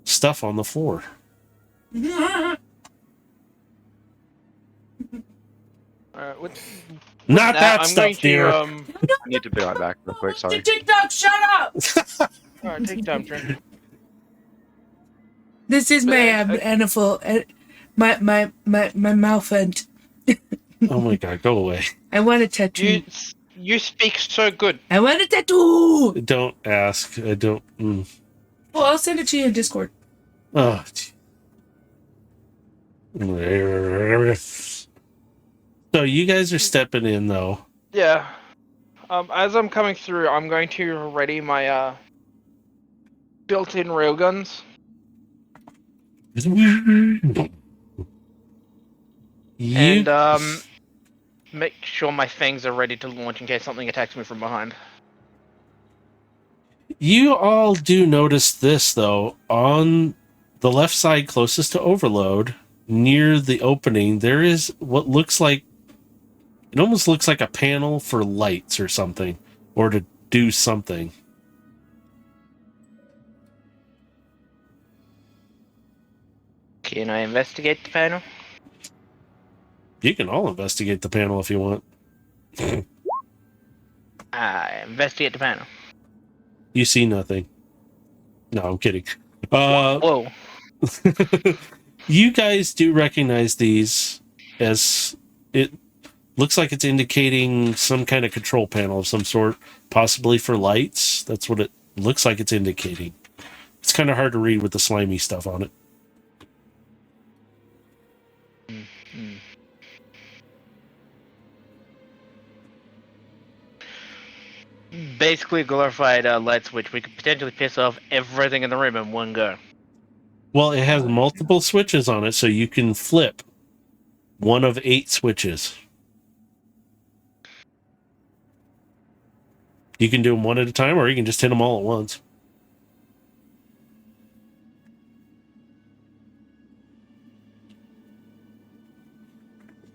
stuff on the floor. Not that stuff, dear. I need to be right back real quick, sorry. TikTok, shut up! Alright, take time, Trent. This is my animal, my mouth end. Oh my god, go away. I want a tattoo. You speak so good. I want a tattoo! Don't ask. I don't. Well, I'll send it to you in Discord. Oh. So you guys are stepping in, though. Yeah. As I'm coming through, I'm going to ready my built-in railguns. And make sure my fangs are ready to launch in case something attacks me from behind. You all do notice this, though. On the left side closest to Overload, near the opening, there is what looks like... It almost looks like a panel for lights or something. Or to do something. Can I investigate the panel? You can all investigate the panel if you want. I investigate the panel. You see nothing. No, I'm kidding. Whoa. You guys do recognize these as it looks like it's indicating some kind of control panel of some sort, possibly for lights. That's what it looks like it's indicating. It's kind of hard to read with the slimy stuff on it. Basically, glorified light switch. We could potentially piss off everything in the room in one go. Well, it has multiple switches on it, so you can flip one of 8 switches. You can do them one at a time, or you can just hit them all at once.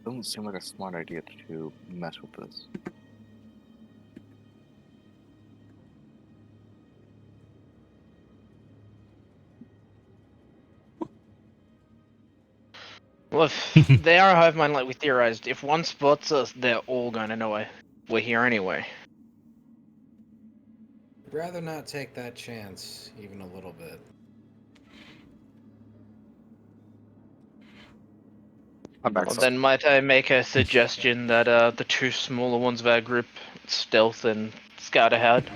Doesn't seem like a smart idea to mess with this. Well, if they are a hive mind like we theorized, if one spots us, they're all gonna know we're here anyway. Rather not take that chance, even a little bit. I'm back. Well, then might I make a suggestion that the two smaller ones of our group, stealth and scout ahead?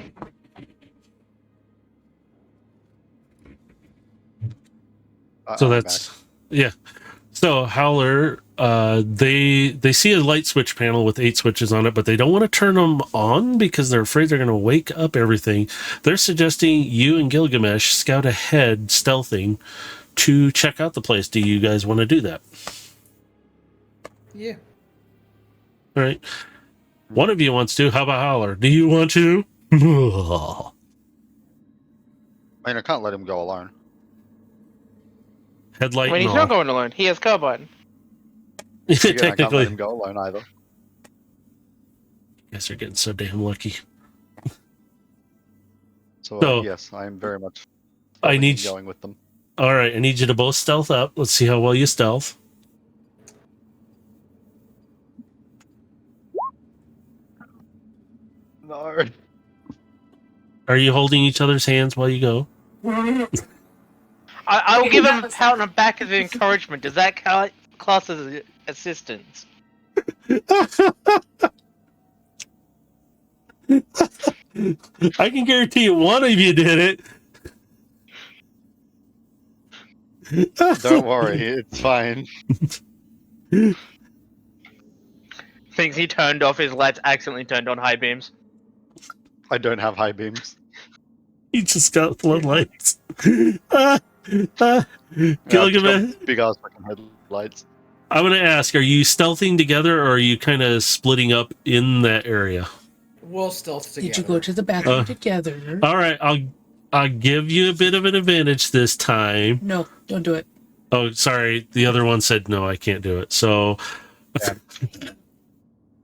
So I'm that's yeah. So Howler, they see a light switch panel with 8 switches on it, but they don't want to turn them on because they're afraid they're going to wake up everything. They're suggesting you and Gilgamesh scout ahead, stealthing, to check out the place. Do you guys want to do that? Yeah. All right. One of you wants to. How about Howler? Do you want to? I mean, I can't let him go alone. Headlight I mean, and he's all. not going alone. He has carbine. Again, I can't let Technically, him go alone either. you guys are getting so damn lucky. So, So- yes, I am very much I stealthing need and going with them. All right, I need you to both stealth up. Let's see how well you stealth. No. Are you holding each other's hands while you go? I will give him a pat on the back as encouragement. Does that class as assistance? I can guarantee you one of you did it. Don't worry, it's fine. Thinks he turned off his lights, accidentally turned on high beams. I don't have high beams. You just got floodlights. I've Gilgamesh, got big ass fucking headlights. I'm going to ask, are you stealthing together or are you kind of splitting up in that area? We'll stealth together. Did you go to the bathroom Uh, together? All right, I'll give you a bit of an advantage this time. No, don't do it. Oh, sorry. The other one said no, I can't do it. So,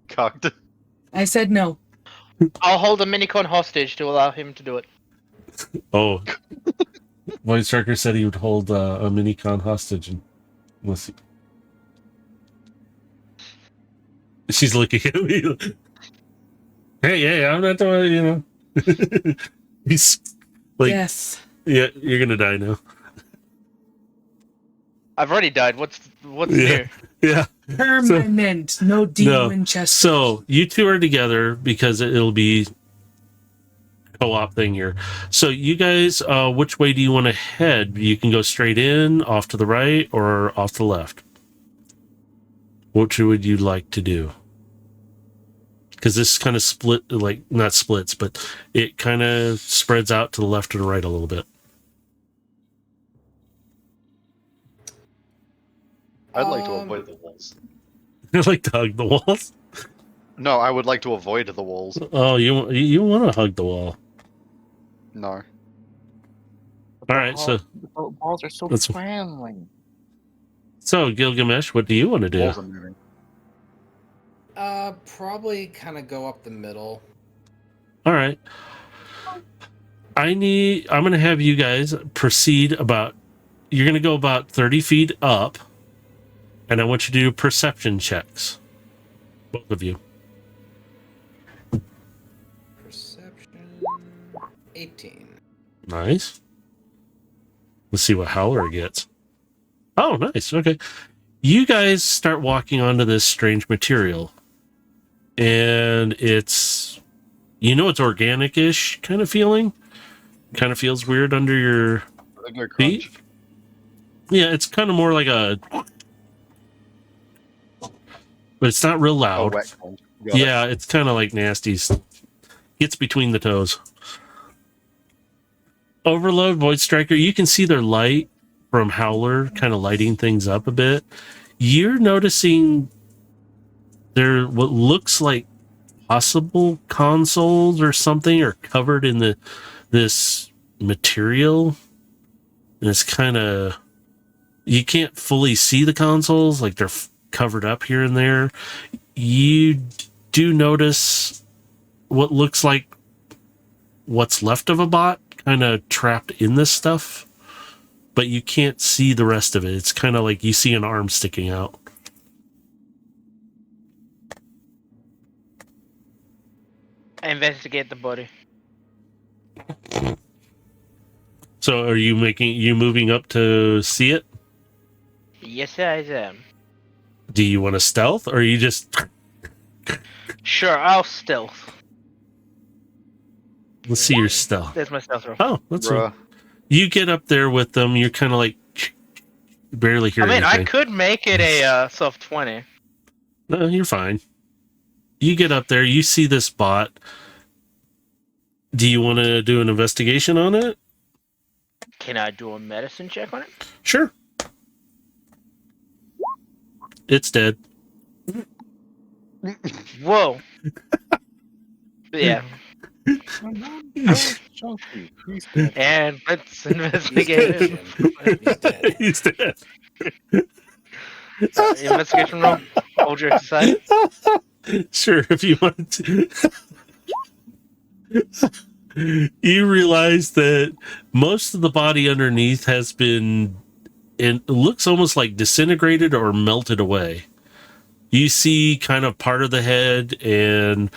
Cocked. I said no. I'll hold a minicon hostage to allow him to do it. oh, Voice Striker said he would hold a minicon hostage. And let's see. She's looking at me. Hey, I'm not doing, you know. He's like, Yes. yeah, you're gonna die now. I've already died. What's Yeah. new? Yeah. Permanent. No D No. Winchester. So you two are together because it'll be co-op thing here. So you guys, which way do you want to head? You can go straight in, off to the right, or off to the left. Which would you like to do? Because this kind of split, like not splits, but it kind of spreads out to the left or the right a little bit. I'd like to avoid the walls. I like to hug the walls. No, I would like to avoid the walls. Oh, you want to hug the wall? No. All right, so The balls are so That's- friendly. so Gilgamesh, what do you want to do? Walls are moving. Probably kind of go up the middle. All right. I'm going to have you guys proceed about, you're going to go about 30 feet up, and I want you to do perception checks. Both of you. Perception 18. Nice. Let's see what Howler gets. Oh, nice. Okay. You guys start walking onto this strange material, and it's, it's organic-ish kind of feeling. Kind of feels weird under your I go feet. crunch. Yeah, it's kind of more like a, but it's not real Oh, loud. wet crunch. Got it. Yeah, it's kind of like nasty. Gets between the toes. Overload, Void Striker, you can see their light from Howler kind of lighting things up a bit. You're noticing there what looks like possible consoles or something are covered in this material. And it's kind of, you can't fully see the consoles, like they're covered up here and there. You do notice what looks like what's left of a bot kind of trapped in this stuff. but you can't see the rest of it. It's kind of like you see an arm sticking out. Investigate the body. So are you moving up to see it? Yes, I am. Do you want to stealth, or are you just... Sure, I'll stealth. Let's see your stealth. There's my stealth roll. Oh, that's Bruh. you get up there with them. You're kind of like barely hear I mean, anything. I could make it a soft 20. No, you're fine. You get up there. You see this bot. Do you want to do an investigation on it? Can I do a medicine check on it? Sure. It's dead. Whoa. Yeah. Chunky, he's dead. And let's investigate it. He's dead. He's dead. Investigation roll. All jokes aside. Sure, if you wanted to. You realize that most of the body underneath has been, it looks almost like disintegrated or melted away. You see kind of part of the head and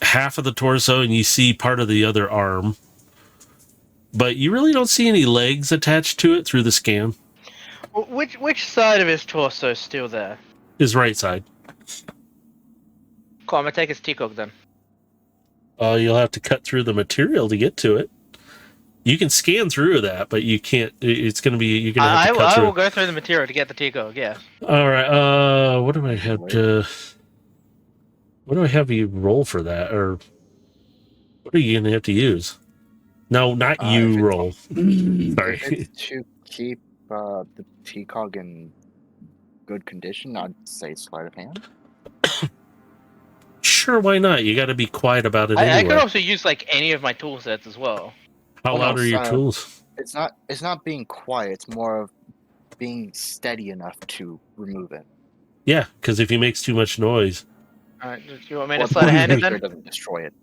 half of the torso, and you see part of the other arm. But you really don't see any legs attached to it through the scan. Which side of his torso is still there? His right side. Cool, I'm gonna take his teacock then. You'll have to cut through the material to get to it. You can scan through that, but you can't. It's going to be. You're going to have to cut I through. will go through the material to get the teacock. Yeah. All right. What do I have to? What do I have you roll for that, or what are you going to have to use? No, not you roll. Sorry. If it's to keep the TCOG in good condition, I'd say sleight of hand. Sure, why not? You got to be quiet about it I anyway. could also use like any of my tool sets as well. How Well, loud no, are your son. tools? It's not being quiet. It's more of being steady enough to remove it. Yeah, because if he makes too much noise. Alright, do you want me to Well, sleight of hand it make sure then? it doesn't destroy it.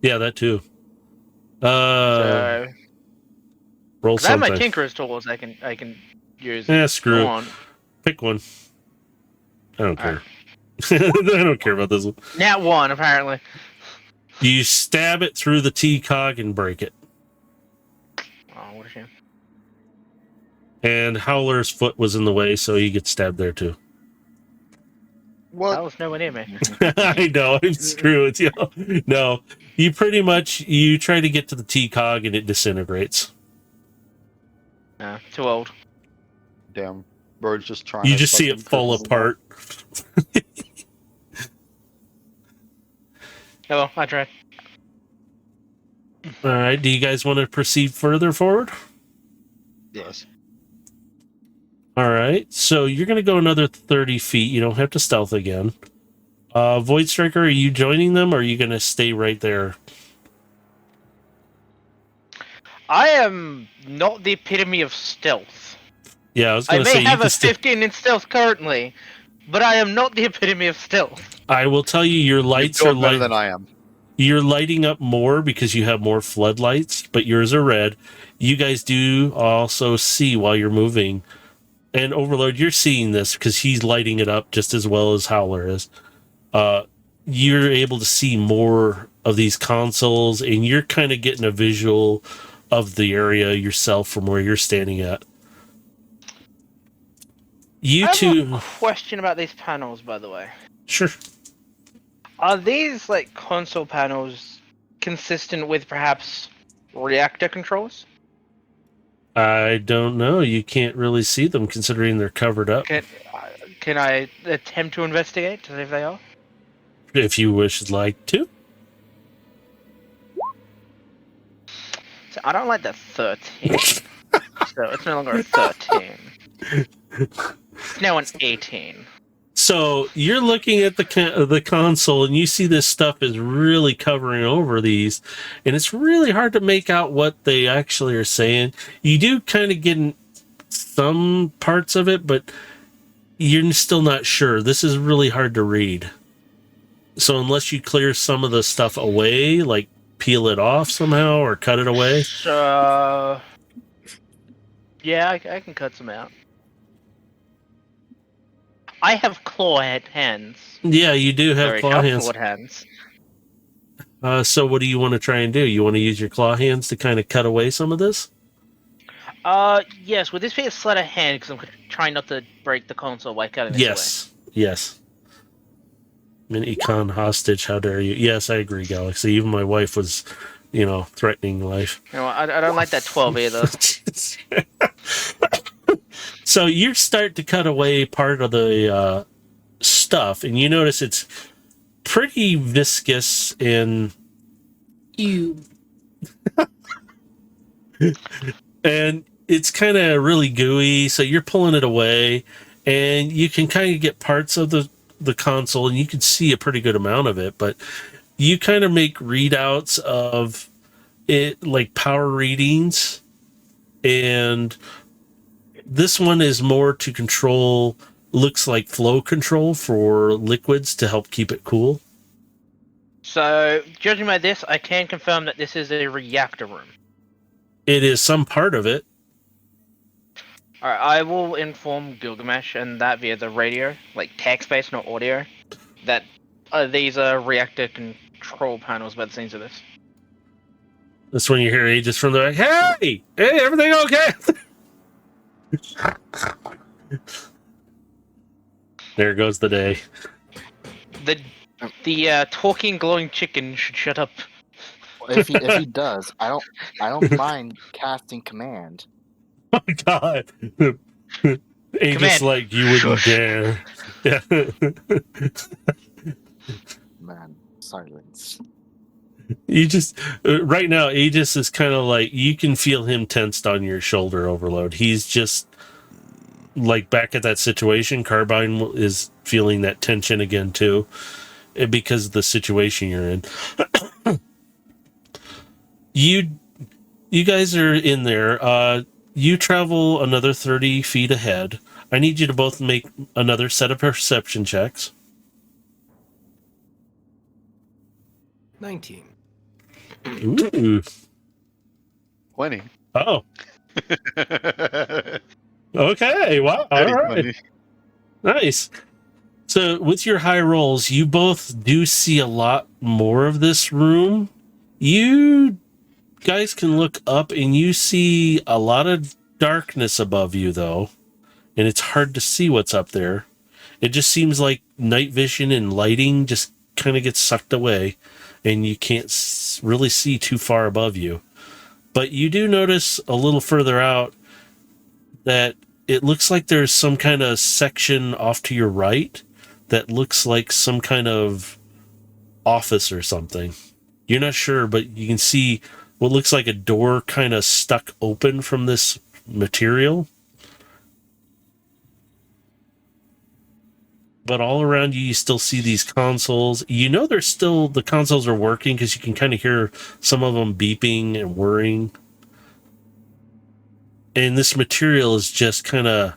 Yeah, that too. So, Roll 'cause I have my something. tinkerer's tools I can use. Yeah, screw Go it. on. Pick one. I don't Alright. care. I don't care about this one. Nat 1, apparently. You stab it through the T-cog and break it. Oh, what a shame. And Howler's foot was in the way, so he gets stabbed there too. That was nowhere near me. I know, I'm screwed. You know? No, you pretty much, you try to get to the T-cog and it disintegrates. No, too old. Damn. Bird's just trying You to just see it fucking fall cripple apart. Oh well, I tried. All right, do you guys want to proceed further forward? Yes. All right, so you're going to go another 30 feet. You don't have to stealth again. Void Striker, are you joining them, or are you going to stay right there? I am not the epitome of stealth. Yeah, I was I going to say may you have can a still. 15 in stealth currently, but I am not the epitome of stealth. I will tell you, your lights You're are doing better light. than I am. You're lighting up more because you have more floodlights, but yours are red. You guys do also see while you're moving. And Overlord, you're seeing this because he's lighting it up just as well as Howler is. You're able to see more of these consoles, and you're kind of getting a visual of the area yourself from where you're standing at. You I have two... a question about these panels, by the way. Sure. Are these like console panels consistent with perhaps reactor controls? I don't know. You can't really see them considering they're covered up. Can I attempt to investigate to see if they are? If you wish like to. So I don't like the 13. So it's no longer a 13. It's now an 18. So you're looking at the console, and you see this stuff is really covering over these, and it's really hard to make out what they actually are saying. You do kind of get some parts of it, but you're still not sure. This is really hard to read. So unless you clear some of the stuff away, like peel it off somehow or cut it away. So Yeah, I can cut some out. I have hands. Yeah, you do have Very claw sharp hands. clawed hands. So what do you want to try and do? You want to use your claw hands to kind of cut away some of this? Yes. Would this be a sleight of hand? Because I'm trying not to break the console by cutting this away. Yes. I'm an econ hostage. How dare you? Yes, I agree, Galaxy. Even my wife was, threatening life. You know, I don't like that 12 either. So you start to cut away part of the stuff, and you notice it's pretty viscous and Ew. and it's kind of really gooey. So you're pulling it away, and you can kind of get parts of the console, and you can see a pretty good amount of it. But you kind of make readouts of it, like power readings, and this one is more to control. Looks like flow control for liquids to help keep it cool. So, judging by this, I can confirm that this is a reactor room. It is some part of it. Alright, I will inform Gilgamesh and that via the radio, like text-based, not audio, that these are reactor control panels by the scenes of this. That's when you hear Aegis from the back. Hey, everything okay? There goes the day. The talking glowing chicken should shut up. If he does, I don't mind casting command. Oh God. Aegis Command. like you wouldn't Shush. dare. Yeah. Man, silence. You just right now Aegis is kind of like you can feel him tensed on your shoulder, Overload. He's just like back at that situation. Carbine is feeling that tension again too, because of the situation you're in. You guys are in there. You travel another 30 feet ahead. I need you to both make another set of perception checks. 19. Ooh. 20. Oh. Okay. Wow. All Very right. funny. Nice. So with your high rolls, you both do see a lot more of this room. You guys can look up and you see a lot of darkness above you, though, and it's hard to see what's up there. It just seems like night vision and lighting just kind of gets sucked away, and you can't really see too far above you. But you do notice a little further out that it looks like there's some kind of section off to your right that looks like some kind of office or something. You're not sure, but you can see what looks like a door kind of stuck open from this material. But all around you still see these consoles. You know the consoles are working because you can kind of hear some of them beeping and whirring. And this material is just kind of,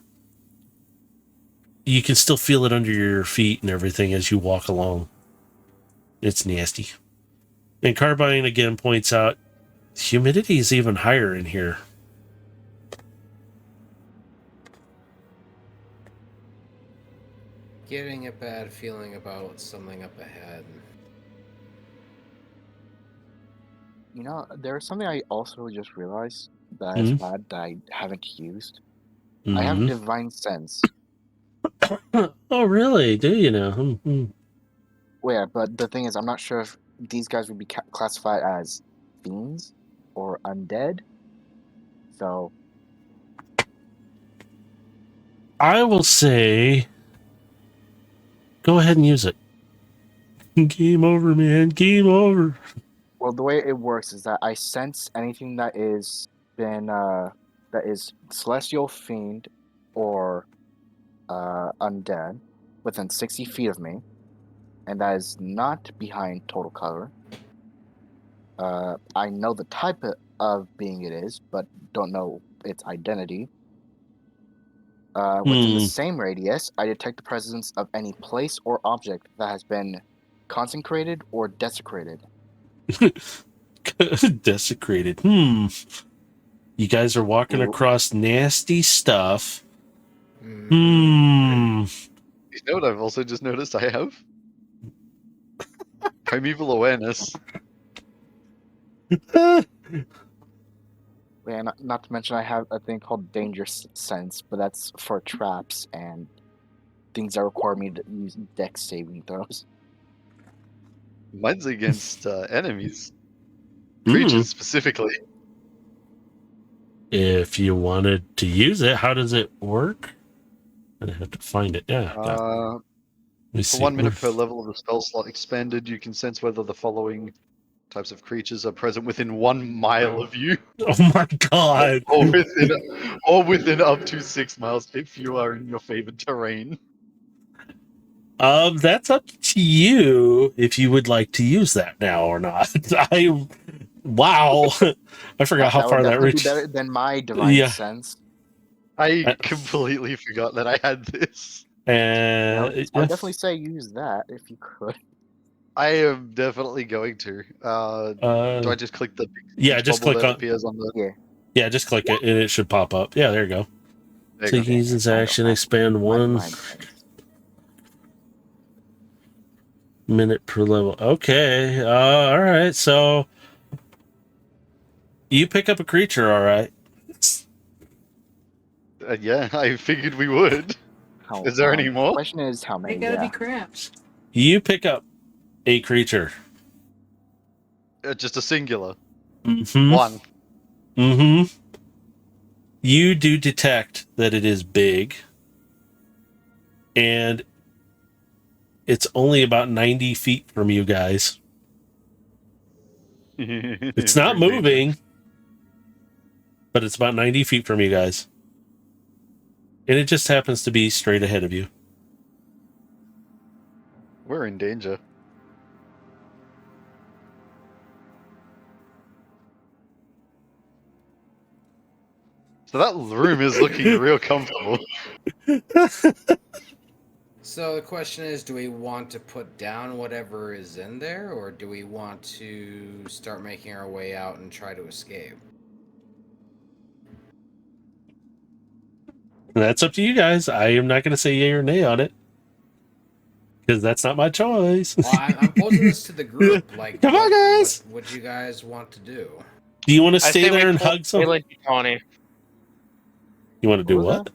you can still feel it under your feet and everything as you walk along. It's nasty. And Carbine again points out, humidity is even higher in here. Getting a bad feeling about something up ahead. You know, there's something I also just realized that I've had that I haven't used. I have divine sense. Oh, really? Do you know? Well, yeah, but the thing is, I'm not sure if these guys would be classified as fiends or undead. So I will say, go ahead and use it. Game over, man. Game over. well, the way it works is that I sense anything that is celestial, fiend, or undead within 60 feet of me, and that is not behind total cover. I know the type of being it is, but don't know its identity. Within the same radius, I detect the presence of any place or object that has been consecrated or desecrated. Desecrated. You guys are walking Ooh. across nasty stuff. Mm. You know what I've also just noticed I have? Primeval awareness. Yeah, not to mention I have a thing called danger sense, but that's for traps and things that require me to use dex saving throws. Mine's against enemies. Hmm. Creatures specifically. If you wanted to use it, how does it work? I have to find it. Yeah. Got it. Let me For see. 1 minute per level of the spell slot expanded, you can sense whether the following types of creatures are present within 1 mile of you, Oh my god. or within up to 6 miles if you are in your favored terrain. That's up to you if you would like to use that now or not. Wow. I forgot how That far would that definitely be reached. better than my divine Yeah. sense. I completely forgot that I had this. Yeah, I would Yeah. definitely say use that if you could. I am definitely going to. Do I just click the Yeah, speech just bubble click that on. appears on the? Yeah, just click it and it should pop up. Yeah, there you go. There So you you go. can use this I don't action, have expand my 1 divine sense. minute per level. Okay. All right. So you pick up a creature. All right. Yeah, I figured we would. Is there any more? Question is how They many? gotta Yeah. be craps. You pick up a creature. Just a singular. Mm-hmm. One. Mm-hmm. You do detect that it is big, and it's only about 90 feet from you guys. It's not Very dangerous. moving, but it's about 90 feet from you guys. And it just happens to be straight ahead of you. We're in danger. So that room is looking real comfortable. So the question is, do we want to put down whatever is in there, or do we want to start making our way out and try to escape? That's up to you guys. I am not going to say yay or nay on it. Because that's not my choice. Well, I'm posing this to the group. Like, Come on, guys! What would you guys want to do? Do you want to I stay say we there and pull hug some? Wayland Jutani. You want to do What was what?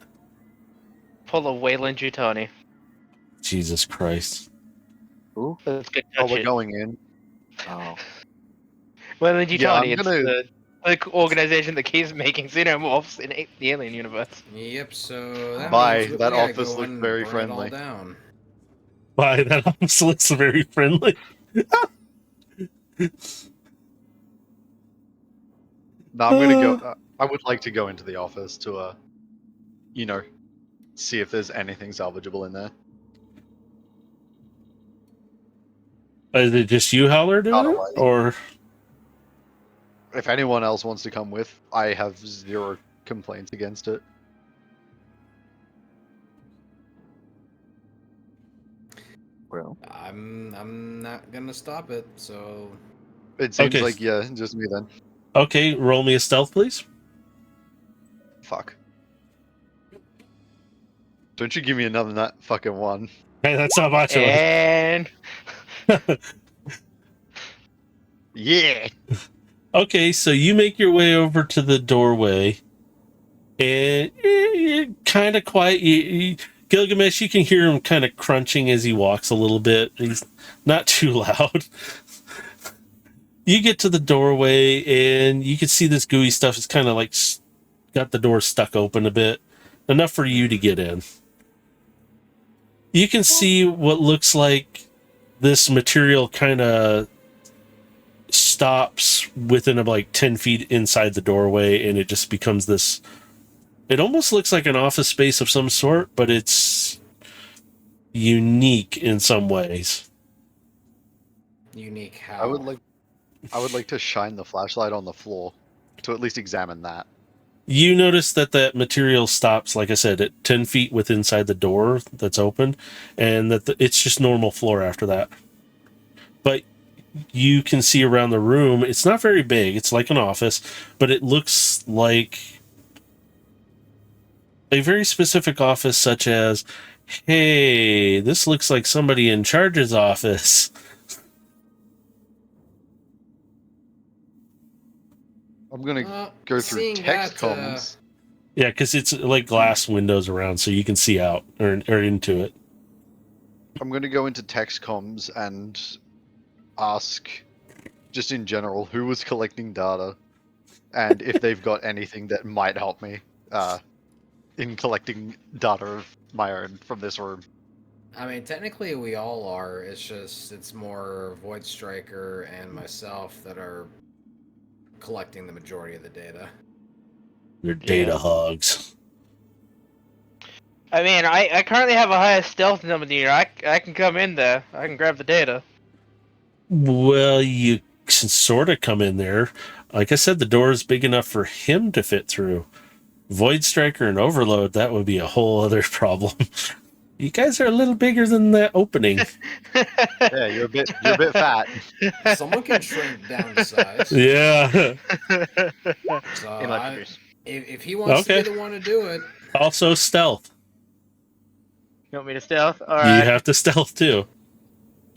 Pull a Wayland Jutani. Jesus Christ. Ooh. Let's get Oh, touch we're it. going in. Oh. Wayland Yeah, I'm Jutani, it's gonna- the organization that keeps making xenomorphs in the Alien universe. Yep. So that Bye. means we That gotta office go looked in and very burn friendly. it all down. Why, that almost looks very friendly. No, I'm gonna go. I would like to go into the office to, see if there's anything salvageable in there. Is it just you, Howler, doing it? Otherwise- Or If anyone else wants to come with, I have zero complaints against it. Well. I'm not gonna stop it. So It seems Okay. like, yeah, just me then. okay, roll me a stealth, please. Fuck. Don't you give me another fucking one. Hey, that's not much. And Yeah! Okay, so you make your way over to the doorway, and you're kind of quiet. Gilgamesh, you can hear him kind of crunching as he walks a little bit. He's not too loud. You get to the doorway, and you can see this gooey stuff is kind of like got the door stuck open a bit, enough for you to get in. You can see what looks like this material kind of stops within of like 10 feet inside the doorway, and it just becomes this. It almost looks like an office space of some sort, but it's unique in some ways. unique how? I would like to shine the flashlight on the floor to at least examine that. You notice that that material stops, like I said, at 10 feet with inside the door that's open, and that it's just normal floor after that. But you can see around the room, it's not very big, it's like an office, but it looks office like a very specific office, such as, hey, this looks like somebody in charge's office. I'm gonna go through text comms. Yeah, because it's like glass windows around, so you can see out or into it. I'm gonna go into text comms and ask, just in general, who was collecting data, and if they've got anything that might help me in collecting data of my own from this room. I mean, technically we all are. It's more Void Striker and myself that are collecting the majority of the data. Your data hogs. I mean, I currently have a higher stealth number than you. I can come in there. I can grab the data. Well, you can sort of come in there. Like I said, the door is big enough for him to fit through. Void Striker and Overload, that would be a whole other problem. You guys are a little bigger than the opening. Yeah, you're a bit fat. Someone can shrink down to size. Yeah. So if he wants to be the one to do it. Also stealth. You want me to stealth? All right. You have to stealth too.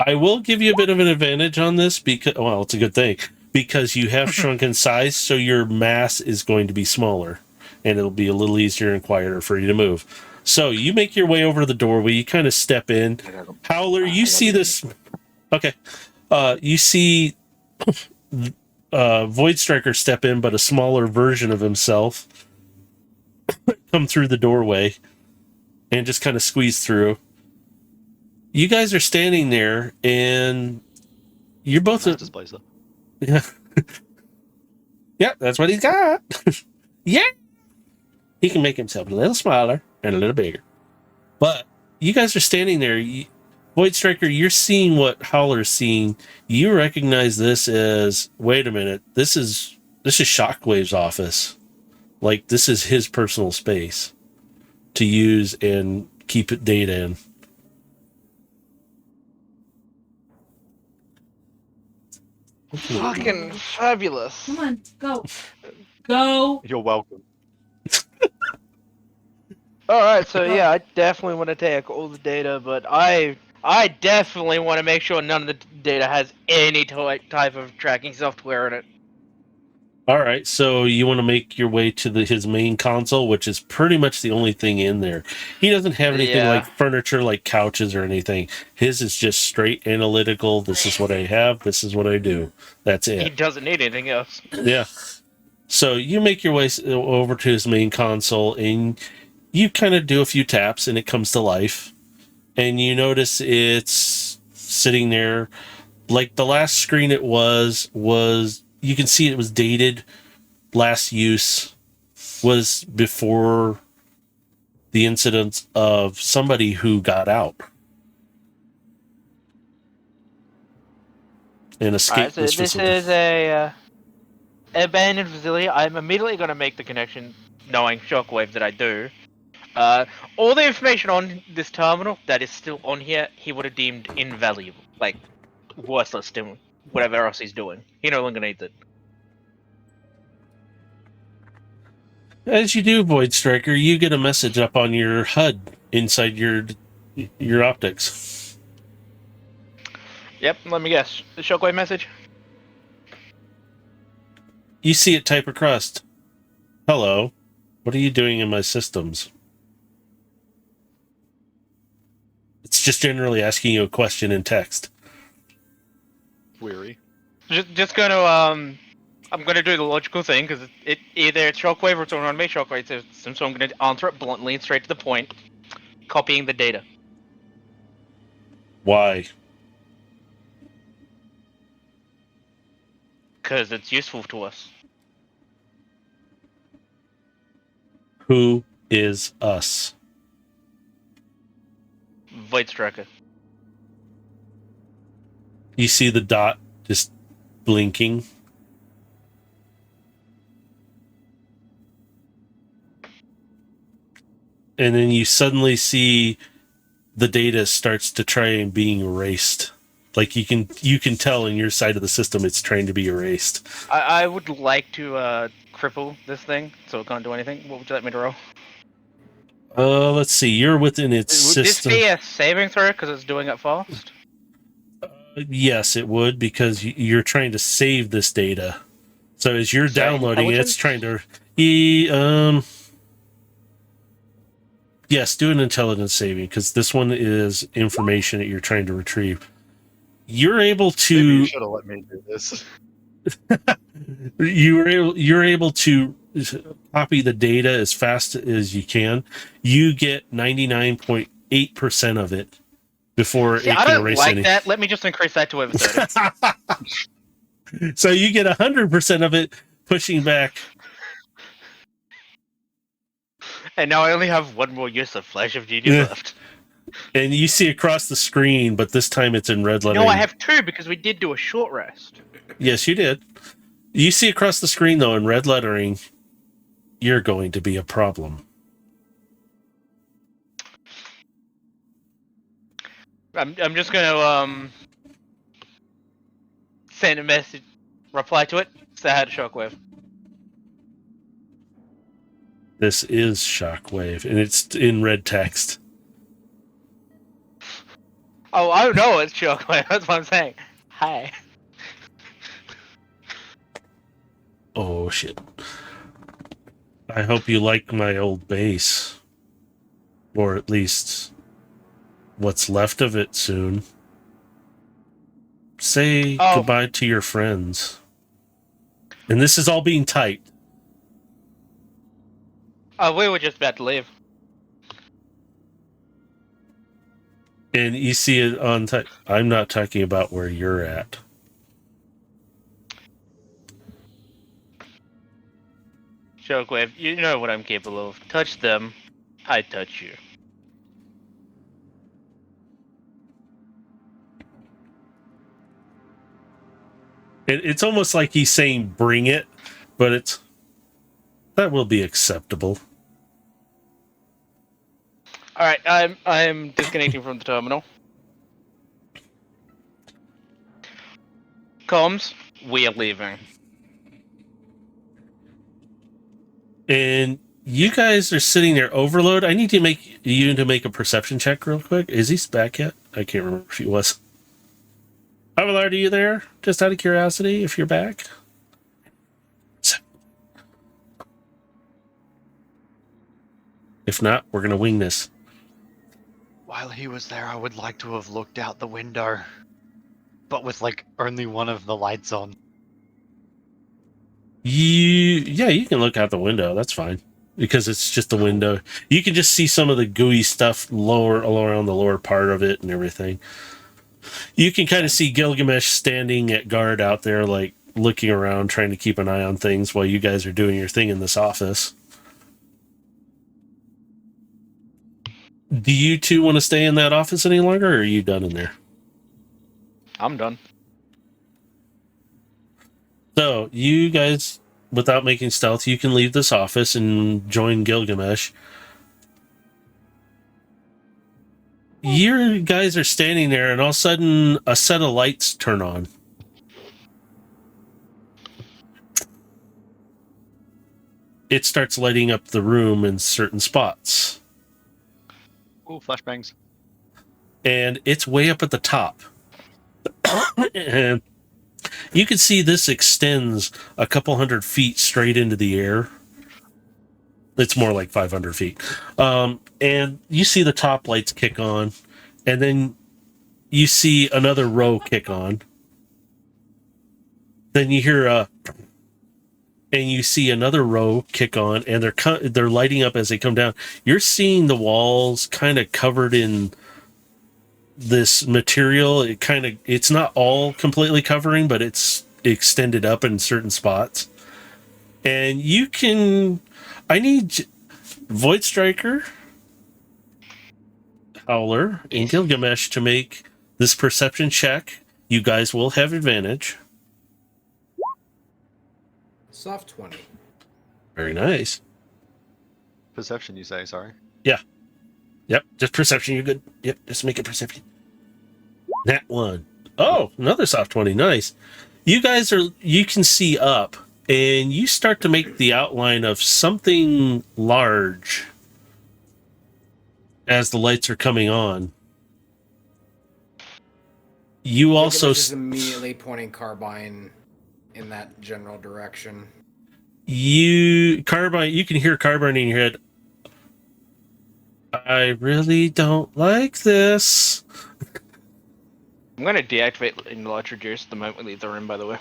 I will give you a bit of an advantage on this because, well, it's a good thing because you have shrunk in size, so your mass is going to be smaller, and it'll be a little easier and quieter for you to move. So you make your way over to the doorway. You kind of step in. Howler, you see this. Okay. You see Void Striker step in, but a smaller version of himself come through the doorway and just kind of squeeze through. You guys are standing there, and you're both. Yeah. Yeah, that's what he's got. Yeah. He can make himself a little smaller and a little bigger. But you guys are standing there. Void Striker, you're seeing what Howler's seeing. You recognize this as, wait a minute, this is Shockwave's office. Like, this is his personal space to use and keep it data in. Fucking fabulous. Come on, go. Go. You're welcome. Alright, so yeah, I definitely want to take all the data, but I definitely want to make sure none of the data has any type of tracking software in it. All right, so you want to make your way to his main console, which is pretty much the only thing in there. He doesn't have anything like furniture, like couches or anything. His is just straight analytical. This is what I have. This is what I do. That's it. He doesn't need anything else. Yeah. So you make your way over to his main console, and you kind of do a few taps, and it comes to life. And you notice it's sitting there. Like the last screen it was you can see it was dated. Last use was before the incident of somebody who got out and escaped. Right, so this is a abandoned facility. I'm immediately going to make the connection, knowing Shockwave that I do. All the information on this terminal that is still on here, he would have deemed invaluable, like worthless to whatever else he's doing. He no longer needs it. As you do, Void Striker, you get a message up on your HUD inside your optics. Yep, let me guess. The Shockwave message? You see it type across. Hello, what are you doing in my systems? It's just generally asking you a question in text. Weary. Just gonna, I'm gonna do the logical thing, because either it's Shockwave or it's on me Shockwave system, so I'm gonna answer it bluntly and straight to the point, copying the data. Why? Because it's useful to us. Who is us? Void Striker. You see the dot just blinking. And then you suddenly see the data starts to try and being erased. Like you can tell in your side of the system it's trying to be erased. I would like to cripple this thing so it can't do anything? What would you like me to roll? Let's see. You're within its Would this system. be a saving throw because it's doing it fast? Yes, it would, because you're trying to save this data. So as you're So downloading it, it's intelligence? trying to. Yes, do an intelligence saving, because this one is information that you're trying to retrieve. You're able Maybe to. you should have let me do this. You're able to copy the data as fast as you can. You get 99.8% of it before See, it I can don't erase like any. that. Let me just increase that to over 30. So you get 100% of it, pushing back. And now I only have one more use of Flash of Genius Yeah. left. And you see across the screen, but this time it's in red lettering. No, I have 2 because we did do a short rest. Yes, you did. You see across the screen, though, in red lettering, you're going to be a problem. I'm just gonna send a message, reply to it, say I had a shockwave. This is Shockwave, and it's in red text. Oh, I know it's shockwave. That's what I'm saying. Hi. Oh, shit. I hope you like my old base. Or at least what's left of it soon. Say Oh. goodbye to your friends. And this is all being typed. Oh, we were just about to leave. And you see it on type. I'm not talking about where you're at. Shockwave, you know what I'm capable of. Touch them, I touch you. It's almost like he's saying bring it, but that will be acceptable. Alright, I'm disconnecting from the terminal. Comms, we are leaving. And you guys are sitting there overload. I need to make you to make a perception check real quick. Is he back yet? I can't remember if he was. Abelard, are you there? Just out of curiosity, if you're back. If not, we're gonna wing this. While he was there, I would like to have looked out the window, but with like only one of the lights on. You can look out the window. That's fine, because it's just a window. You can just see some of the gooey stuff around the lower part of it and everything. You can kind of see Gilgamesh standing at guard out there, like looking around, trying to keep an eye on things while you guys are doing your thing in this office. Do you two want to stay in that office any longer, or are you done in there? I'm done. So, you guys, without making stealth, you can leave this office and join Gilgamesh. You guys are standing there, and all of a sudden, a set of lights turn on. It starts lighting up the room in certain spots. Ooh, flashbangs. And it's way up at the top. And you can see this extends a couple 100 feet straight into the air. It's more like 500 feet. And you see the top lights kick on, and then you see another row kick on. Then you hear and you see another row kick on, and they're lighting up as they come down. You're seeing the walls kind of covered in this material. It's not all completely covering, but it's extended up in certain spots. And I need Void Striker, Howler, and Gilgamesh to make this perception check. You guys will have advantage. Soft 20. Very nice. Perception, you say? Sorry. Yep, just perception. You're good. Yep, just make it perception. That one. Oh, another soft 20. Nice. You guys you can see up and you start to make the outline of something large as the lights are coming on. You also Gilgamesh is immediately pointing Carbine in that general direction. Carbine, you can hear Carbine in your head. I really don't like this. I'm gonna deactivate Electrojuice the moment we leave the room, by the way.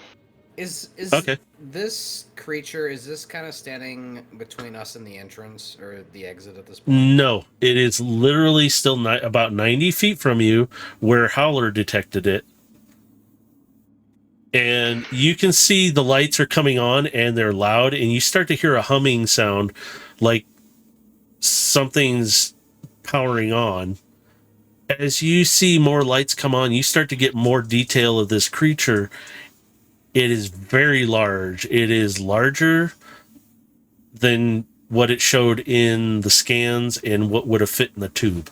Is Okay. this creature, is this kind of standing between us and the entrance or the exit at this point? No, it is literally still about 90 feet from you where Howler detected it. And you can see the lights are coming on and they're loud, and you start to hear a humming sound like something's powering on. As you see more lights come on, you start to get more detail of this creature. It is very large. It is larger than what it showed in the scans and what would have fit in the tube.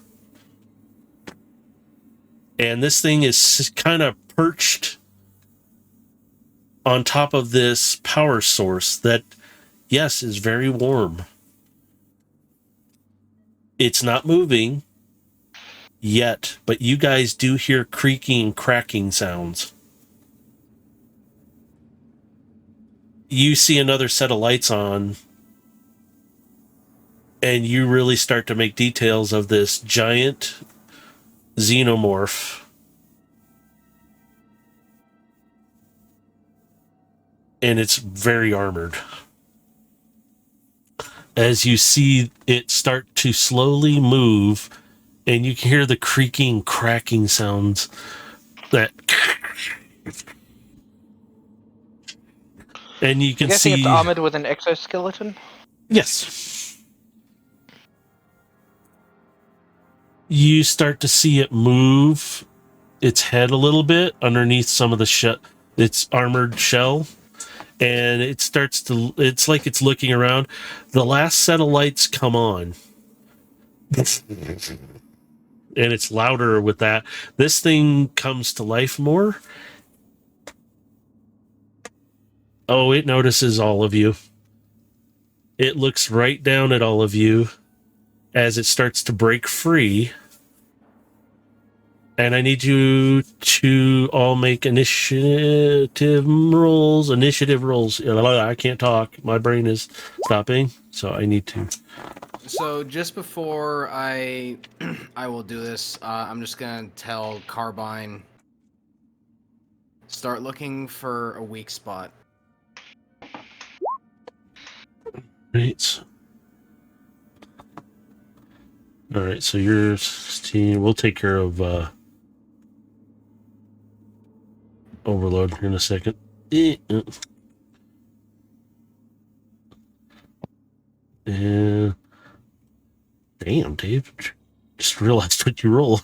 And this thing is kind of perched on top of this power source that, yes, is very warm. It's not moving yet, but you guys do hear creaking and cracking sounds. You see another set of lights on, and you really start to make details of this giant xenomorph. And it's very armored. As you see it start to slowly move, and you can hear the creaking, cracking sounds that... And you can guessing see... it's armored with an exoskeleton? Yes. You start to see it move its head a little bit underneath some of the its armored shell. And it starts to... It's like it's looking around. The last set of lights come on. And it's louder with that. This thing comes to life more. Oh, it notices all of you. It looks right down at all of you as it starts to break free. And I need you to all make initiative rolls. I can't talk. My brain is stopping, so I need to. So just before I will do this, I'm just gonna tell Carbine, start looking for a weak spot. Right. All right, so you're 16. We'll take care of Overload here in a second. And damn, Dave, just realized what you rolled.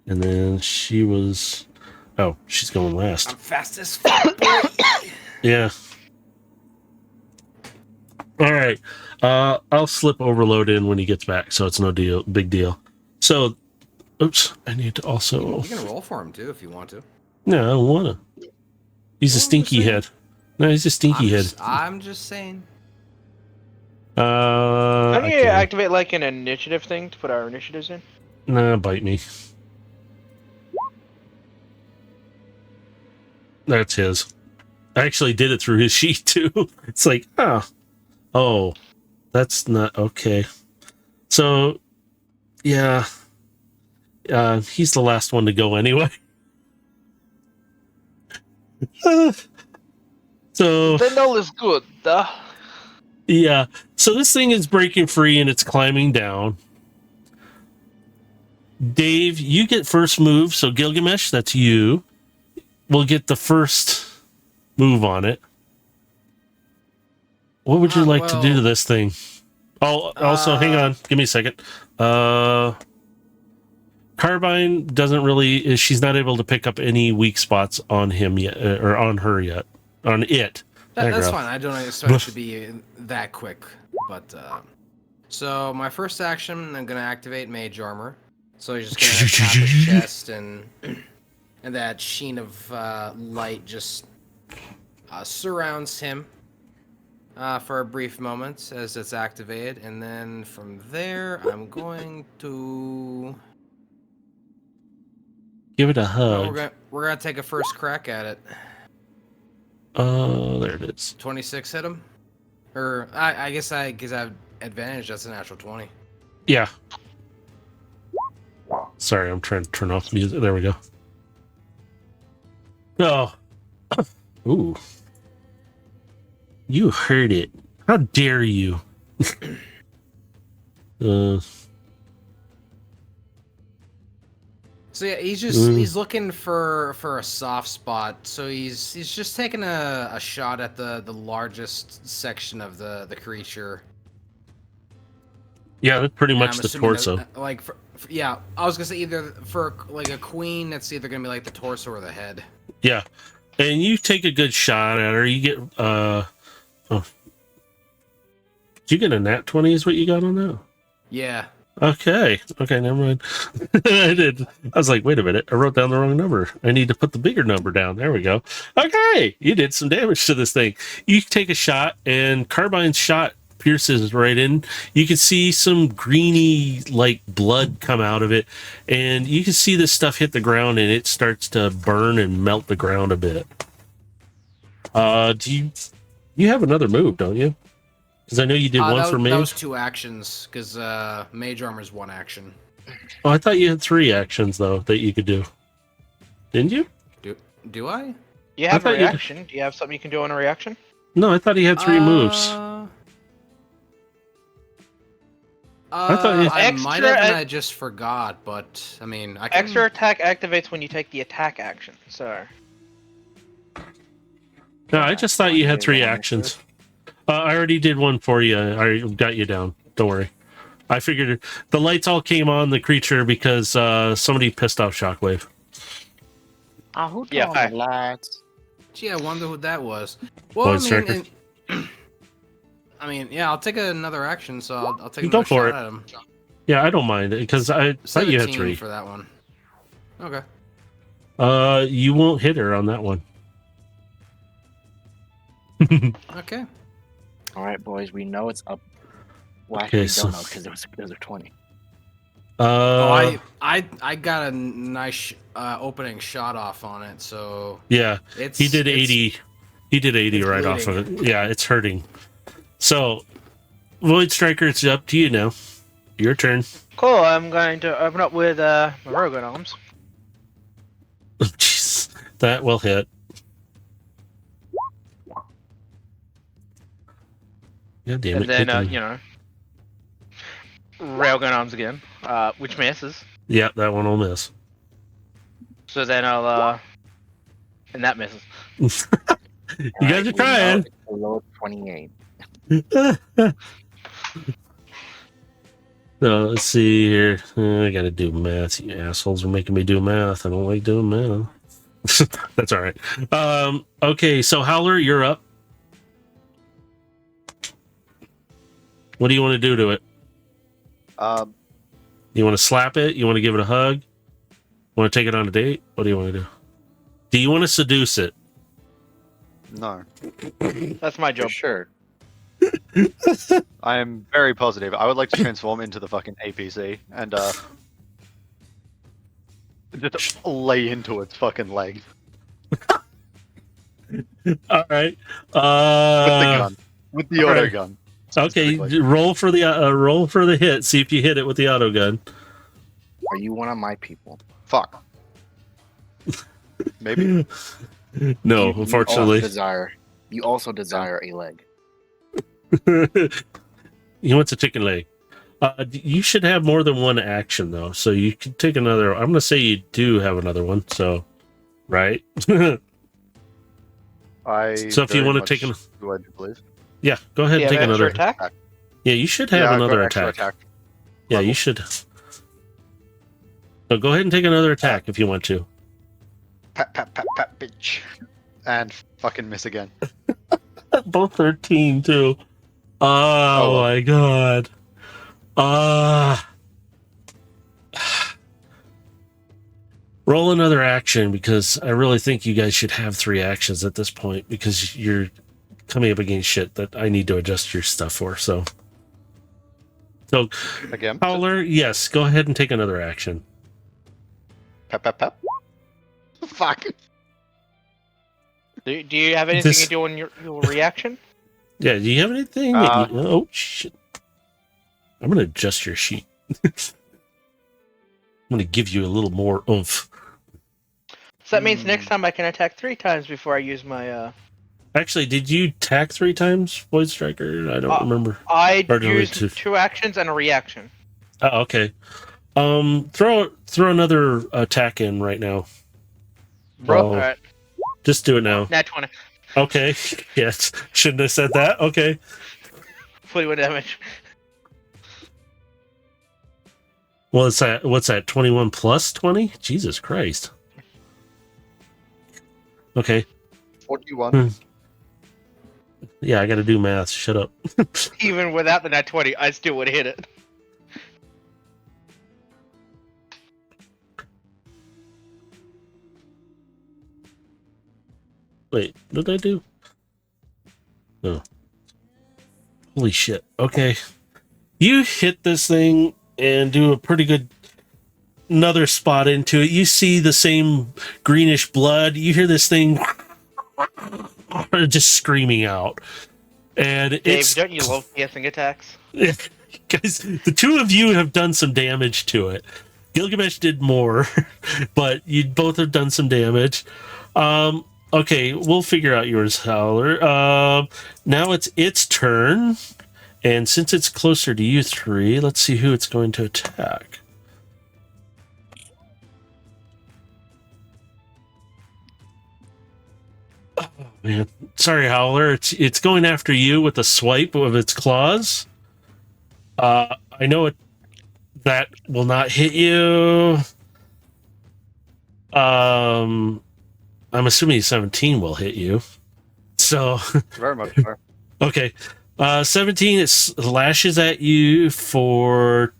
And then she was... Oh, she's going last. I'm fast as fuck, boy. Yeah. All right. I'll slip Overload in when he gets back, so it's no big deal. So, oops, I need to also... You can roll for him, too, if you want to. No, I don't want to. He's a stinky head. No, he's a stinky head. I'm just saying. Don't you activate like an initiative thing to put our initiatives in? Nah, bite me. That's his. I actually did it through his sheet, too. It's like, oh, that's not okay. So, yeah. He's the last one to go anyway. So Then all is good, duh. Yeah. So this thing is breaking free and it's climbing down. Dave, you get first move. So Gilgamesh, that's you. We'll get the first move on it. What would you like to do to this thing? Oh, also, hang on. Give me a second. Carbine doesn't really... She's not able to pick up any weak spots on him yet, or on her yet. On it. That's fine. I don't expect it to be that quick. But, so my first action, I'm going to activate Mage Armor. So he's just going to tap his chest and that sheen of light just surrounds him for a brief moment as it's activated, and then from there, I'm going to. Give it a Well, hug. we're gonna take a first crack at it. There it is. 26 hit him, or I guess I have advantage. That's a natural 20. Yeah. Sorry, I'm trying to turn off the music. There we go. Oh. Ooh. You heard it. How dare you? So yeah, he's looking for a soft spot. So he's just taking a shot at the largest section of the creature. Yeah, that's pretty And much I'm the assuming torso. yeah, I was gonna say either for like a queen, it's either gonna be like the torso or the head. Yeah. And you take a good shot at her. You get oh. Did you get a nat 20 is what you got on that? Yeah. Okay, never mind. I did. I was like, wait a minute, I wrote down the wrong number. I need to put the bigger number down. There we go. Okay, you did some damage to this thing. You take a shot, and Carbine's shot pierces right in. You can see some greeny, like blood come out of it, and you can see this stuff hit the ground, and it starts to burn and melt the ground a bit. Do you have another move, don't you? Because I know you did one for Mage. That was 2 actions, because Mage Armor's 1 action. Oh, I thought you had 3 actions, though, that you could do. Didn't you? Do I? You have a thought you reaction. Do you have something you can do on a reaction? No, I thought he had 3 moves. I thought you- I might have, and I just forgot, but, I mean, I can... Extra attack activates when you take the attack action, so... No, I just thought you had 3 actions. I already did one for you. I got you down. Don't worry. I figured the lights all came on the creature because somebody pissed off Shockwave. Who Yeah, turned the lights? Gee, I wonder who that was. Well, I mean, yeah, I'll take another action, so I'll take Go another for shot it. at him. Yeah, I don't mind it because I thought you had 17 3. for that one. Okay. You won't hit her on that one. Okay. All right, boys, we know it's up. Well, Okay, actually, we so- don't know because there's a 20. I got a nice opening shot off on it, so Yeah, it's he did 80. He did 80 it's right off of it. Yeah, it's hurting. So, Void Striker, it's up to you now. Your turn. Cool, I'm going to open up with my Rogan Arms. Jeez, that will hit. God damn it. And then, Railgun Arms again, which misses. Yeah, that one will miss. So then I'll, and that misses. You guys are trying. It's below 28. So let's see here. I gotta do math. You assholes are making me do math. I don't like doing math. That's all right. Okay, so Howler, you're up. What do you want to do to it? You want to slap it? You want to give it a hug? Want to take it on a date? What do you want to do? Do you want to seduce it? No. That's my job. For sure. I am very positive. I would like to transform into the fucking APC and just lay into its fucking leg All right. with the gun, with the all auto right. gun. Okay, specifically. roll for the hit. See if you hit it with the auto gun. Are you one of my people? Fuck. Maybe. No, unfortunately. You also desire a leg. He wants a chicken leg. You should have more than one action though, so you can take another. I'm gonna say you do have another one. So, right? I. So if you very want to much take an, do I believe. yeah, go ahead Yeah, and take extra another. attack. Yeah, you should have Yeah, I've got another extra attack. Yeah, you should. So go ahead and take another attack if you want to. Pat, pat, pat, pat, bitch. And fucking miss again. Both 13 too. Oh, well. My god. Roll another action because I really think you guys should have 3 actions at this point because you're coming up against shit that I need to adjust your stuff for. So Again. Howler, yes, go ahead and take another action. Pep. Fuck. Do you have anything This- you do on your reaction? Yeah, do you have anything? Oh shit! I'm gonna adjust your sheet. I'm gonna give you a little more oomph. So that means next time I can attack 3 times before I use my. Actually, did you attack 3 times, Void Striker? I don't remember. I Or do you used want to- 2 actions and a reaction. Oh, okay. Throw another attack in right now. Bro, Oh. alright. Just do it now. Nat 20. Okay. Yes. Shouldn't have said that. Okay. 41 damage. Well, it's at what's that? 21 plus 20? Jesus Christ. Okay. 41. Yeah, I got to do math. Shut up. Even without the nat 20, I still would hit it. Wait, what did I do? Oh. Holy shit. Okay. You hit this thing and do a pretty good another spot into it. You see the same greenish blood. You hear this thing just screaming out. And Dave, it's don't you love piercing attacks? guys, the two of you have done some damage to it. Gilgamesh did more, but you both have done some damage. Okay, we'll figure out yours, Howler. Now it's its turn, and since it's closer to you 3, let's see who it's going to attack. Oh, man, sorry, Howler. It's going after you with a swipe of its claws. I know that will not hit you. I'm assuming 17 will hit you. So Very much so. okay. 17 it lashes at you for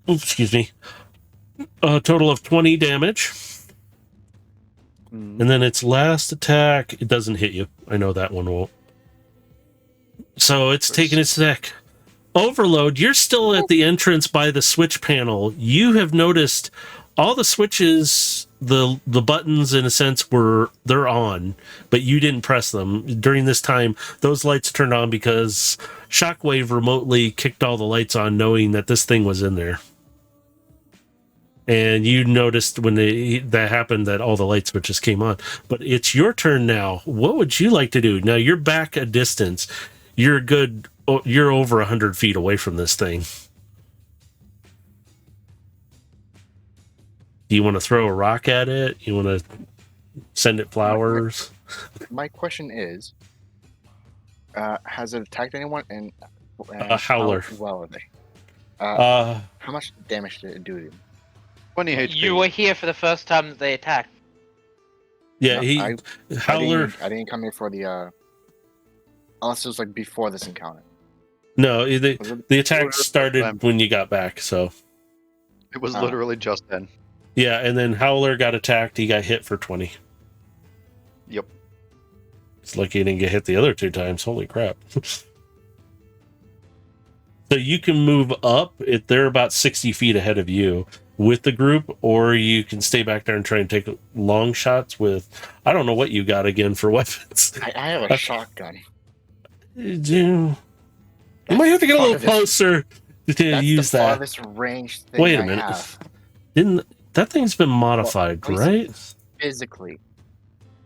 excuse me. A total of 20 damage. And then its last attack, it doesn't hit you. I know that one won't. So it's taking its attack. Overload, you're still at the entrance by the switch panel. You have noticed all the switches, the buttons in a sense they're on, but you didn't press them. During this time, those lights turned on because Shockwave remotely kicked all the lights on knowing that this thing was in there. And you noticed when that happened that all the light switches came on. But it's your turn now. What would you like to do? Now you're back a distance. You're over 100 feet away from this thing. Do you want to throw a rock at it? You want to send it flowers? My question is, has it attacked anyone? And Howler. How well are they? How much damage did it do to you? 20 HP. You were here for the first time that they attacked. Yeah, No, Howler. I didn't come here for the. Unless it was like before this encounter. No, the attack started when you got back. So It was literally just then. yeah, and then Howler got attacked. He got hit for 20. Yep. It's lucky he didn't get hit the other 2 times. Holy crap. So you can move up if they're about 60 feet ahead of you with the group, or you can stay back there and try and take long shots with, I don't know what you got again for weapons. I have a shotgun. You might have to get a little closer to That's use the that. farthest range thing Wait a I minute. have. Didn't that thing's been modified, Well, at least right? Physically.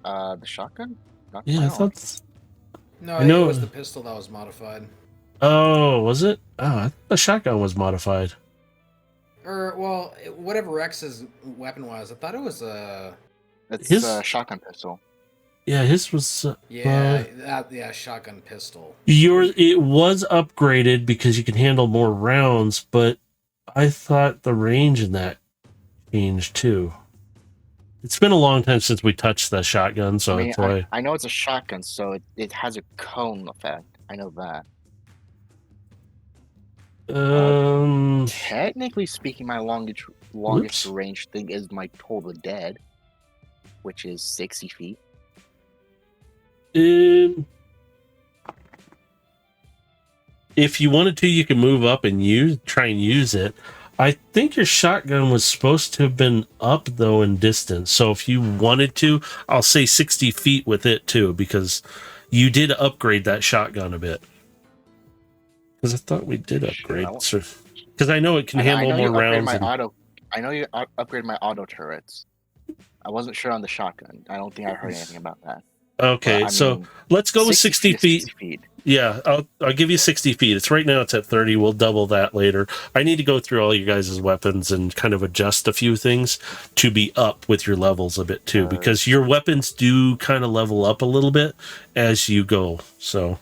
The shotgun? Not Yeah, I my thought. No, I know- it was the pistol that was modified. Oh, was it? Oh, I thought the shotgun was modified. Or, well, whatever Rex's weapon was, I thought it was It's His- a shotgun pistol. Yeah, his was. shotgun pistol. It was upgraded because you can handle more rounds, but I thought the range in that changed too. It's been a long time since we touched the shotgun, so that's why. I know it's a shotgun, so it has a cone effect. I know that. Technically speaking, my longest Whoops. range thing is my Toll the Dead, which is 60 feet. If you wanted to, you can move up and try and use it. I think your shotgun was supposed to have been up though in distance. So if you wanted to, I'll say 60 feet with it too, because you did upgrade that shotgun a bit. Because I thought we did upgrade. Because I know it can handle more rounds. I know you upgraded my auto turrets. I wasn't sure on the shotgun. I don't think I heard anything about that. Okay, so let's go with 60 feet. 60 feet. Yeah, I'll give you 60 feet. It's right now it's at 30. We'll double that later. I need to go through all you guys' weapons and kind of adjust a few things to be up with your levels a bit too, because your weapons do kind of level up a little bit as you go. So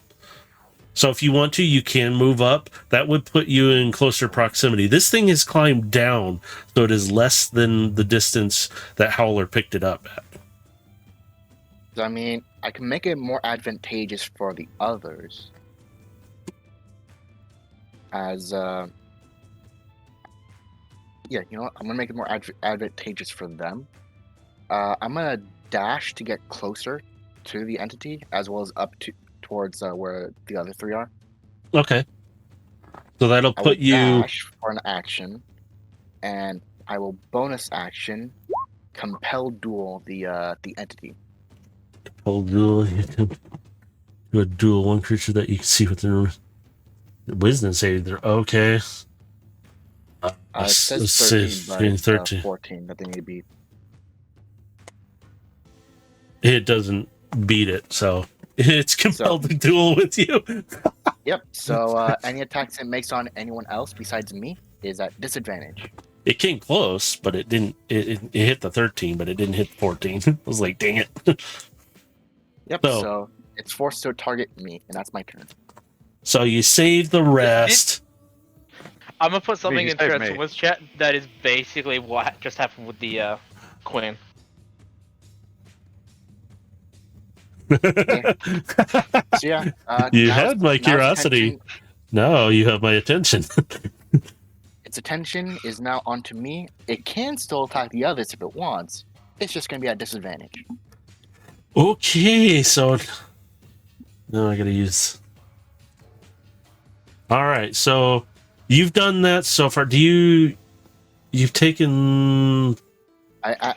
if you want to, you can move up. That would put you in closer proximity. This thing has climbed down, so it is less than the distance that Howler picked it up at. I mean, I can make it more advantageous for the others. As, yeah, you know what? I'm going to make it more advantageous for them. I'm going to dash to get closer to the entity, as well as up towards where the other three are. Okay. So that'll put you... dash for an action, and I will bonus action compel duel the entity. Duel. You can do a duel. One creature that you can see within wisdom save. They're okay. It says 13, but it's 14 that they need to beat. It doesn't beat it, so it's compelled to duel with you. Yep. So any attacks it makes on anyone else besides me is at disadvantage. It came close, but it didn't. It hit the 13, but it didn't hit the 14. I was like, dang it. Yep, so it's forced to target me, and that's my turn. So you save the rest. I'm gonna put something in Transformers chat that is basically what just happened with the Queen. So yeah, you had my curiosity. Now you have my attention. Its attention is now onto me. It can still attack the others if it wants. It's just gonna be at disadvantage. Okay, so now I gotta use. All right, so you've done that so far. You've taken? I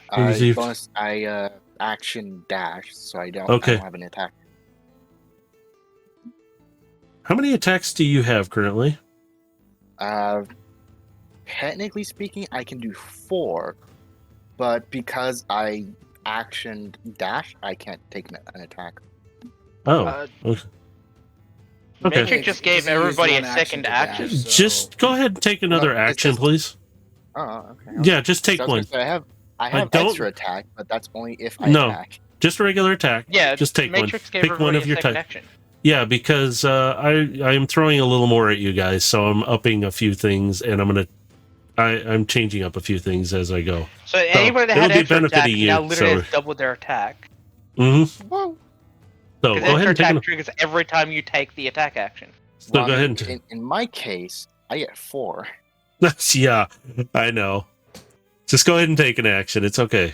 action dash, so I don't have an attack. How many attacks do you have currently? Technically speaking, I can do 4, but because I action dash, I can't take an attack. Oh, okay. Matrix just gave everybody a second action. So... Just go ahead and take another action, please. Oh, okay. Yeah, just take one. I have extra attack, but that's only if I attack. Just a regular attack. Yeah, just take Matrix one. Gave Pick one of your type. action. Yeah, because I am throwing a little more at you guys, so I'm upping a few things, and I'm changing up a few things as I go. So anybody that had extra attack now literally has doubled their attack. Mm-hmm. Whoa. So go ahead and take triggers every time you take the attack action. So go ahead and take. In my case, I get 4. Yeah, I know. Just go ahead and take an action. It's okay.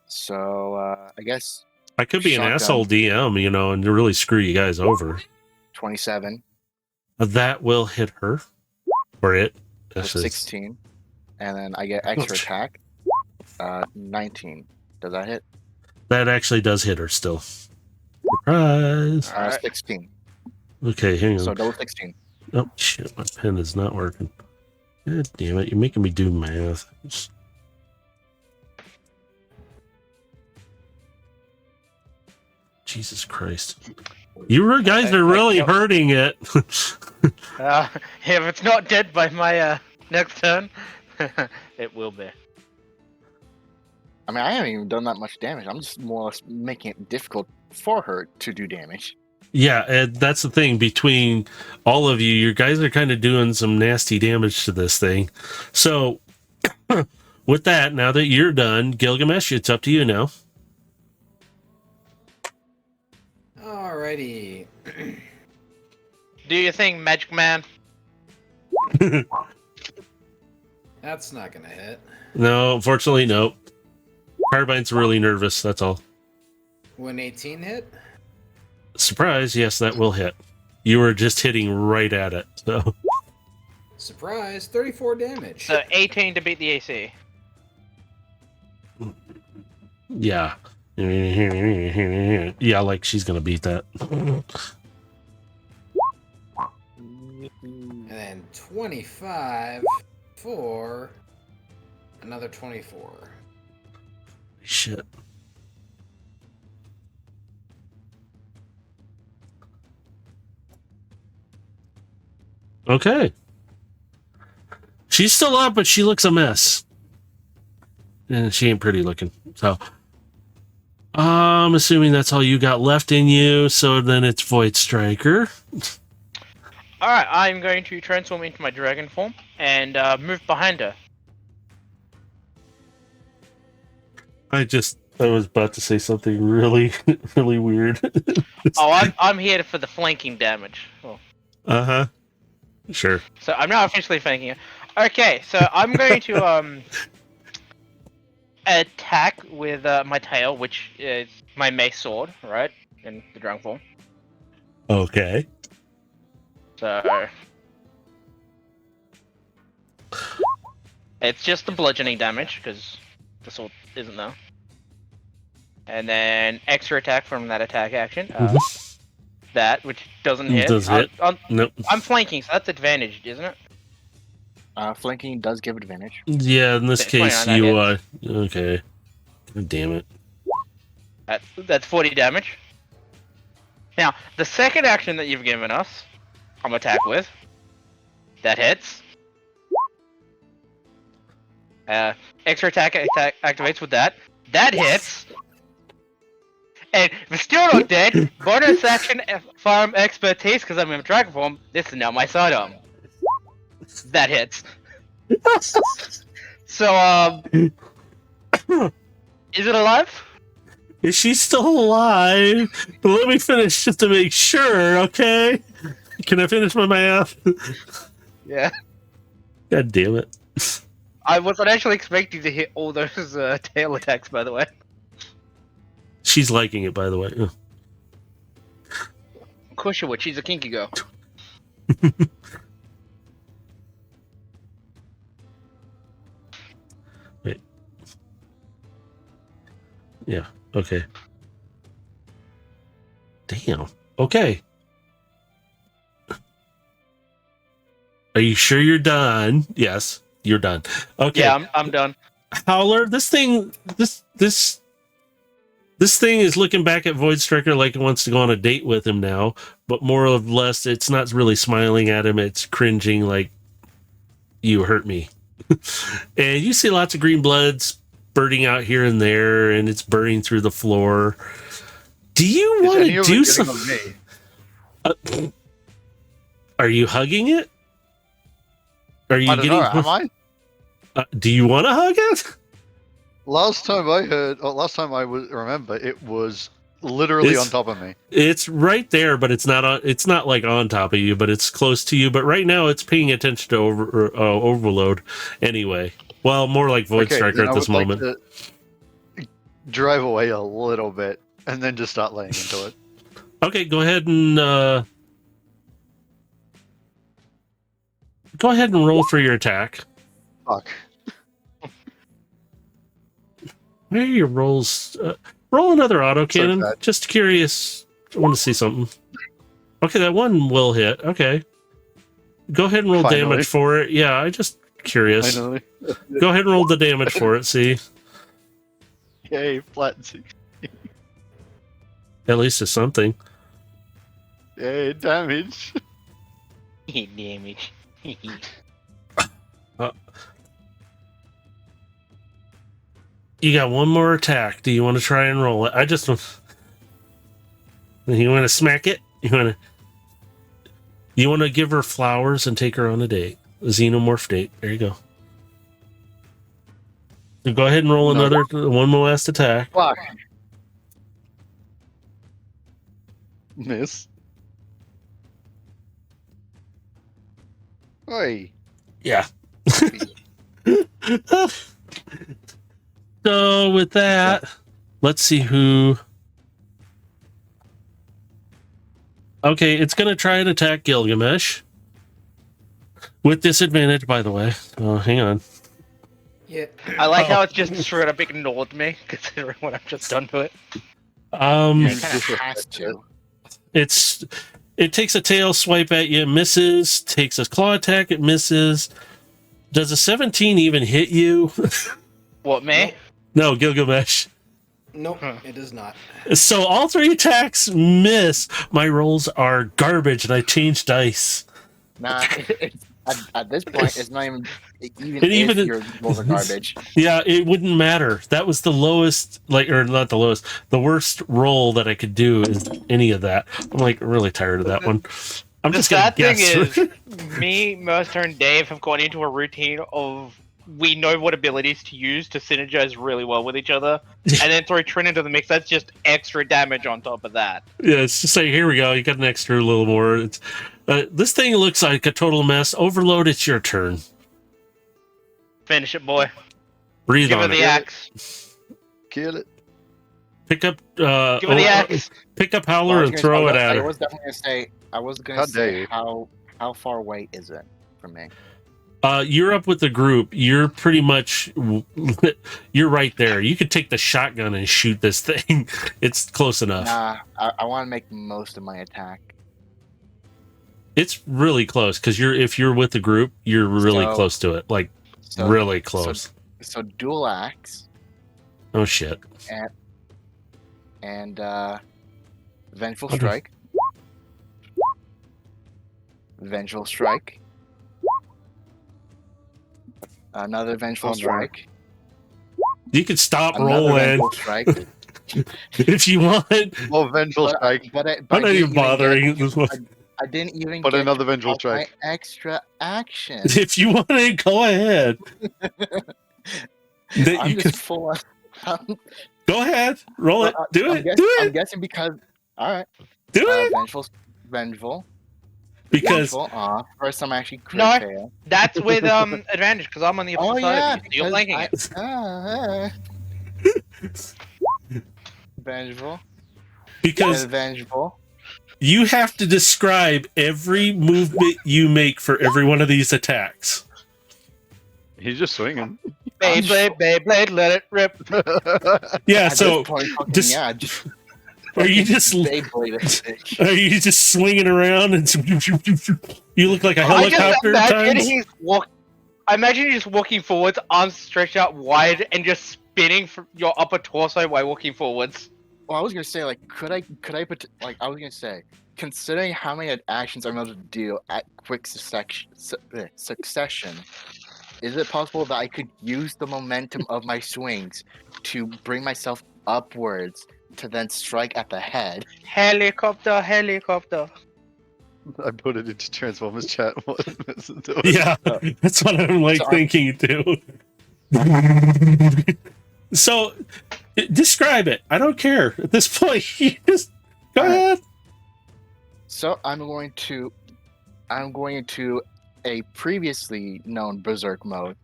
So I guess I could be an asshole DM, and really screw you guys over. 27. That will hit her. Or it. 16. And then I get extra attack. 19. Does that hit? That actually does hit her still. Surprise! 16. Okay, hang on. So double 16. Oh, shit. My pen is not working. God damn it. You're making me do math. Jesus Christ. You guys are really hurting it. If it's not dead by my next turn, it will be. I mean, I haven't even done that much damage. I'm just more or less making it difficult for her to do damage. Yeah, and that's the thing. Between all of you, you guys are kind of doing some nasty damage to this thing. So, with that, now that you're done, Gilgamesh, it's up to you now. Alrighty. Do your thing, Magic Man. That's not gonna hit. No, unfortunately, no. Carbine's really nervous, that's all. Will an 18 hit? Surprise, yes, that will hit. You were just hitting right at it, so. Surprise, 34 damage. So 18 to beat the AC. Yeah. Yeah, like she's gonna beat that. And then 25 for another 24. Shit. Okay. She's still up, but she looks a mess. And she ain't pretty looking. So I'm assuming that's all you got left in you, so then it's Void Striker. Alright, I'm going to transform into my dragon form and move behind her. I was about to say something really, really weird. Oh, I'm here for the flanking damage. Oh. Uh-huh. Sure. So I'm not officially flanking her. Okay, so I'm going to attack with my tail, which is my mace sword, right? In the dragon form. Okay. So it's just the bludgeoning damage because the sword isn't there. And then extra attack from that attack action. That which doesn't hit. Does hit. Nope. I'm flanking, so that's advantaged, isn't it? Flanking does give advantage. Yeah, in this Okay, case, 29 you, that okay. God damn it. That's 40 damage. Now, the second action that you've given us, I'm attack with. That hits. Extra attack activates with that. That hits. And if it's still not dead, bonus action farm expertise because I'm in dragon form. This is now my sidearm. That hits. So, is it alive? Is she still alive? Let me finish just to make sure, okay? Can I finish my math? Yeah. God damn it. I wasn't actually expecting to hit all those tail attacks, by the way. She's liking it, by the way. Of course she would. She's a kinky girl. Wait. Yeah, okay. Damn. Okay. Are you sure you're done? Yes, you're done. Okay. Yeah, I'm done. Howler, this thing is looking back at Void Striker like it wants to go on a date with him now, but more or less it's not really smiling at him, it's cringing like, you hurt me. And you see lots of green blood spurting out here and there, and it's burning through the floor. Do you want to do something? Are you hugging it? Are you getting? Am I? Do you want to hug it? Last time I remember, it was literally on top of me. It's right there, but it's not on. It's not like on top of you, but it's close to you. But right now, it's paying attention to overload. Anyway, well, more like Void Striker at this moment. Like to drive away a little bit and then just start laying into it. Okay, go ahead and roll for your attack. Fuck. Where are your rolls? Roll another autocannon. So Just curious. I want to see something. Okay, that one will hit. Okay. Go ahead and roll Finally. damage for it. Yeah, I just curious. Finally. Go ahead and roll the damage for it. See. Yay, flat 6. At least it's something. Yay, damage. Damage. You got one more attack. Do you want to try and roll it? You want to smack it? You want to give her flowers and take her on a date. A xenomorph date. There you go. So go ahead and roll one more last attack. Fuck. Miss. Oi. Yeah. So with that, let's see who. Okay, it's going to try and attack Gilgamesh with disadvantage, by the way. Oh, hang on. Yeah. I like Oh. how it's just straight up ignored me, considering what I've just done to it. It kind of Disrespect has to. It takes a tail swipe at you, misses. Takes a claw attack, it misses. Does a 17 even hit you? What, me? Nope. No, Gilgamesh. Nope, Huh. it is not. So all 3 attacks miss. My rolls are garbage, and I changed dice. Nah, at this point, it's not even Even if your rolls are garbage. Yeah, it wouldn't matter. That was the lowest, or not the lowest, the worst roll that I could do is any of that. I'm like really tired of that one. I'm The just gonna sad thing guess. is, me, Mercer, and Dave have gone into a routine of we know what abilities to use to synergize really well with each other, and then throw Trin into the mix. That's just extra damage on top of that. Yeah, it's just like, here we go. You got an extra little more. It's this thing looks like a total mess. Overload. It's your turn. Finish it, boy. Breathe Give her on the it. axe. Kill it. Pick up. Give her the axe. Pick up Howler and throw it at I her. was definitely gonna say. I was How gonna dare say you. how far away is it from me? You're up with the group. You're pretty much. You're right there. You could take the shotgun and shoot this thing. It's close enough. Nah, I want to make most of my attack. It's really close because if you're with the group, you're really So- close to it. Like So, really close. So dual axe Oh shit. and vengeful Okay. strike. Vengeful strike. Another vengeful Oh, no. strike. You could stop Another rolling vengeful strike. if you want. More vengeful strike. But I'm not even bothering this one. I didn't even But get another vengeful all my strike. extra action. If you want it, go ahead. That I'm you just could full of. go ahead, roll it, do it, do I'm it, guessing because. All right. do it. Vengeful. Because Vengeful. First time I actually crit No. fail. That's with advantage because I'm on the opposite Oh side yeah, of you. So you're because flanking it. Vengeful. because Vengeful. you have to describe every movement you make for every one of these attacks. He's just swinging. Beyblade, Beyblade, let it rip. Yeah, At so this point, fucking just- yeah, just are you just Beyblade this bitch. are you just swinging around and you look like a I just helicopter at imagine times? I imagine you just walking forwards, arms stretched out wide, and just spinning for your upper torso while walking forwards. Well, I was gonna say, like, could I put, like, I was gonna say, considering how many actions I'm able to do at quick succession, is it possible that I could use the momentum of my swings to bring myself upwards to then strike at the head? Helicopter, helicopter. I put it into Transformers chat. Yeah, that's what I'm like So I'm- thinking too. So, describe it. I don't care at this point. You just go Alright. ahead. So I'm going into a previously known berserk mode,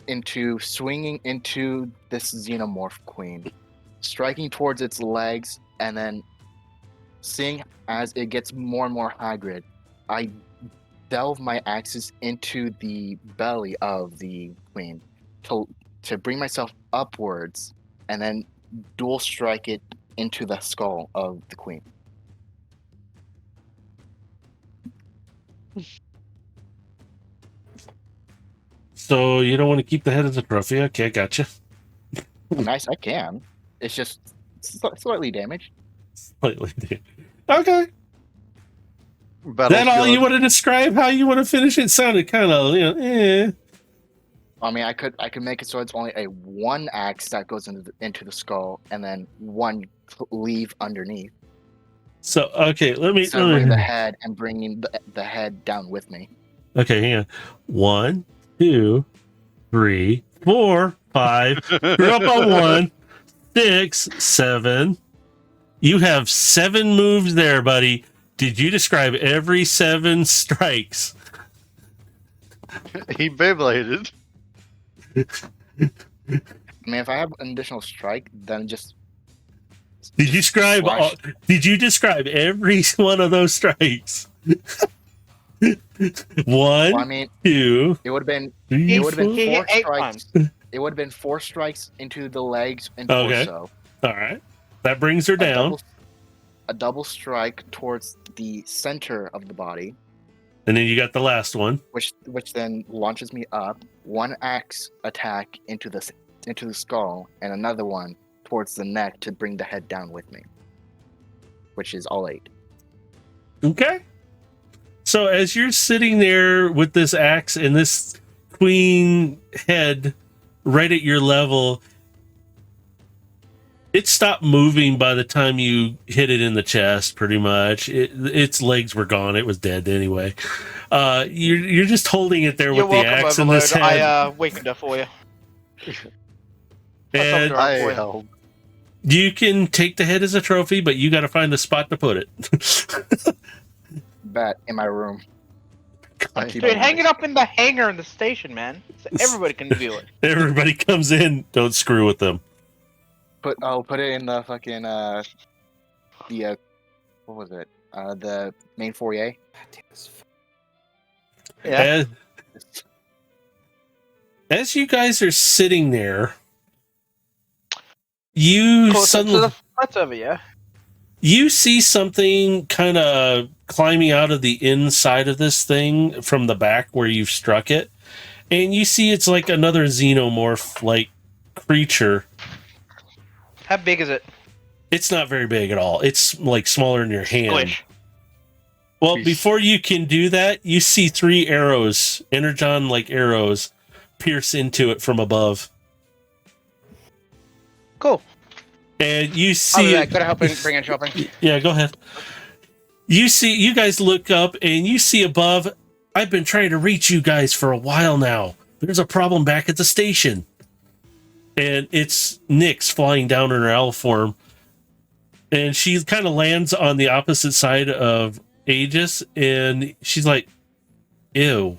into swinging into this xenomorph queen, striking towards its legs, and then seeing as it gets more and more hybrid, I delve my axes into the belly of the queen to bring myself upwards, and then dual strike it into the skull of the queen. So you don't want to keep the head as a trophy? Okay, gotcha. Nice, I can. It's just slightly damaged. Slightly. Okay. That all you want to describe how you want to finish it? Sounded kind of, eh. I mean, I could make it so it's only a one axe that goes into the skull, and then one leave underneath. So okay, let me. Severing the head and bringing the head down with me. Okay, hang on. 1, 2, 3, 4, 5. You're up on 1, 6, 7. You have 7 moves there, buddy. Did you describe every 7 strikes? He Beybladed. I mean, if I have an additional strike, then just. Did you describe? slash- Did you describe every one of those strikes? One, Well, I mean, 2, it would have been. 3, It would have been He hit 4 8 strikes. times. It would have been 4 strikes into the legs and Okay. torso. All right, that brings her down, A double strike towards the center of the body, and then you got the last one. which then launches me up. 1 axe attack into the skull, and another one towards the neck to bring the head down with me, which is all 8. Okay. So as you're sitting there with this axe and this queen head right at your level, it stopped moving by the time you hit it in the chest, pretty much. Its legs were gone. It was dead anyway. You're just holding it there You're with the welcome, axe in this Overlord. head. I weakened her for you. And Right, I boy. help. you can take the head as a trophy, but you got to find a spot to put it. Bet in my room. I Dude, Dude, help. hang it up in the hangar in the station, man. So everybody can view it. Everybody comes in. Don't screw with them. I'll put it in the fucking what was it? The main foyer. God damn this. Yeah. As you guys are sitting there, you Closer to suddenly the front of it, yeah. you see something kind of climbing out of the inside of this thing from the back where you've struck it, and you see it's like another xenomorph like creature. How big is it? It's not very big at all. It's like smaller than your hand. Squish. Well, Peace. before you can do that, you see 3 arrows, energon like arrows, pierce into it from above. Cool. And you I'll be see back. Gotta help bring in shopping. Yeah, go ahead. You guys look up and you see above, I've been trying to reach you guys for a while now. There's a problem back at the station. And it's Nyx flying down in her owl form. And she kind of lands on the opposite side of Aegis, and she's like, ew.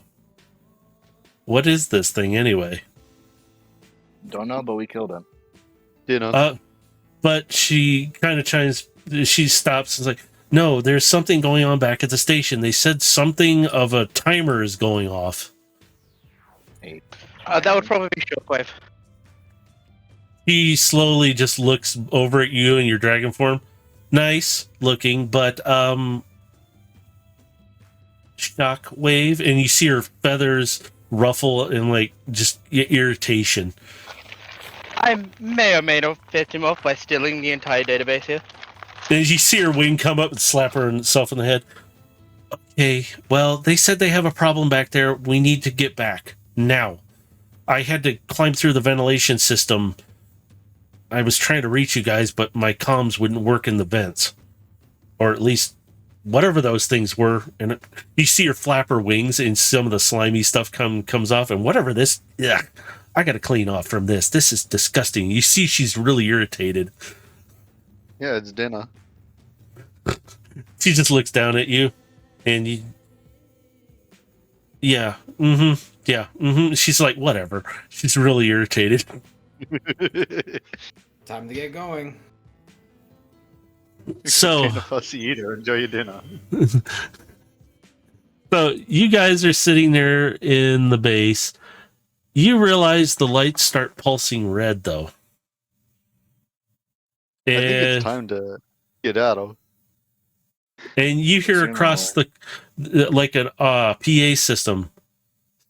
What is this thing anyway? Don't know, but we killed him. Dinner. But she kind of she stops and is like, no, there's something going on back at the station. They said something of a timer is going off. That would probably be Shockwave. He slowly just looks over at you in your dragon form. Nice looking, but Shockwave, and you see her feathers ruffle and like just irritation. I may or may not piss him off by stealing the entire database here. And you see her wing come up and slap herself in the head. Okay, well, they said they have a problem back there. We need to get back now. I had to climb through the ventilation system. I was trying to reach you guys, but my comms wouldn't work in the vents. Or at least whatever those things were. And you see her flap her wings and some of the slimy stuff comes off. And whatever this, yeah, I got to clean off from this. This is disgusting. You see she's really irritated. Yeah, it's dinner. She just looks down at you and you... Yeah, yeah, She's like, whatever. She's really irritated. Time to get going. So... Being a fussy eater, enjoy your dinner. So you guys are sitting there in the base. You realize the lights start pulsing red, though. I think And, it's time to get out of. and you hear across the like an PA system,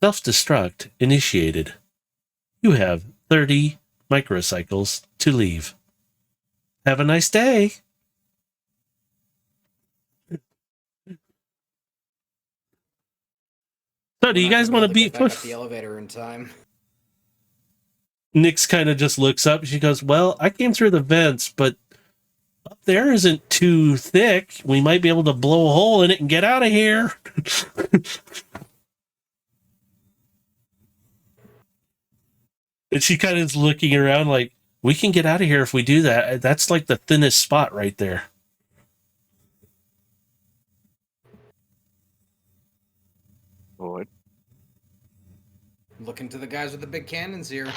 self-destruct initiated. You have 30 microcycles to leave. Have a nice day. So, do you guys want to beat? Back up the elevator in time. Nyx kind of just looks up. She goes, well, I came through the vents, but up there isn't too thick. We might be able to blow a hole in it and get out of here. And she kind of is looking around like, we can get out of here if we do that. That's like the thinnest spot right there. Lord. looking to the guys with the big cannons here.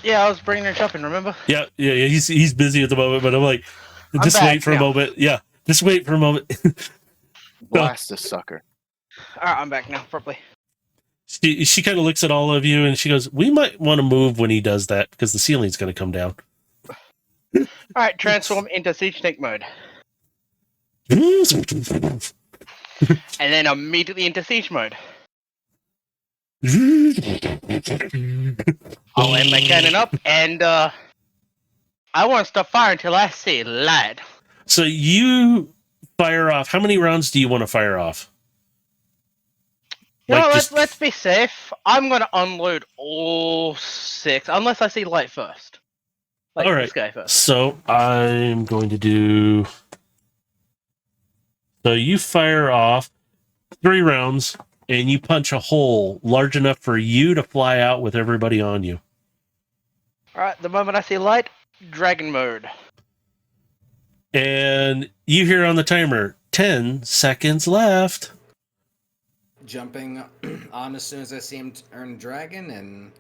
Yeah, I was bringing it up, and remember? Yeah. He's busy at the moment, but I'm like, I'm just back wait for a now. moment. Yeah, just wait for a moment. Blast this sucker. Alright, I'm back now, properly. She kind of looks at all of you and she goes, "We might want to move when he does that because the ceiling's going to come down." Alright, transform into Siege Snake mode. And then immediately into Siege mode. I'll aim my cannon up, and I won't stop firing until I see light. So you fire off. How many rounds do you want to fire off? You know, just- let's be safe. I'm gonna unload all 6, unless I see light first. Like All right. this guy first. So I'm going to do. So you fire off 3 rounds and you punch a hole large enough for you to fly out with everybody on you. Alright, the moment I see light, dragon mode. And you hear on the timer 10 seconds left. Jumping on as soon as I see him turn dragon, and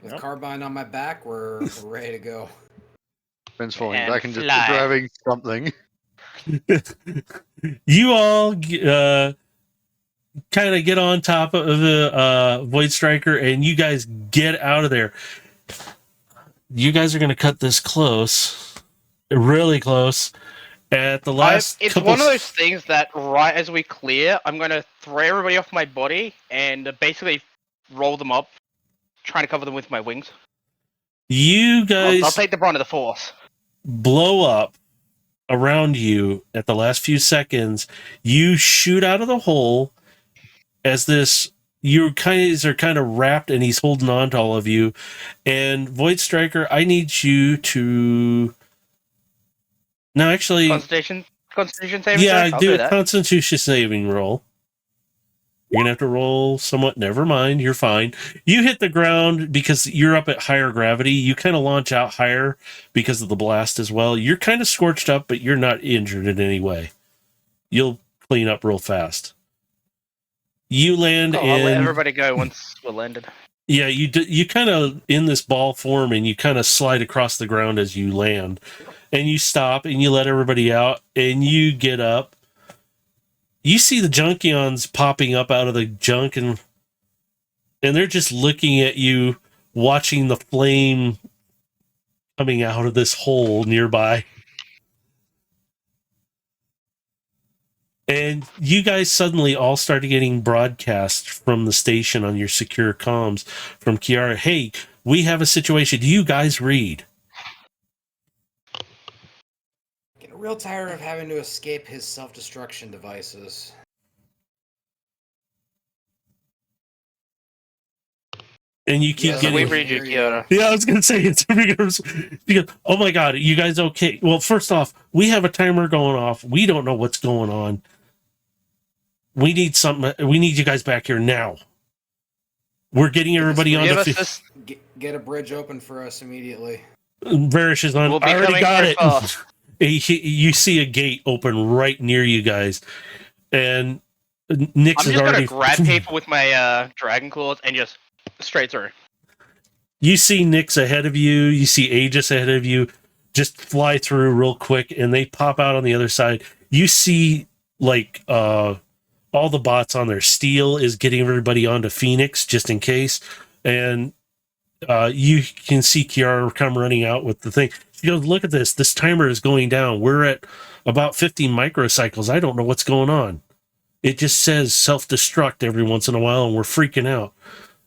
with Yep. carbine on my back, we're ready to go. Ben's falling And back and just fly. grabbing something. You all kind of get on top of the Void Striker and you guys get out of there. You guys are going to cut this close, really close. At the last It's couple one of those things that right as we clear, I'm gonna throw everybody off my body and basically roll them up, trying to cover them with my wings. You guys I'll take the brunt of the force. blow up around you at the last few seconds. You shoot out of the hole as this. You guys are kind of wrapped, and he's holding on to all of you. And Void Striker, I need you to. No, actually, Constitution saving yeah, throw? I'll do a that. Constitution saving roll. You're gonna have to roll somewhat. Never mind, you're fine. You hit the ground because you're up at higher gravity. You kind of launch out higher because of the blast as well. You're kind of scorched up, but you're not injured in any way. You'll clean up real fast. You land I'll let in. everybody go once we're landed. Yeah, you kind of in this ball form, and you kind of slide across the ground as you land, and you stop and you let everybody out, and you get up. You see the Junkions popping up out of the junk, and they're just looking at you, watching the flame coming out of this hole nearby. And you guys suddenly all started getting broadcast from the station on your secure comms from Kiara. Hey, we have a situation. Do you guys read? Getting real tired of having to escape his self-destruction devices. And you keep Yes, getting. We read you, Kiara. Yeah, I was gonna say it's because, oh my god, you guys okay? Well, first off, we have a timer going off. We don't know what's going on. We need something. We need you guys back here now. We're getting everybody on Give the us this. Get a bridge open for us immediately. Varish is on. We'll be I already coming got very it. fast. You see a gate open right near you guys, and Nix I'm is just already. gonna grab people with my dragon claws and just straight through. You see Nix ahead of you. You see Aegis ahead of you. Just fly through real quick, and they pop out on the other side. You see, like, all the bots on there. Steel is getting everybody onto Phoenix just in case, and you can see Kiara come running out with the thing. She goes, "Look at this. This timer is going down. We're at about 50 microcycles. I don't know what's going on. It just says self-destruct every once in a while, and we're freaking out."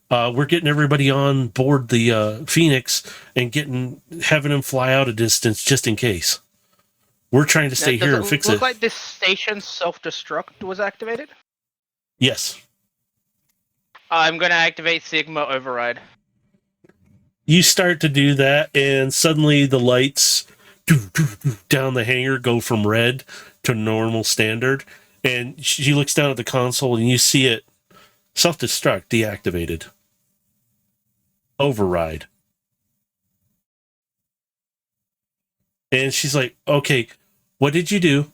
We're getting everybody on board the Phoenix and having him fly out a distance just in case. We're trying to stay Now, here and does fix it look it. like this station's self-destruct was activated? Yes. I'm gonna activate Sigma Override. You start to do that, and suddenly the lights down the hangar go from red to normal standard. And she looks down at the console, and you see it self-destruct deactivated. Override. And she's like, "Okay, what did you do?"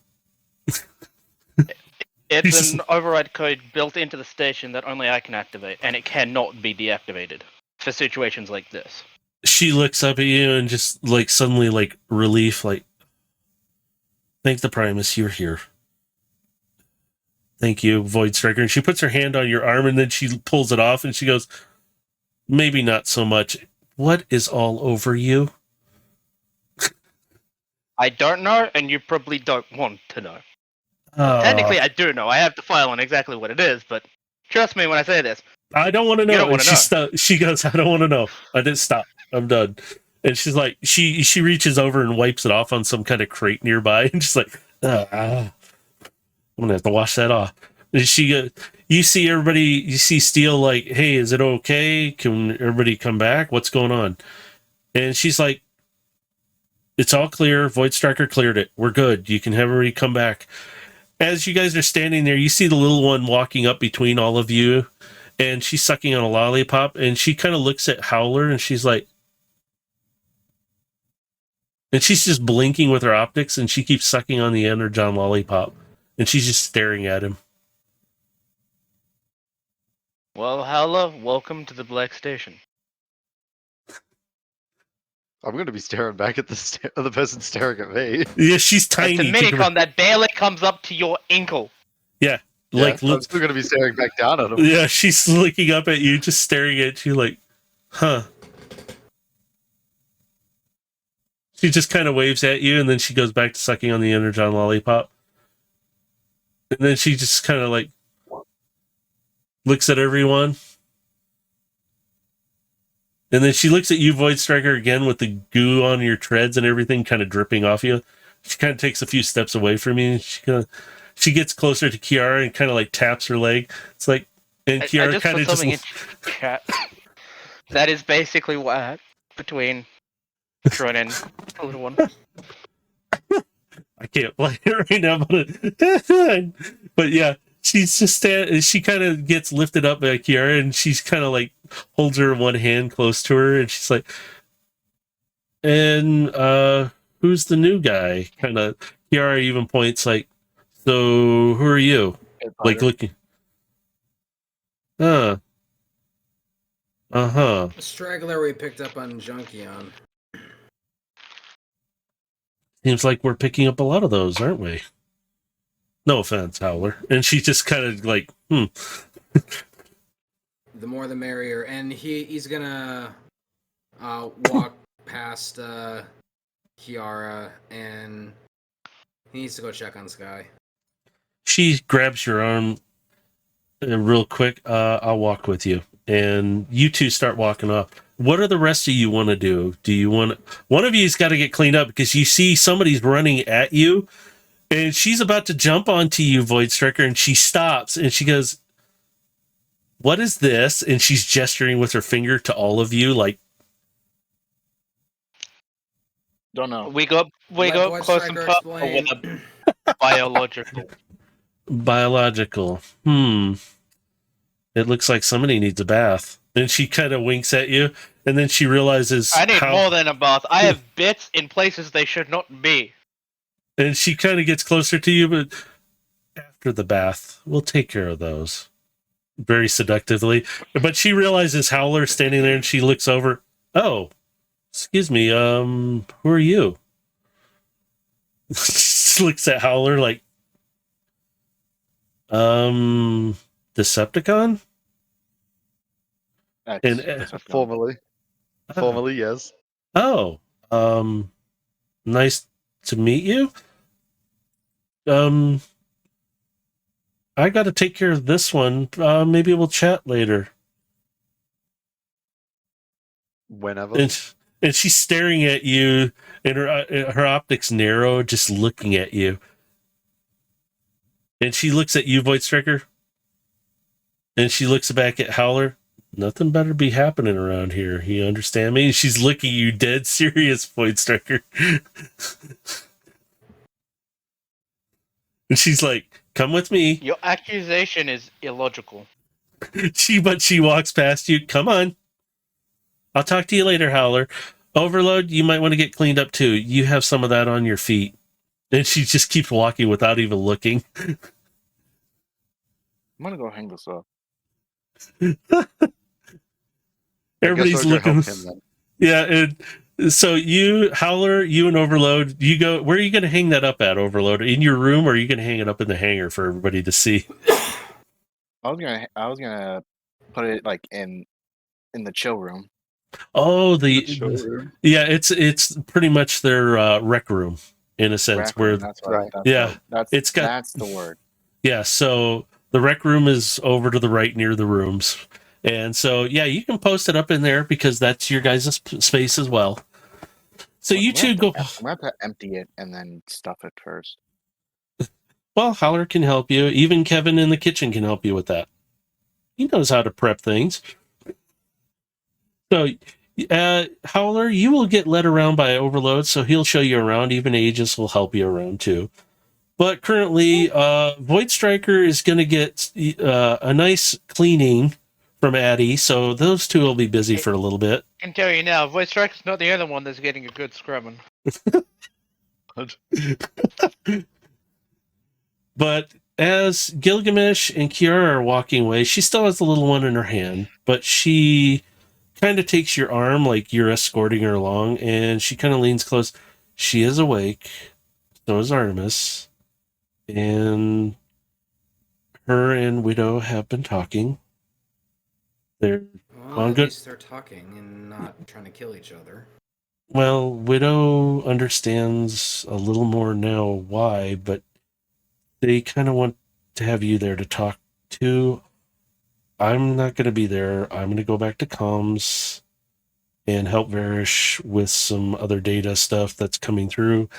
It's an override code built into the station that only I can activate, and it cannot be deactivated. for situations like this. She looks up at you and just like suddenly like relief, like, thank the Primus, you're here. Thank you, Void Striker. And she puts her hand on your arm and then she pulls it off and she goes, maybe not so much. What is all over you? I don't know, and you probably don't want to know. Technically, I do know. I have the file on exactly what it is, but trust me when I say this. I don't want to know. You don't wanna She goes, I don't want to know. I didn't stop. I'm done. And she's like, she reaches over and wipes it off on some kind of crate nearby, and she's like, I'm gonna have to wash that off. And you see everybody, you see Steel like, hey, is it okay? Can everybody come back? What's going on? And she's like, it's all clear. Void Striker cleared it. We're good. You can have everybody come back. As you guys are standing there, you see the little one walking up between all of you, and she's sucking on a lollipop, and she kind of looks at Howler, and she's like, and she's just blinking with her optics, and she keeps sucking on the Energon lollipop, and she's just staring at him. Well, Howler, welcome to the Black Station. I'm going to be staring back at the person staring at me. Yeah, she's tiny. It's a minicon that barely comes up to your ankle. Yeah, Yeah, like I'm still going to be staring back down at him. yeah, she's looking up at you, just staring at you, like, huh. She just kind of waves at you, and then she goes back to sucking on the Energon lollipop. And then she just kind of like looks at everyone. And then she looks at you, Void Striker, again with the goo on your treads and everything kind of dripping off you. She kind of takes a few steps away from you. And she gets closer to Kiara and kind of like taps her leg. It's like, and Kiara kind of just. In chat. That is basically what happened between Tron and the little one. I can't play it right now, but yeah, she's just she kind of gets lifted up by Kiara, and she's kind of like holds her one hand close to her, and she's like, and who's the new guy? Kind of Kiara even points like, so who are you? Like looking. Uh-huh. A straggler we picked up on Junkion. Seems like we're picking up a lot of those, aren't we? No offense, Howler. And she just kind of like, The more the merrier. And he's gonna walk past Kiara, and he needs to go check on Sky. She grabs your arm real quick. I'll walk with you. And you two start walking up. What are the rest of you want to do? Do you want one of you's got to get cleaned up because you see somebody's running at you, and she's about to jump onto you, Void Striker, and she stops and she goes, "What is this?" And she's gesturing with her finger to all of you, like, Don't know. We go close and personal with a biological. It looks like somebody needs a bath. And she kind of winks at you, and then she realizes I need more than a bath. I have bits in places they should not be. And she kind of gets closer to you, but after the bath, we'll take care of those. Very seductively. But she realizes Howler's standing there, and she looks over. Oh, excuse me, who are you? She looks at Howler like, Decepticon? And Formerly, yes. oh, nice to meet you. I got to take care of this one. Maybe we'll chat later. Whenever. And she's staring at you, and her optics narrow, just looking at you. And she looks at you, Void Striker. And she looks back at Howler. Nothing better be happening around here. You understand me? And she's looking at you dead serious, Void Striker. And she's like, come with me. Your accusation is illogical. She walks past you. Come on. I'll talk to you later, Howler. Overload, you might want to get cleaned up too. You have some of that on your feet. And she just keeps walking without even looking. I'm gonna go hang this up. Everybody's I'll go looking. help him then. Yeah, and so you, Howler, you and Overload, you go. Where are you going to hang that up at, Overload? In your room, or are you going to hang it up in the hangar for everybody to see? I was gonna put it like in the chill room. Oh, Showroom. yeah, it's pretty much their rec room in a sense. Rec Where room, that's what. Right. That's Yeah, what, it's got- that's the word. yeah, so the rec room is over to the right near the rooms, and so yeah, you can post it up in there because that's your guys' space as well. So you two go. I'm gonna have to empty it and then stuff it first. Well, Howler can help you. Even Kevin in the kitchen can help you with that. He knows how to prep things. So, Howler, you will get led around by Overload, so he'll show you around. Even Aegis will help you around too. But currently, Void Striker is going to get a nice cleaning from Addie, so those two will be busy for a little bit. I can tell you now, Voice Striker's not the only one that's getting a good scrubbing. But as Gilgamesh and Kiara are walking away, she still has the little one in her hand, but she kind of takes your arm like you're escorting her along, and she kind of leans close. She is awake. So is Artemis. And her and Widow have been talking. They're Well, at good. least they're talking and not trying to kill each other. Well, Widow understands a little more now why, but they kind of want to have you there to talk to. I'm not going to be there. I'm going to go back to comms and help Varish with some other data stuff that's coming through.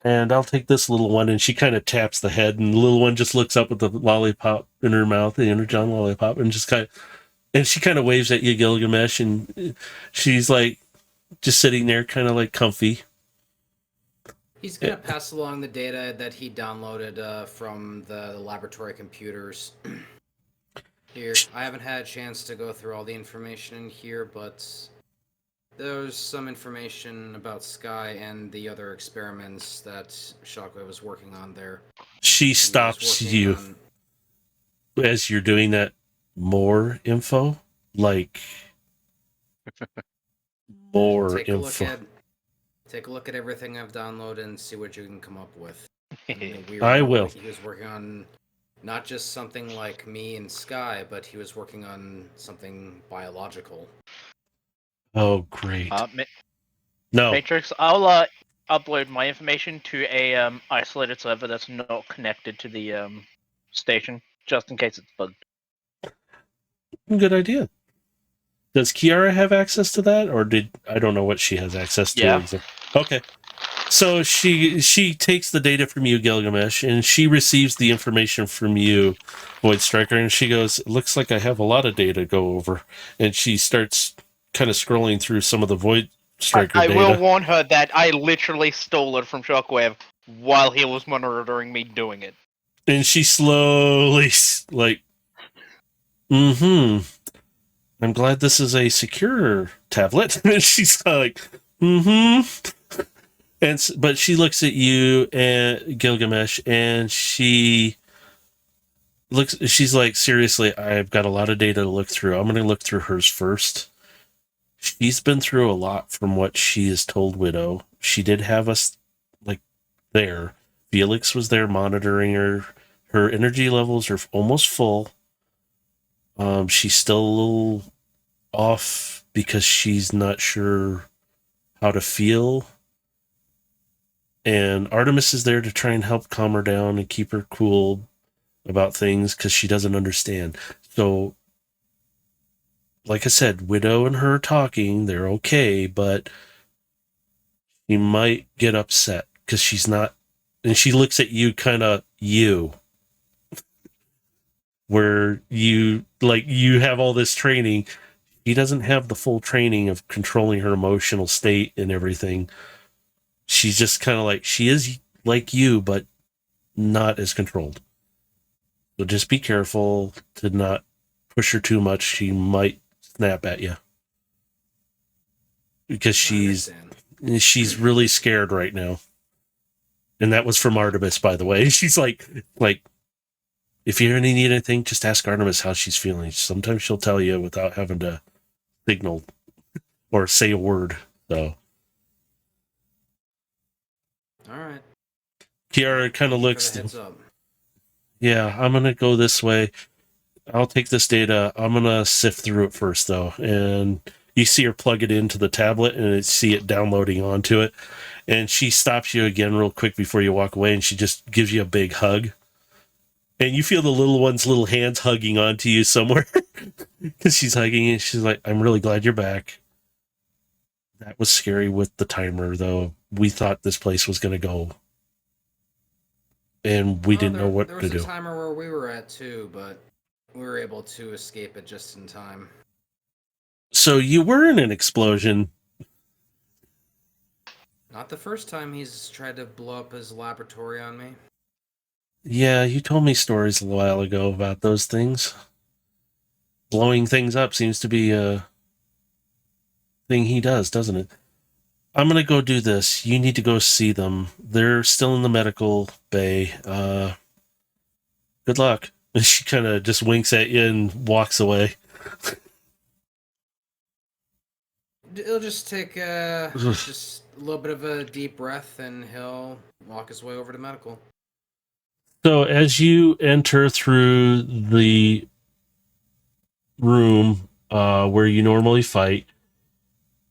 And I'll take this little one, and she kind of taps the head, and the little one just looks up with the lollipop in her mouth, the Energon lollipop, and she kind of waves at you, Gilgamesh, and she's like just sitting there kind of like comfy. He's gonna pass along the data that he downloaded from the laboratory computers. Here, I haven't had a chance to go through all the information in here, but there's some information about Sky and the other experiments that Shockwave was working on there. She stops you as you're doing that. More info, like more info. Take a look at everything I've downloaded and see what you can come up with. I will. He was working on not just something like me and Sky, but he was working on something biological. Oh, great. No. Matrix, I'll upload my information to a isolated server that's not connected to the station, just in case it's bugged. Good idea. Does Kiara have access to that, or I don't know what she has access to? Yeah. Okay. So she takes the data from you, Gilgamesh, and she receives the information from you, Void Striker, and she goes, "It looks like I have a lot of data to go over." And she starts kind of scrolling through some of the Void Striker data. I will warn her that I literally stole it from Shockwave while he was monitoring me doing it. And she slowly, like, I'm glad this is a secure tablet. And she's like, but she looks at you and Gilgamesh, and she's like, seriously, I've got a lot of data to look through. I'm going to look through hers first. She's been through a lot from what she has told Widow. She did have us like there. Felix was there monitoring her. Her energy levels are almost full. She's still a little off because she's not sure how to feel. And Artemis is there to try and help calm her down and keep her cool about things because she doesn't understand. So, like I said, Widow and her talking, they're okay, but she might get upset because she's not. And she looks at you kind of where you have all this training. She doesn't have the full training of controlling her emotional state and everything. She's just kind of like, she is like you, but not as controlled. So just be careful to not push her too much. She might snap at you. Because she's really scared right now. And that was from Artemis, by the way. She's like, if you need anything, just ask Artemis how she's feeling. Sometimes she'll tell you without having to signal or say a word. So All right. Kiara kind of Thank you for looks. the heads up. Yeah, I'm gonna go this way. I'll take this data. I'm gonna sift through it first, though, and you see her plug it into the tablet, and see it downloading onto it. And she stops you again real quick before you walk away, and she just gives you a big hug. And you feel the little one's little hands hugging onto you somewhere because she's hugging you. She's like, "I'm really glad you're back. That was scary with the timer, though. We thought this place was gonna go, and we didn't know what there to was do." a timer where we were at too, but we were able to escape it just in time. So you were in an explosion. Not the first time he's tried to blow up his laboratory on me. Yeah, you told me stories a while ago about those things. Blowing things up seems to be a thing he does, doesn't it? I'm gonna go do this. You need to go see them. They're still in the medical bay. Good luck. And she kind of just winks at you and walks away. He'll just take just a little bit of a deep breath, and he'll walk his way over to medical. So as you enter through the room where you normally fight,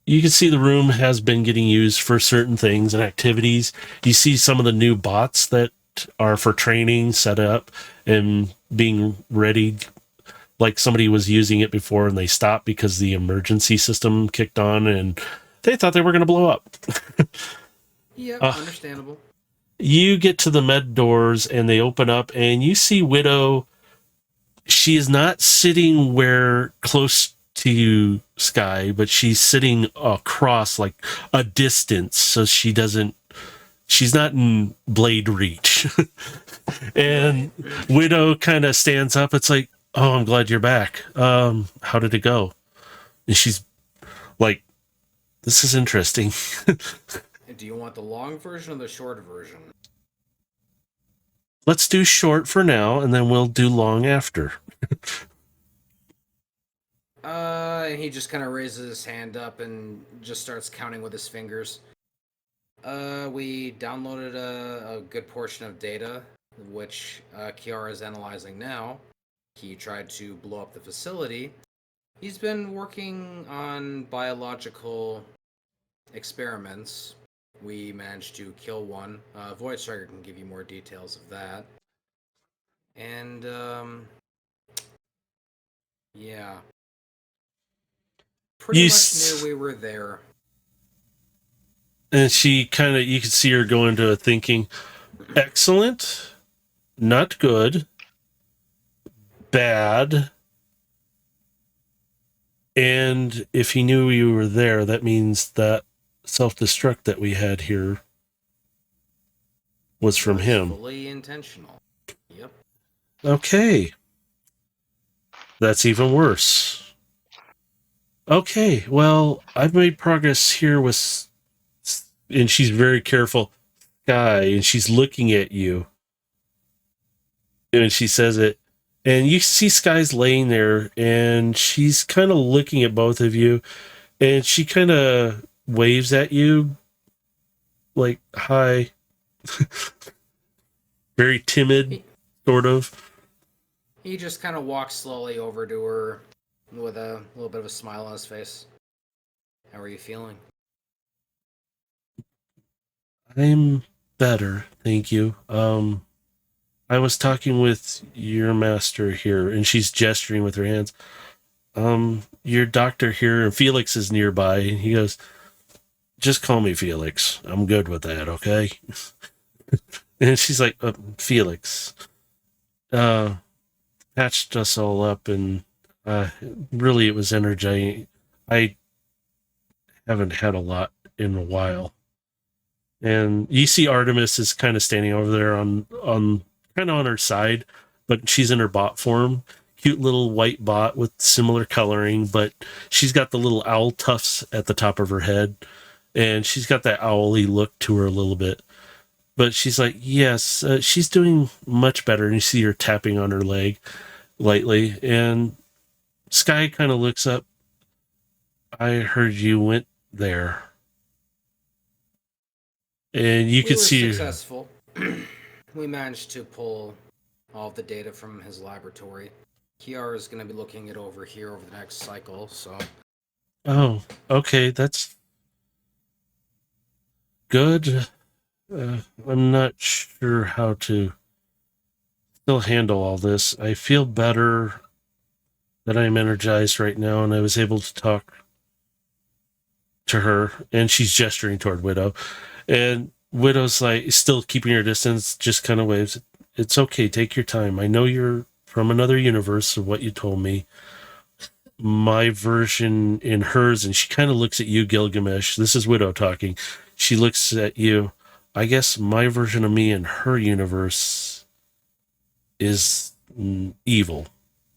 you can see the room has been getting used for certain things and activities. You see some of the new bots that are for training set up and being ready, like somebody was using it before and they stopped because the emergency system kicked on and they thought they were going to blow up. Yeah, understandable. You get to the med doors and they open up and you see Widow. She is not sitting where close to you, Sky, but she's sitting across like a distance, so she's not in blade reach. And Widow kind of stands up. It's like, "Oh, I'm glad you're back. How did it go?" And she's like, "This is interesting." Do you want the long version or the short version? Let's do short for now, and then we'll do long after. And he just kind of raises his hand up and just starts counting with his fingers. We downloaded a good portion of data, which Kiara is analyzing now. He tried to blow up the facility. He's been working on biological experiments. We managed to kill one. Void Striker can give you more details of that. And, yeah. Pretty much knew we were there. And she kind of, you could see her go into a thinking, excellent, not good, bad. And if he knew you were there, that means that self-destruct that we had here was from him. Fully intentional. Yep. Okay. That's even worse. Okay, well, I've made progress here with... And she's very careful. Sky, and she's looking at you. And she says it. And you see Sky's laying there, and she's kind of looking at both of you. And she kind of waves at you. Like, hi. Very timid, sort of. He just kind of walks slowly over to her with a little bit of a smile on his face. How are you feeling? I'm better, thank you. I was talking with your master here, and she's gesturing with her hands. Your doctor here, and Felix is nearby, and he goes, "Just call me Felix. I'm good with that, okay?" And she's like, "Felix, patched us all up, and really it was energizing. I haven't had a lot in a while." And you see Artemis is kind of standing over there on kind of on her side, but she's in her bot form. Cute little white bot with similar coloring, but she's got the little owl tufts at the top of her head, and she's got that owly look to her a little bit. But she's like, yes, she's doing much better. And you see her tapping on her leg lightly. And Sky kind of looks up. I heard you went there. And you We could were see successful. We managed to pull all of the data from his laboratory. Kiara is going to be looking it over here over the next cycle, so oh, okay, that's good. I'm not sure how to still handle all this. I feel better that I'm energized right now, and I was able to talk to her, and she's gesturing toward Widow. And Widow's like, still keeping her distance, just kind of waves. It's okay, take your time. I know you're from another universe of what you told me. My version in hers, and she kind of looks at you, Gilgamesh. This is Widow talking. She looks at you. I guess my version of me in her universe is evil,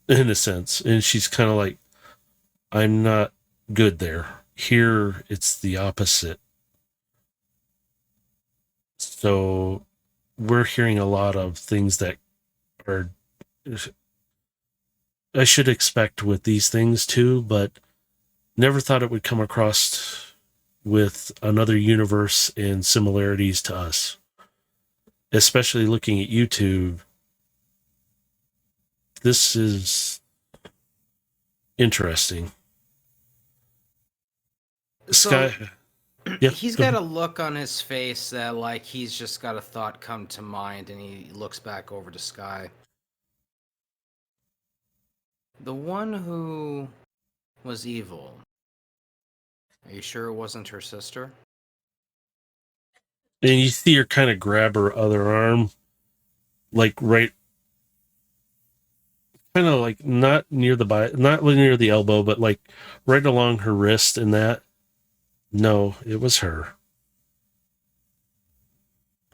in a sense. And she's kind of like, I'm not good there. Here, it's the opposite. So we're hearing a lot of things that are I should expect with these things too, but never thought it would come across with another universe and similarities to us. Especially looking at YouTube. This is interesting. So, Sky, yeah, he's got a look on his face that, like, he's just got a thought come to mind, and he looks back over to Sky. The one who was evil. Are you sure it wasn't her sister? and you see her kind of grab her other arm, like right, kind of like not near not near the elbow, but like right along her wrist, and that. No, it was her.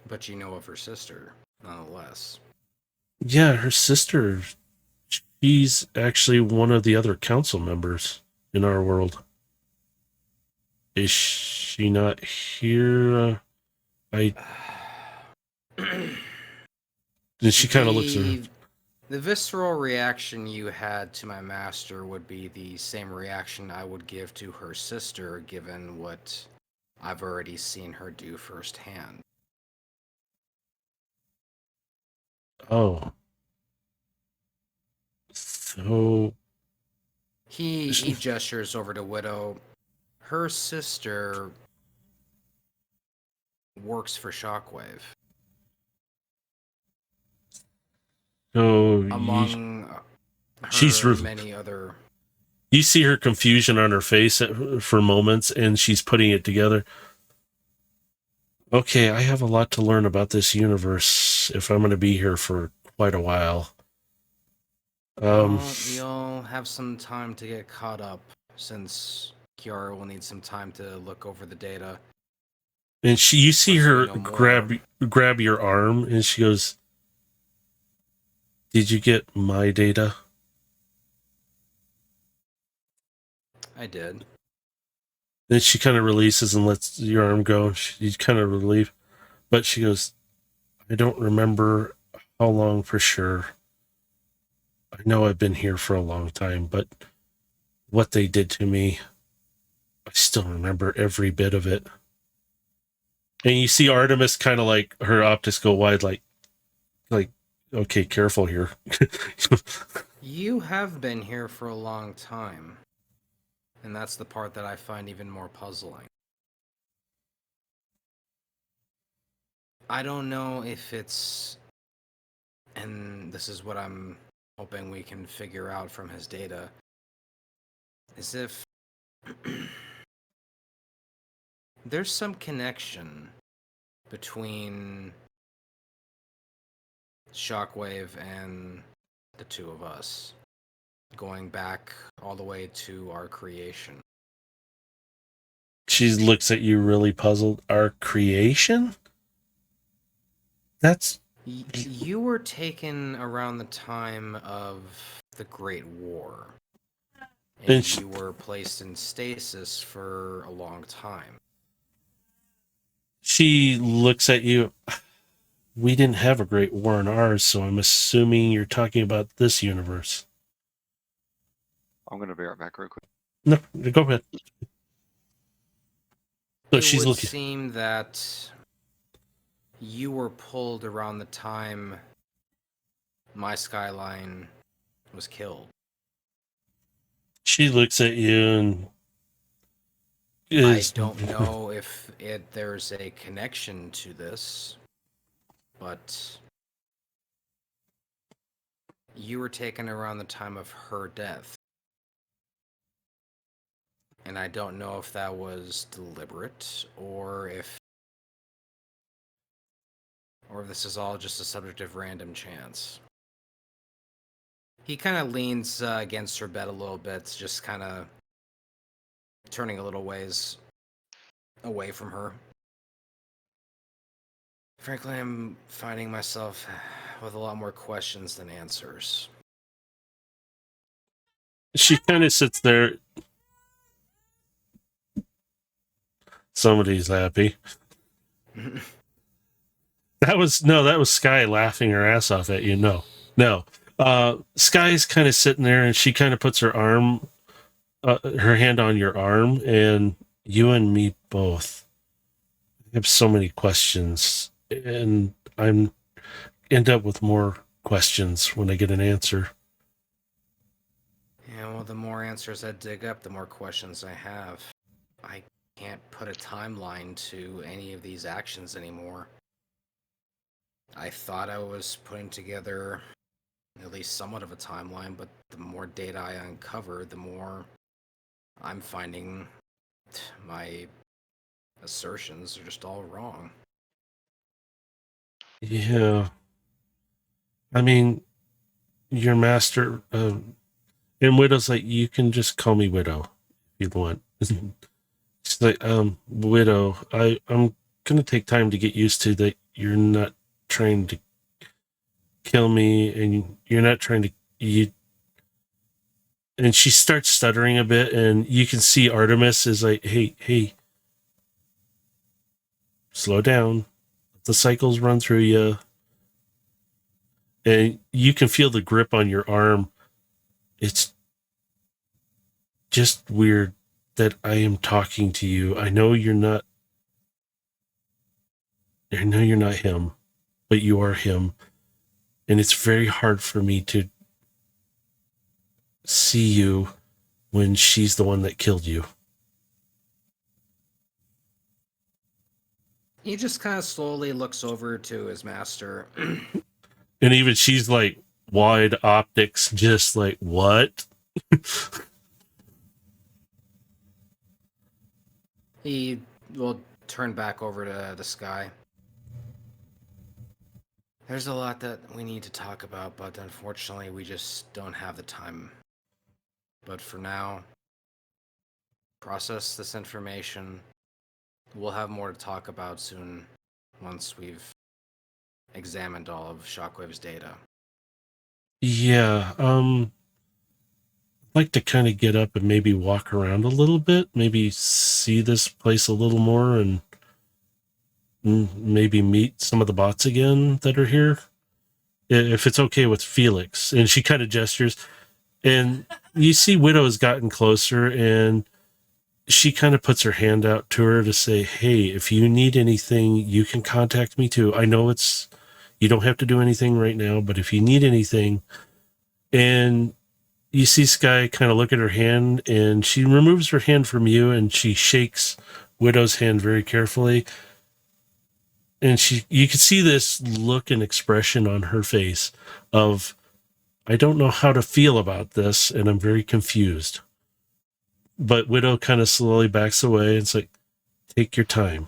But you know of her sister, nonetheless. Yeah, her sister. She's actually one of the other council members in our world. Is she not here? And she kind of looks at her. The visceral reaction you had to my master would be the same reaction I would give to her sister, given what I've already seen her do firsthand. Oh. So. He gestures over to Widow. Her sister works for Shockwave. So Among she's her many other... You see her confusion on her face for moments, and she's putting it together. Okay, I have a lot to learn about this universe if I'm going to be here for quite a while. You'll have some time to get caught up, since Kiara will need some time to look over the data. And you see her more. grab your arm, and she goes, "Did you get my data?" I did. Then she kind of releases and lets your arm go. She's kind of relieved, but she goes, "I don't remember how long for sure. I know I've been here for a long time, but what they did to me, I still remember every bit of it." And you see Artemis kind of like her optics go wide, like, okay, careful here. You have been here for a long time, and that's the part that I find even more puzzling. I don't know if it's, and this is what I'm hoping we can figure out from his data, is if there's some connection between Shockwave and the two of us, going back all the way to our creation. She looks at you really puzzled. Our creation? That's... You were taken around the time of the Great War, and you were placed in stasis for a long time. She looks at you. We didn't have a great war in ours, so I'm assuming you're talking about this universe. I'm going to be right back real quick. No, go ahead. So It she's would looking. seem that you were pulled around the time my skyline was killed. She looks at you and I is. don't know if there's a connection to this, but you were taken around the time of her death. And I don't know if that was deliberate or if this is all just a subject of random chance. He kind of leans against her bed a little bit, just kind of turning a little ways away from her. Frankly, I'm finding myself with a lot more questions than answers. She kind of sits there. Somebody's happy. That was Sky laughing her ass off at you. No. Sky's kind of sitting there, and she kind of puts her hand on your arm, and you and me both have so many questions, and I'm end up with more questions when I get an answer. Yeah, well, the more answers I dig up, the more questions I have. I can't put a timeline to any of these actions anymore. I thought I was putting together at least somewhat of a timeline, but the more data I uncover, the more I'm finding my assertions are just all wrong. Yeah. I mean, your master, and Widow's like, you can just call me Widow if you want. She's like, Widow, I'm gonna take time to get used to that you're not trying to kill me, and you're not trying to you. And she starts stuttering a bit, and you can see Artemis is like, hey, slow down. Let the cycles run through you. And you can feel the grip on your arm. It's just weird that I am talking to you. I know you're not him, but you are him. And it's very hard for me to see you when she's the one that killed you. He just kind of slowly looks over to his master. And even she's like wide optics, just like, what? He will turn back over to the sky. There's a lot that we need to talk about, but unfortunately we just don't have the time. But for now, process this information. We'll have more to talk about soon once we've examined all of Shockwave's data. Yeah, I'd like to kind of get up and maybe walk around a little bit, maybe see this place a little more, and maybe meet some of the bots again that are here, if it's okay with Felix. And she kind of gestures, and you see Widow has gotten closer, and she kind of puts her hand out to her to say, hey, if you need anything, you can contact me too. I know you don't have to do anything right now, but if you need anything. And you see Sky kind of look at her hand, and she removes her hand from you, and she shakes Widow's hand very carefully. And you can see this look and expression on her face of, I don't know how to feel about this, and I'm very confused. But Widow kind of slowly backs away, and it's like, take your time.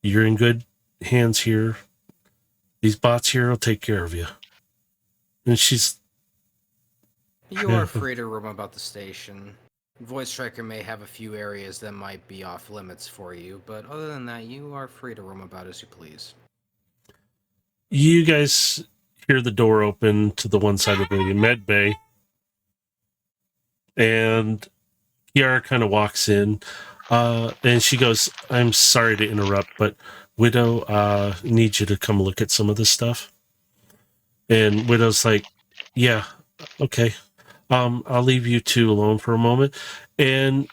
You're in good hands here. These bots here will take care of you. And You are free to roam about the station. Void Striker may have a few areas that might be off limits for you, but other than that, you are free to roam about as you please. You guys hear the door open to the one side of the med bay, and Kiara kind of walks in, and she goes, I'm sorry to interrupt, but Widow needs you to come look at some of this stuff. And Widow's like, yeah, okay. I'll leave you two alone for a moment. And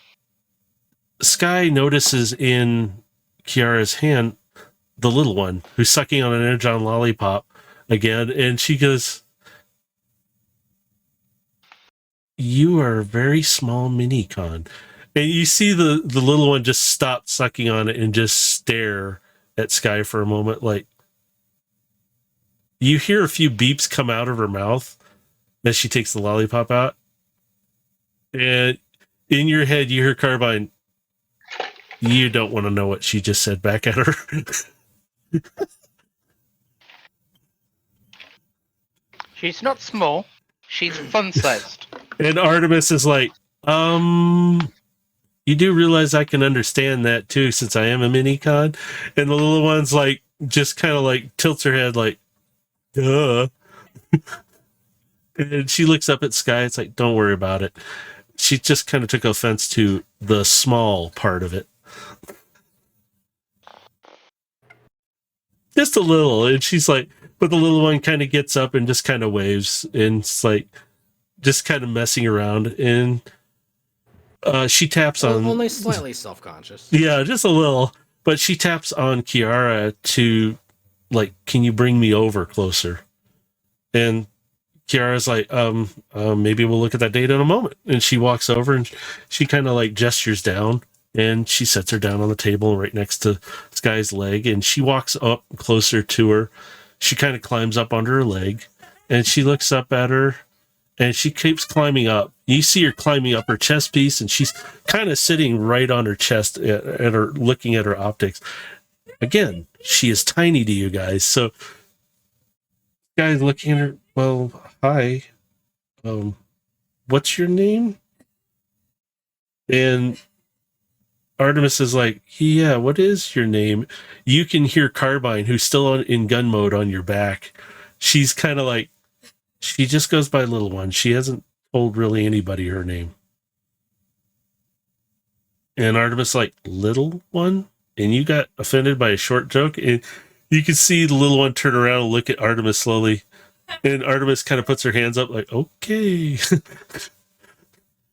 Sky notices in Kiara's hand the little one who's sucking on an Energon lollipop again, and she goes, "You are a very small mini-con." And you see the little one just stop sucking on it and just stare at Sky for a moment. Like, you hear a few beeps come out of her mouth as she takes the lollipop out. And in your head, you hear Carbine, "You don't want to know what she just said back at her." She's not small. She's fun-sized. And Artemis is like, you do realize I can understand that too, since I am a mini-con. And the little one's like, just kind of like tilts her head like, duh. And she looks up at Sky. It's like, don't worry about it. She just kind of took offense to the small part of it. Just a little. And she's like, but the little one kind of gets up and just kind of waves. And it's like, just kind of messing around. And she taps on... Only slightly self-conscious. Yeah, just a little. But she taps on Kiara to, like, can you bring me over closer? And Kiara's like, maybe we'll look at that data in a moment. And she walks over and she kind of like gestures down and she sets her down on the table right next to Sky's leg. And she walks up closer to her. She kind of climbs up under her leg and she looks up at her and she keeps climbing up. You see her climbing up her chest piece and she's kind of sitting right on her chest at her, looking at her optics. Again, she is tiny to you guys. So guys looking at her, well, hi, what's your name? And Artemis is like, yeah, what is your name? You can hear Carbine, who's still in gun mode on your back. She's kind of like, she just goes by Little One. She hasn't told really anybody her name. And Artemis like, Little One? And you got offended by a short joke? And you can see the Little One turn around and look at Artemis slowly. And Artemis kind of puts her hands up like, okay.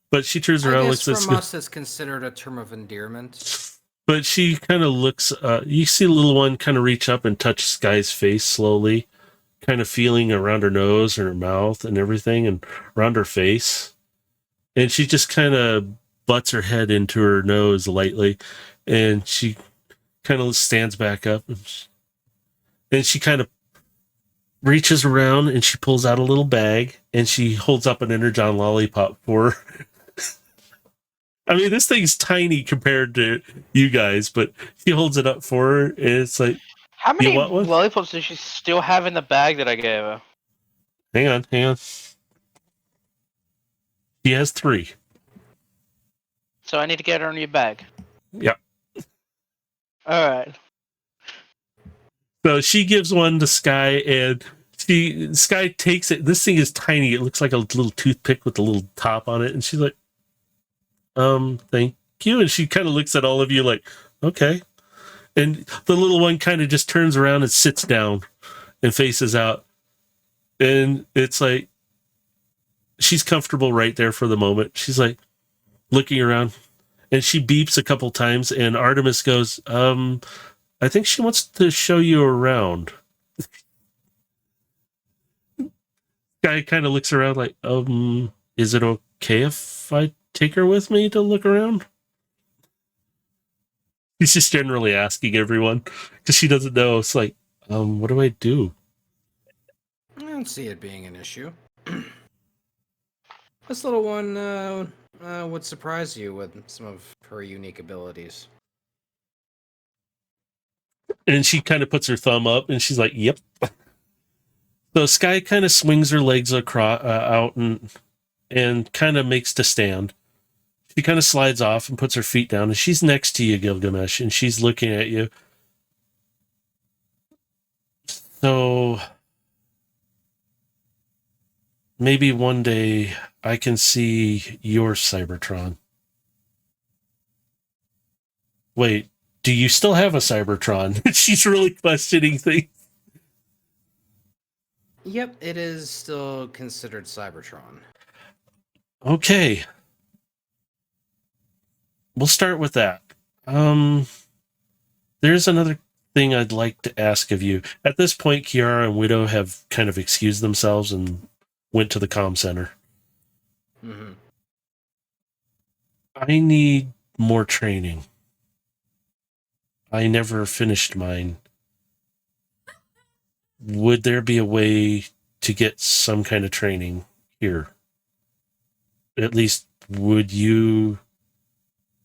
But she turns around and looks at from us, it's considered a term of endearment. But she kind of looks, you see the little one kind of reach up and touch Sky's face slowly, kind of feeling around her nose and her mouth and everything and around her face. And she just kind of butts her head into her nose lightly. And she kind of stands back up. And she kind of reaches around and she pulls out a little bag and she holds up an Energon lollipop for her. I mean, this thing's tiny compared to you guys, but she holds it up for her, and it's like, How many you want one? lollipops does she still have in the bag that I gave her? Hang on. She has 3. So I need to get her in your bag. Yep. Alright. So she gives one to Sky, and Sky takes it. This thing is tiny. It looks like a little toothpick with a little top on it, and she's like, thank you. And she kind of looks at all of you like, okay. And the little one kind of just turns around and sits down and faces out. And it's like, she's comfortable right there for the moment. She's like looking around and she beeps a couple times and Artemis goes, I think she wants to show you around. Guy kind of looks around like, is it okay if I take her with me to look around? He's just generally asking everyone because she doesn't know. It's like, what do I do? I don't see it being an issue. This little one would surprise you with some of her unique abilities. And she kind of puts her thumb up and she's like, yep. So Sky kind of swings her legs across out and kind of makes to stand. She kind of slides off and puts her feet down, and she's next to you, Gilgamesh, and she's looking at you. So maybe one day I can see your Cybertron. Wait, do you still have a Cybertron? She's really questioning things. Yep, it is still considered Cybertron. Okay. We'll start with that. There's another thing I'd like to ask of you. At this point, Kiara and Widow have kind of excused themselves and went to the comm center. Mm-hmm. I need more training. I never finished mine. Would there be a way to get some kind of training here? At least, would you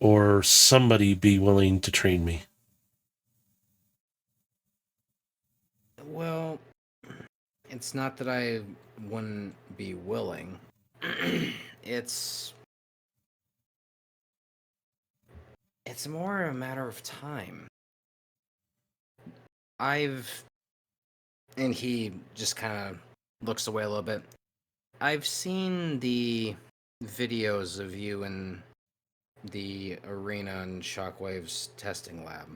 or somebody be willing to train me? Well, it's not that I wouldn't be willing. it's more a matter of time. And he just kind of looks away a little bit. I've seen the videos of you in the arena and Shockwave's testing lab.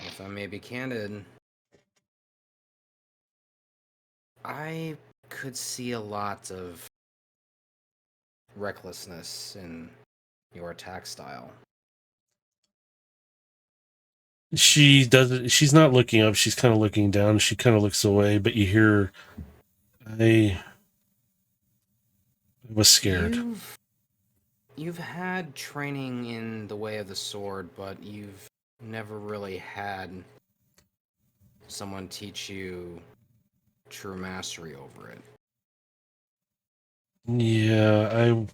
If I may be candid, I could see a lot of recklessness in your attack style. She doesn't. She's not looking up. She's kind of looking down. She kind of looks away, but you hear, I was scared. You've had training in the way of the sword, but you've never really had someone teach you true mastery over it. Yeah, I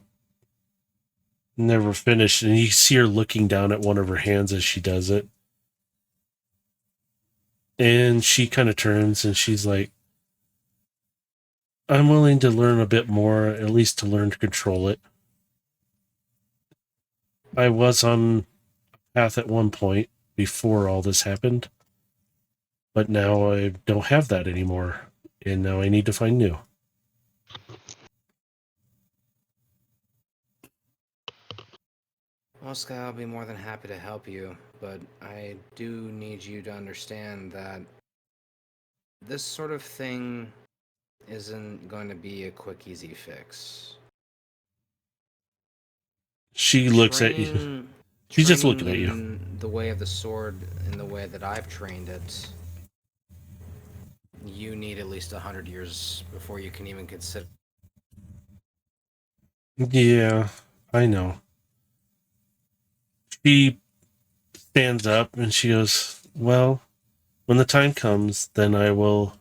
never finished. And you see her looking down at one of her hands as she does it. And she kind of turns and she's like, I'm willing to learn a bit more, at least to learn to control it. I was on a path at one point before all this happened, but now I don't have that anymore. And now I need to find new. Well, Sky, I'll be more than happy to help you, but I do need you to understand that this sort of thing isn't going to be a quick, easy fix. She looks at you. She's just looking at you. In the way of the sword, in the way that I've trained it, you need at least 100 years before you can even consider. Yeah, I know. She stands up and she goes, well, when the time comes, then I will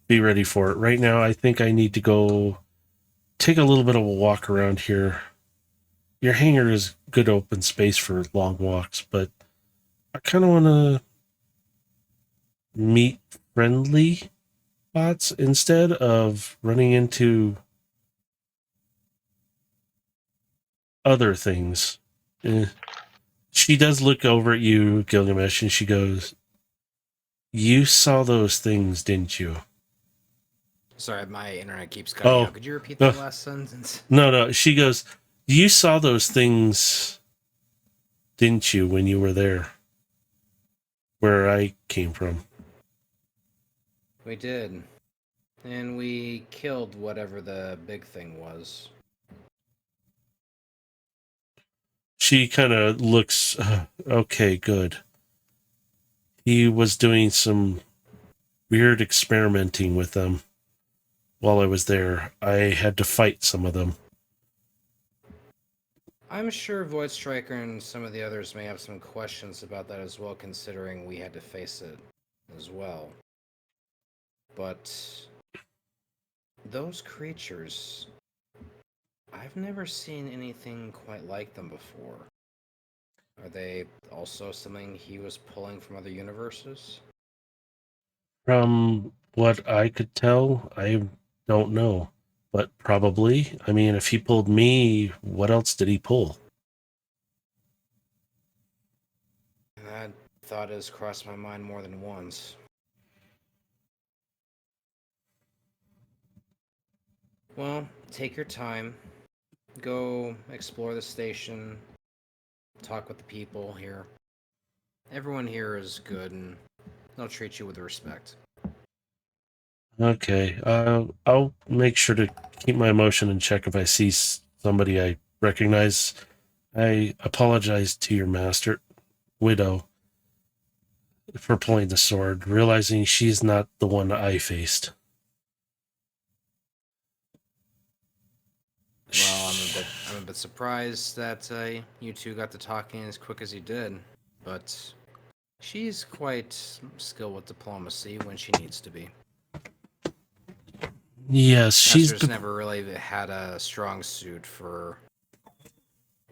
be ready for it. Right now, I think I need to go take a little bit of a walk around here. Your hangar is good open space for long walks, but I kind of want to meet friendly bots instead of running into other things. She does look over at you, Gilgamesh, and she goes, you saw those things, didn't you? Sorry, my internet keeps cutting out. Could you repeat that last sentence? No. She goes, you saw those things, didn't you, when you were there? Where I came from. We did. And we killed whatever the big thing was. She kind of looks, okay, good. He was doing some weird experimenting with them while I was there. I had to fight some of them. I'm sure Void Striker and some of the others may have some questions about that as well, considering we had to face it as well. But those creatures, I've never seen anything quite like them before. Are they also something he was pulling from other universes? From what I could tell, I don't know. But probably. I mean, if he pulled me, what else did he pull? That thought has crossed my mind more than once. Well, take your time. Go explore the station. Talk with the people here. Everyone here is good and they'll treat you with respect. Okay. I'll make sure to keep my emotion in check if I see somebody I recognize. I apologize to your master, widow, for pulling the sword, realizing she's not the one I faced. Well, I'm a bit surprised that you two got to talking as quick as you did, but she's quite skilled with diplomacy when she needs to be. Yes, Master's never really had a strong suit for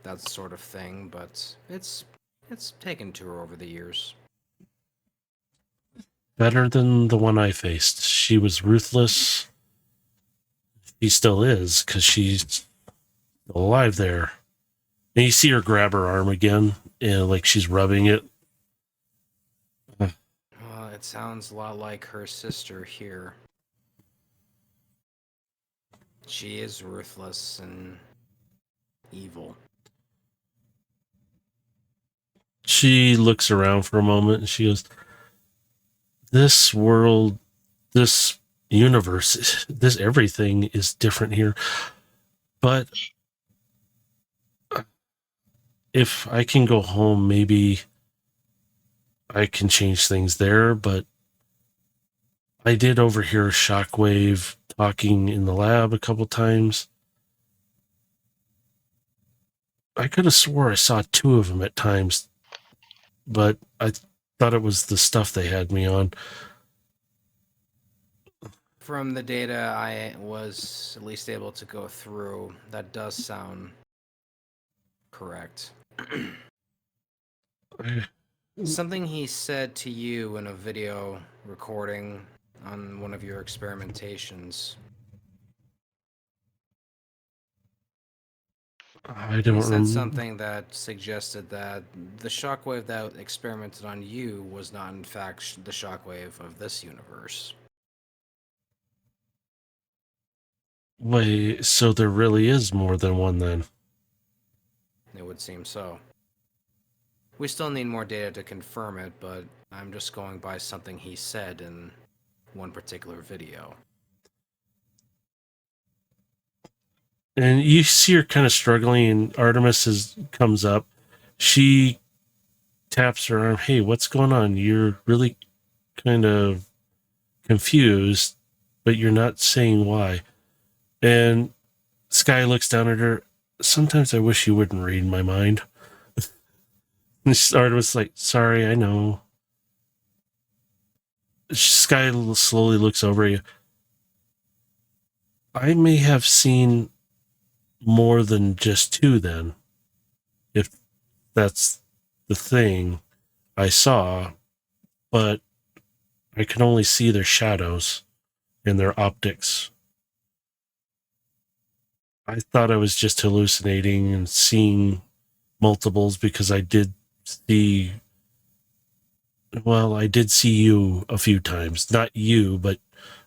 that sort of thing, but it's taken to her over the years. better than the one I faced. She was ruthless. She still is, because she's alive there. And you see her grab her arm again, and like she's rubbing it. Well, it sounds a lot like her sister here. She is ruthless and evil. She looks around for a moment and she goes, this world, this universe, this everything is different here. But if I can go home, maybe I can change things there. But I did overhear Shockwave talking in the lab a couple times. I could have swore I saw two of them at times, but I thought it was the stuff they had me on. From the data I was at least able to go through, that does sound correct. Something he said to you in a video recording on one of your experimentations. I don't He said remember. something that suggested that the shockwave that experimented on you was not, in fact, the shockwave of this universe. Wait, so there really is more than one then? It would seem so. We still need more data to confirm it, but I'm just going by something he said in one particular video. And you see her kind of struggling, and Artemis comes up. She taps her arm. Hey, what's going on? You're really kind of confused, but you're not saying why. And Sky looks down at her. Sometimes I wish you wouldn't read my mind. And Artemis like, sorry, I know. Sky slowly looks over at you. I may have seen more than just two then, if that's the thing I saw, but I can only see their shadows and their optics. I thought I was just hallucinating and seeing multiples because I did see you a few times. Not you, but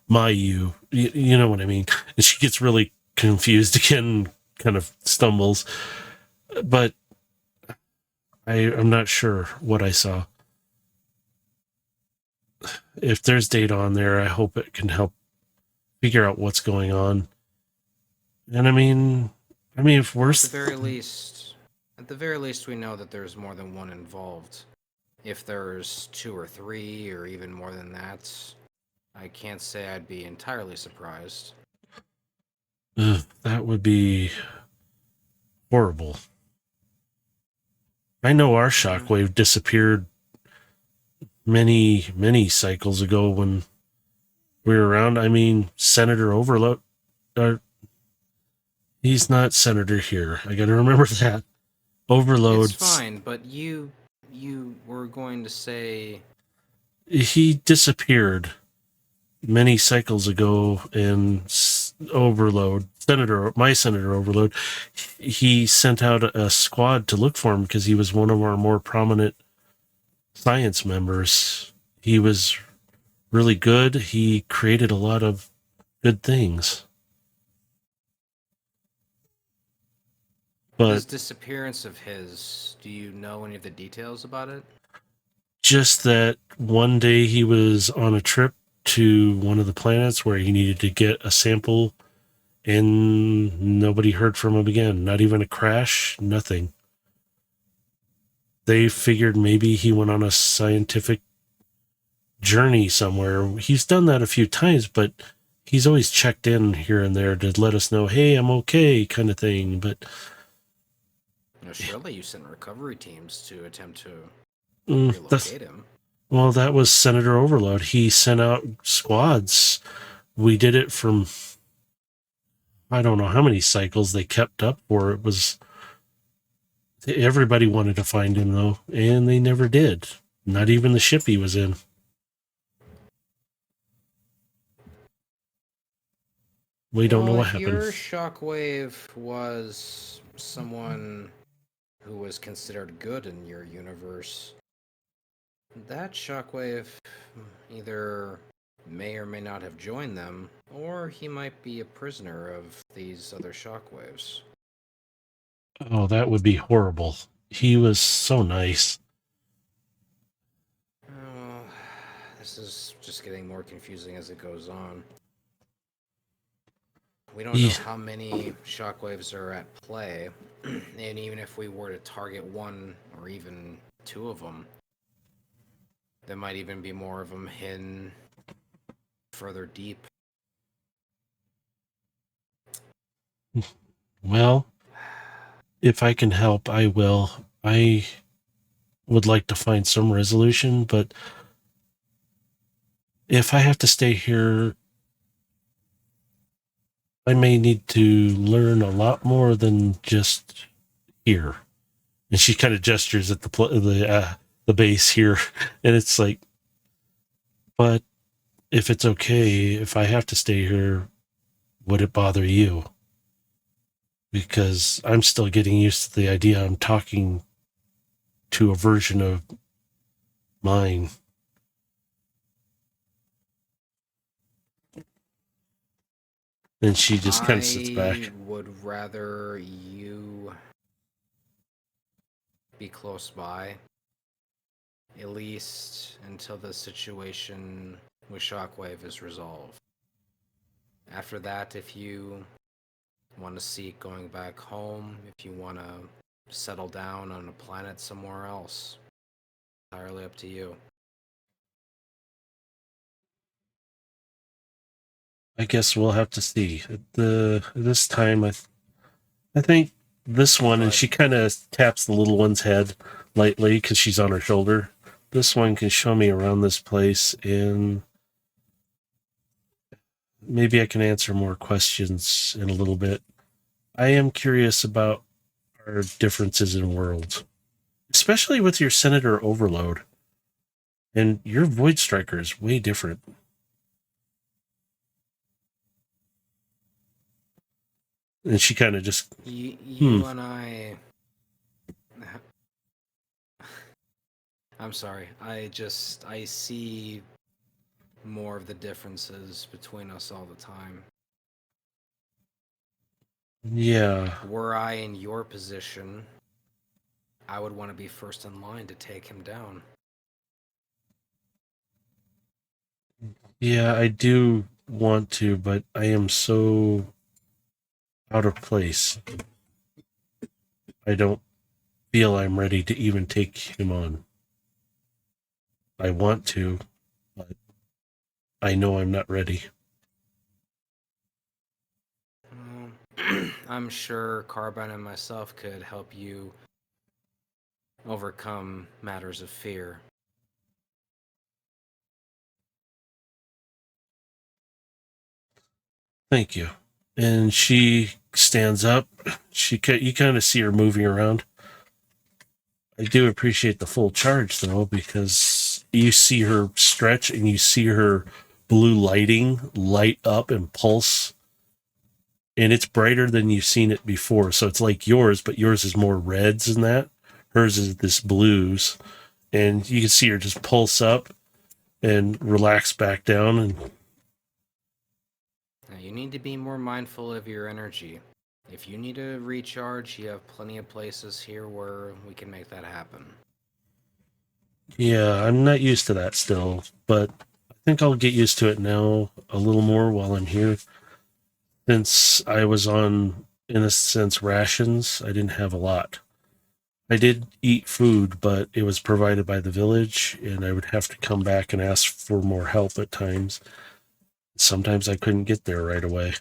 my you. You know what I mean? And she gets really confused again, kind of stumbles. But I'm not sure what I saw. If there's data on there, I hope it can help figure out what's going on. And I mean, if worse, At the very least, we know that there's more than one involved. If there's two or three, or even more than that, I can't say I'd be entirely surprised. That would be horrible. I know our shockwave disappeared many, many cycles ago when we were around. I mean, Senator Overload. He's not Senator here. I gotta remember that. Overload. It's fine, but you were going to say he disappeared many cycles ago, and my Senator Overload, he sent out a squad to look for him because he was one of our more prominent science members. He was really good. He created a lot of good things. But this disappearance of his, do you know any of the details about it? just that one day he was on a trip to one of the planets where he needed to get a sample, and nobody heard from him again. Not even a crash, nothing. They figured maybe he went on a scientific journey somewhere. He's done that a few times, but he's always checked in here and there to let us know, hey, I'm okay, kind of thing. But Surely you sent recovery teams to attempt to that's, relocate him. well, that was Senator Overload. He sent out squads. We did it from, I don't know how many cycles they kept up for. It was, everybody wanted to find him, though, and they never did. Not even the ship he was in. We don't know what happened. Your shockwave was someone who was considered good in your universe. That shockwave either may or may not have joined them, or he might be a prisoner of these other shockwaves. Oh, that would be horrible. He was so nice. Oh, this is just getting more confusing as it goes on. We don't know how many shockwaves are at play, and even if we were to target one or even two of them, there might even be more of them hidden further deep. Well, if I can help, I will. I would like to find some resolution, but if I have to stay here, I may need to learn a lot more than just here. And she kind of gestures at the base here, and it's like, but if it's okay, if I have to stay here, would it bother you? Because I'm still getting used to the idea I'm talking to a version of mine. And she just kind of sits back. I would rather you be close by, at least until the situation with Shockwave is resolved. After that, if you want to seek going back home, if you want to settle down on a planet somewhere else, entirely up to you. I guess we'll have to see. This time, I think this one, and she kind of taps the little one's head lightly because she's on her shoulder. This one can show me around this place, and maybe I can answer more questions in a little bit. I am curious about our differences in worlds, especially with your Senator Overload. And your Void Striker is way different. And she kind of just... You and I... I'm sorry. I see more of the differences between us all the time. Yeah. Were I in your position, I would want to be first in line to take him down. Yeah, I do want to, but I am so out of place. I don't feel I'm ready to even take him on. I want to, but I know I'm not ready. I'm sure Carbine and myself could help you overcome matters of fear. Thank you. And she stands up. You kind of see her moving around. I do appreciate the full charge, though, because you see her stretch and you see her blue lighting light up and pulse. And it's brighter than you've seen it before. So it's like yours, but yours is more reds than that. Hers is this blues. And you can see her just pulse up and relax back down. And Now, you need to be more mindful of your energy. If you need to recharge, you have plenty of places here where we can make that happen. yeah, I'm not used to that still, but I think I'll get used to it now a little more while I'm here. Since I was on, in a sense, rations, I didn't have a lot. I did eat food, but it was provided by the village, and I would have to come back and ask for more help at times. Sometimes I couldn't get there right away.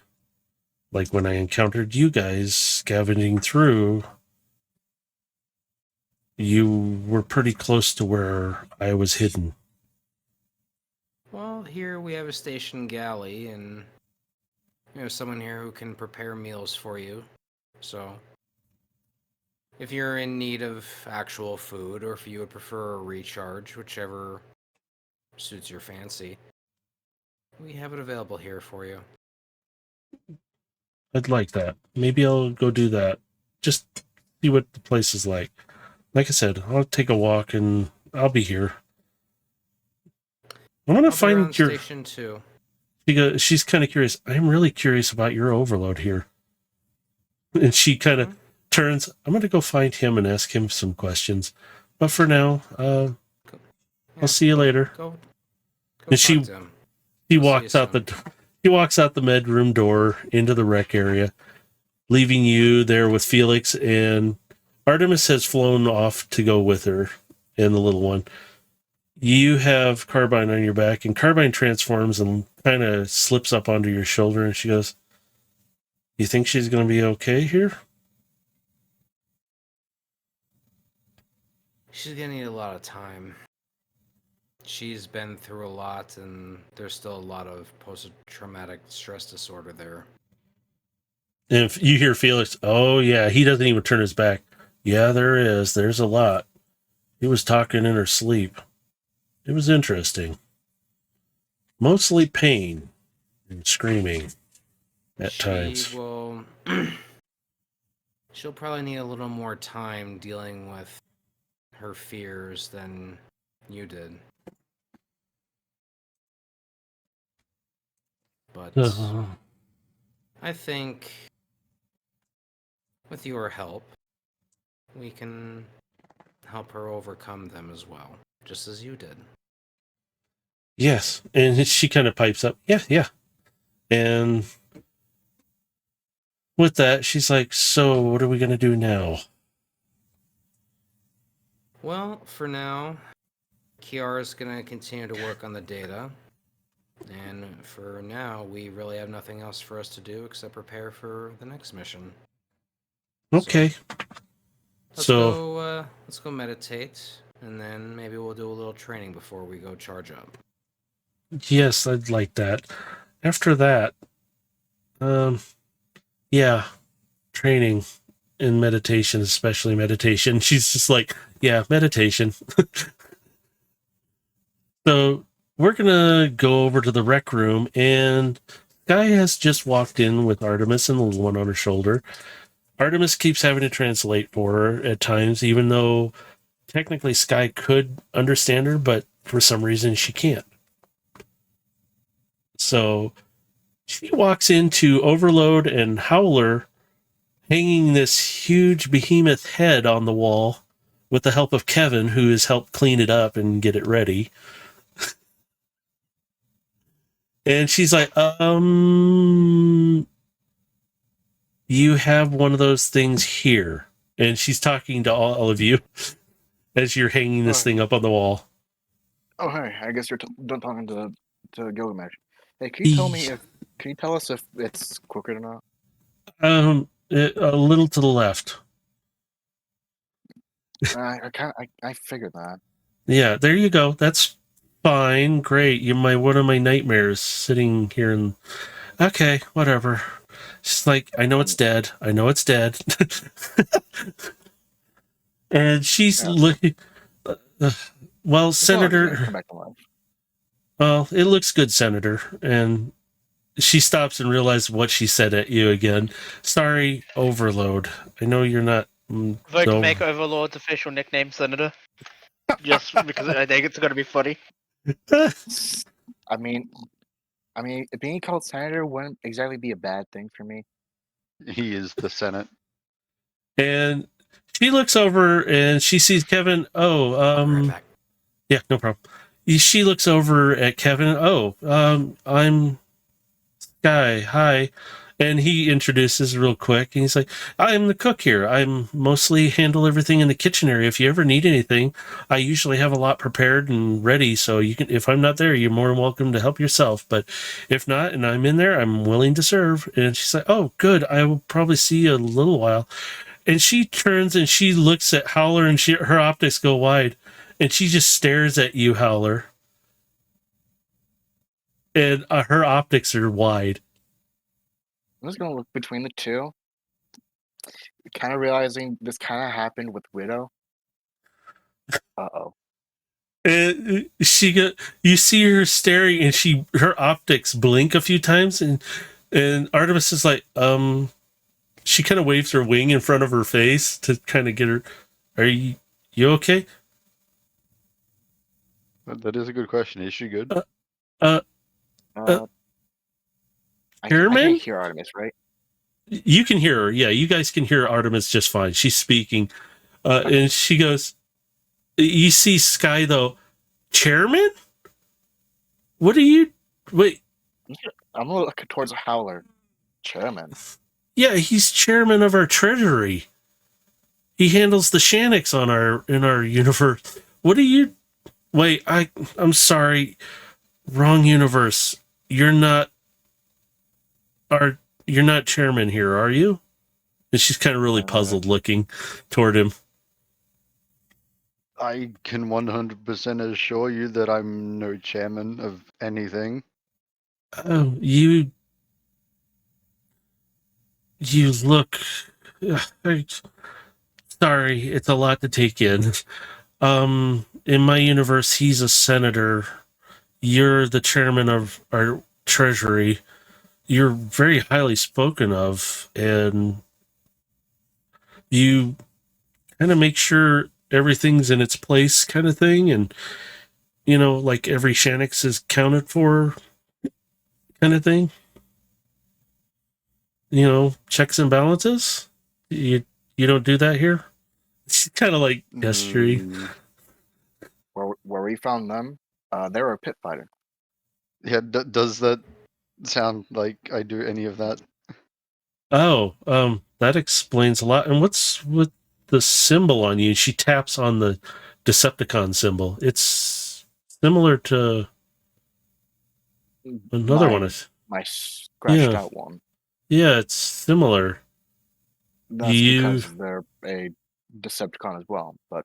Like when I encountered you guys scavenging through, you were pretty close to where I was hidden. Well, here we have a station galley, and we have someone here who can prepare meals for you. So, if you're in need of actual food, or if you would prefer a recharge, whichever suits your fancy, we have it available here for you. I'd like that. Maybe I'll go do that. Just see what the place is like. Like I said, I'll take a walk and I'll be here. I want to find your station too. She's kind of curious. I'm really curious about your overload here. And she kind of turns. I'm going to go find him and ask him some questions. But for now, I'll see you later. Go and she walks out he walks out the bedroom door into the rec area, leaving you there with Felix, and Artemis has flown off to go with her and the little one. You have Carbine on your back, and Carbine transforms and kind of slips up onto your shoulder, and she goes, "You think she's going to be okay here?" She's going to need a lot of time. She's been through a lot, and there's still a lot of post-traumatic stress disorder there. And if you hear Felix, "Oh, yeah," he doesn't even turn his back. "Yeah, there is. There's a lot. He was talking in her sleep. It was interesting. Mostly pain and screaming at times." She'll probably need a little more time dealing with her fears than you did. But I think with your help, we can help her overcome them as well, just as you did. Yes. And she kind of pipes up, yeah. And with that, she's like, "So what are we going to do now?" Well, for now, Kiara's going to continue to work on the data. And for now, we really have nothing else for us to do except prepare for the next mission. Okay. So let's go meditate, and then maybe we'll do a little training before we go charge up. Yes, I'd like that. After that, yeah, training in meditation, especially meditation. She's just like, "Yeah, meditation." So we're gonna go over to the rec room, and Guy has just walked in with Artemis and the little one on her shoulder. Artemis keeps having to translate for her at times, even though technically Sky could understand her, but for some reason she can't. So she walks into Overload and Howler hanging this huge behemoth head on the wall with the help of Kevin, who has helped clean it up and get it ready. And she's like, "You have one of those things here." And she's talking to all of you as you're hanging this thing up on the wall. Oh, hi. I guess you're done talking to Gilgamesh. Hey, can you tell us if it's crooked or not? A little to the left. I figured that. Yeah, there you go. That's fine. Great. You're one of my nightmares sitting here and okay, whatever. She's like, "I know it's dead. I know it's dead." And she's looking. Well, Senator. Come back to life. Well, it looks good, Senator. And she stops and realizes what she said at you again. "Sorry, Overload. I know you're not." Vote to make Overlord's official nickname Senator. Just because I think it's going to be funny. I mean, being called Senator wouldn't exactly be a bad thing for me. He is the Senate. And she looks over and she sees Kevin. "Oh, I'll be right back." Yeah, no problem. she looks over at Kevin. Oh, I'm Guy, hi. And he introduces real quick, and he's like, I'm the cook here. I'm mostly handle everything in the kitchen area. If you ever need anything, I usually have a lot prepared and ready, so you can, if I'm not there, you're more than welcome to help yourself. But if not, and I'm in there, I'm willing to serve. And she's like, oh, good. I will probably see you in a little while. And she turns and she looks at Howler, and her optics go wide, and she just stares at you, Howler. And her optics are wide. I'm just gonna look between the two, kind of realizing this kind of happened with Widow. Uh-oh. And you see her staring, and her optics blink a few times, and Artemis is like, she kind of waves her wing in front of her face to kind of get her. Are you okay? That is a good question. Is she good? I Chairman? can't hear Artemis, right? You can hear her. Yeah, you guys can hear Artemis just fine. She's speaking, and she goes, "You see Sky though, Chairman? What are you? Wait, I'm gonna look towards Howler. Chairman. yeah, he's chairman of our treasury. He handles the Shannix in our universe. What are you? Wait, I'm sorry, wrong universe. You're not chairman here, are you?" And she's kind of really puzzled looking toward him. I can 100% assure you that I'm no chairman of anything. Oh, you look. Sorry, it's a lot to take in. In my universe, he's a senator. You're the chairman of our treasury. You're very highly spoken of, and you kind of make sure everything's in its place, kind of thing. And like every Shannix is counted for, kind of thing. Checks and balances. You don't do that here. It's kind of like gesturing. Where we found them, they were a pit fighter. Yeah, does that sound like I do any of that? Oh, that explains a lot. And what's with the symbol on you? She taps on the Decepticon symbol. It's similar to another one. My scratched out one. Yeah, it's similar. That's because they're a Decepticon as well, but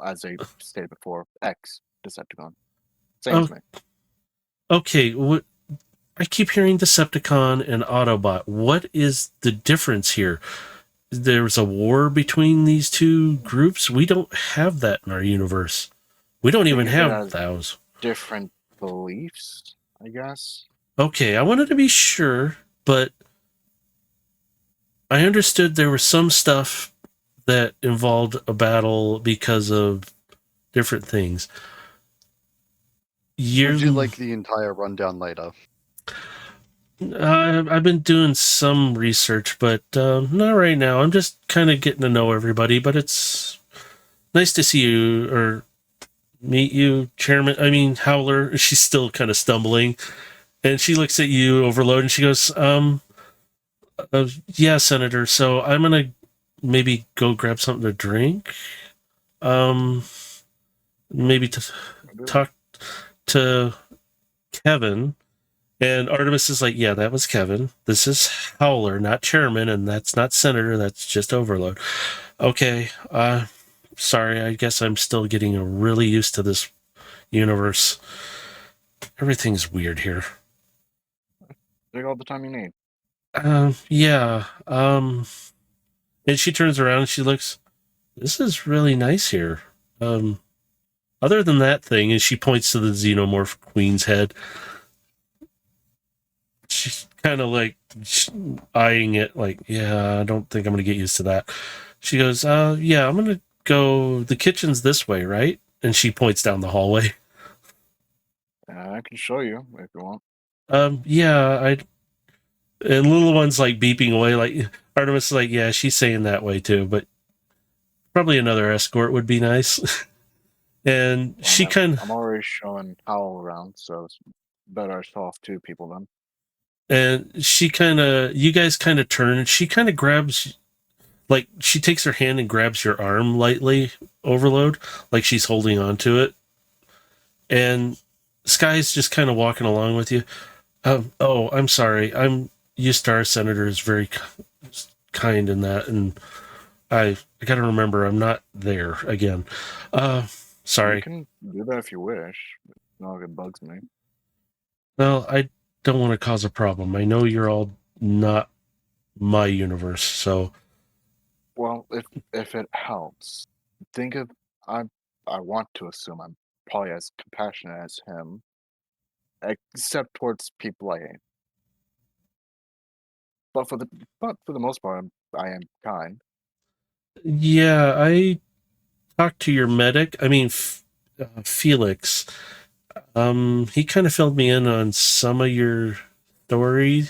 as I stated before, ex-Decepticon. Same as me. Okay, I keep hearing Decepticon and Autobot. What is the difference here? There's a war between these two groups? We don't have that in our universe. We don't even have those. Different beliefs, I guess. Okay, I wanted to be sure, but I understood there was some stuff that involved a battle because of different things. Would you like the entire rundown later? I've been doing some research, but not right now. I'm just kind of getting to know everybody, but it's nice to see you or meet you, Chairman. I mean, Howler. She's still kind of stumbling, and she looks at you, Overload, and she goes, yeah, Senator. So I'm gonna maybe go grab something to drink. Maybe to talk to Kevin. And Artemis is like, yeah, that was Kevin. This is Howler, not Chairman, and that's not Senator. That's just Overload. Okay. Sorry, I guess I'm still getting really used to this universe. Everything's weird here. Take all the time you need. Yeah. And she turns around and she looks, this is really nice here. Other than that thing, and she points to the Xenomorph Queen's head. She's kind of like eyeing it like, yeah, I don't think I'm going to get used to that. She goes, yeah, I'm going to go, the kitchen's this way, right? And she points down the hallway. I can show you if you want. Yeah, and little one's like beeping away, like Artemis is like, yeah, she's saying that way too, but probably another escort would be nice. And Well, she kind of, I'm already showing Howl around, so it's better I show off 2 people then. you guys kind of turn, and she kind of grabs, like, she takes her hand and grabs your arm lightly, Overload, like she's holding on to it. And Sky's just kind of walking along with you. Oh, I'm sorry. Star Senator is very kind in that, and I got to remember I'm not there again. You Sorry. can do that if you wish. But no, it bugs me. Well, I don't want to cause a problem. I know you're all not my universe, so Well, if it helps, think of I want to assume I'm probably as compassionate as him, except towards people I hate. But for the most part, I am kind. yeah, I talked to your medic. I mean, Felix. He kind of filled me in on some of your story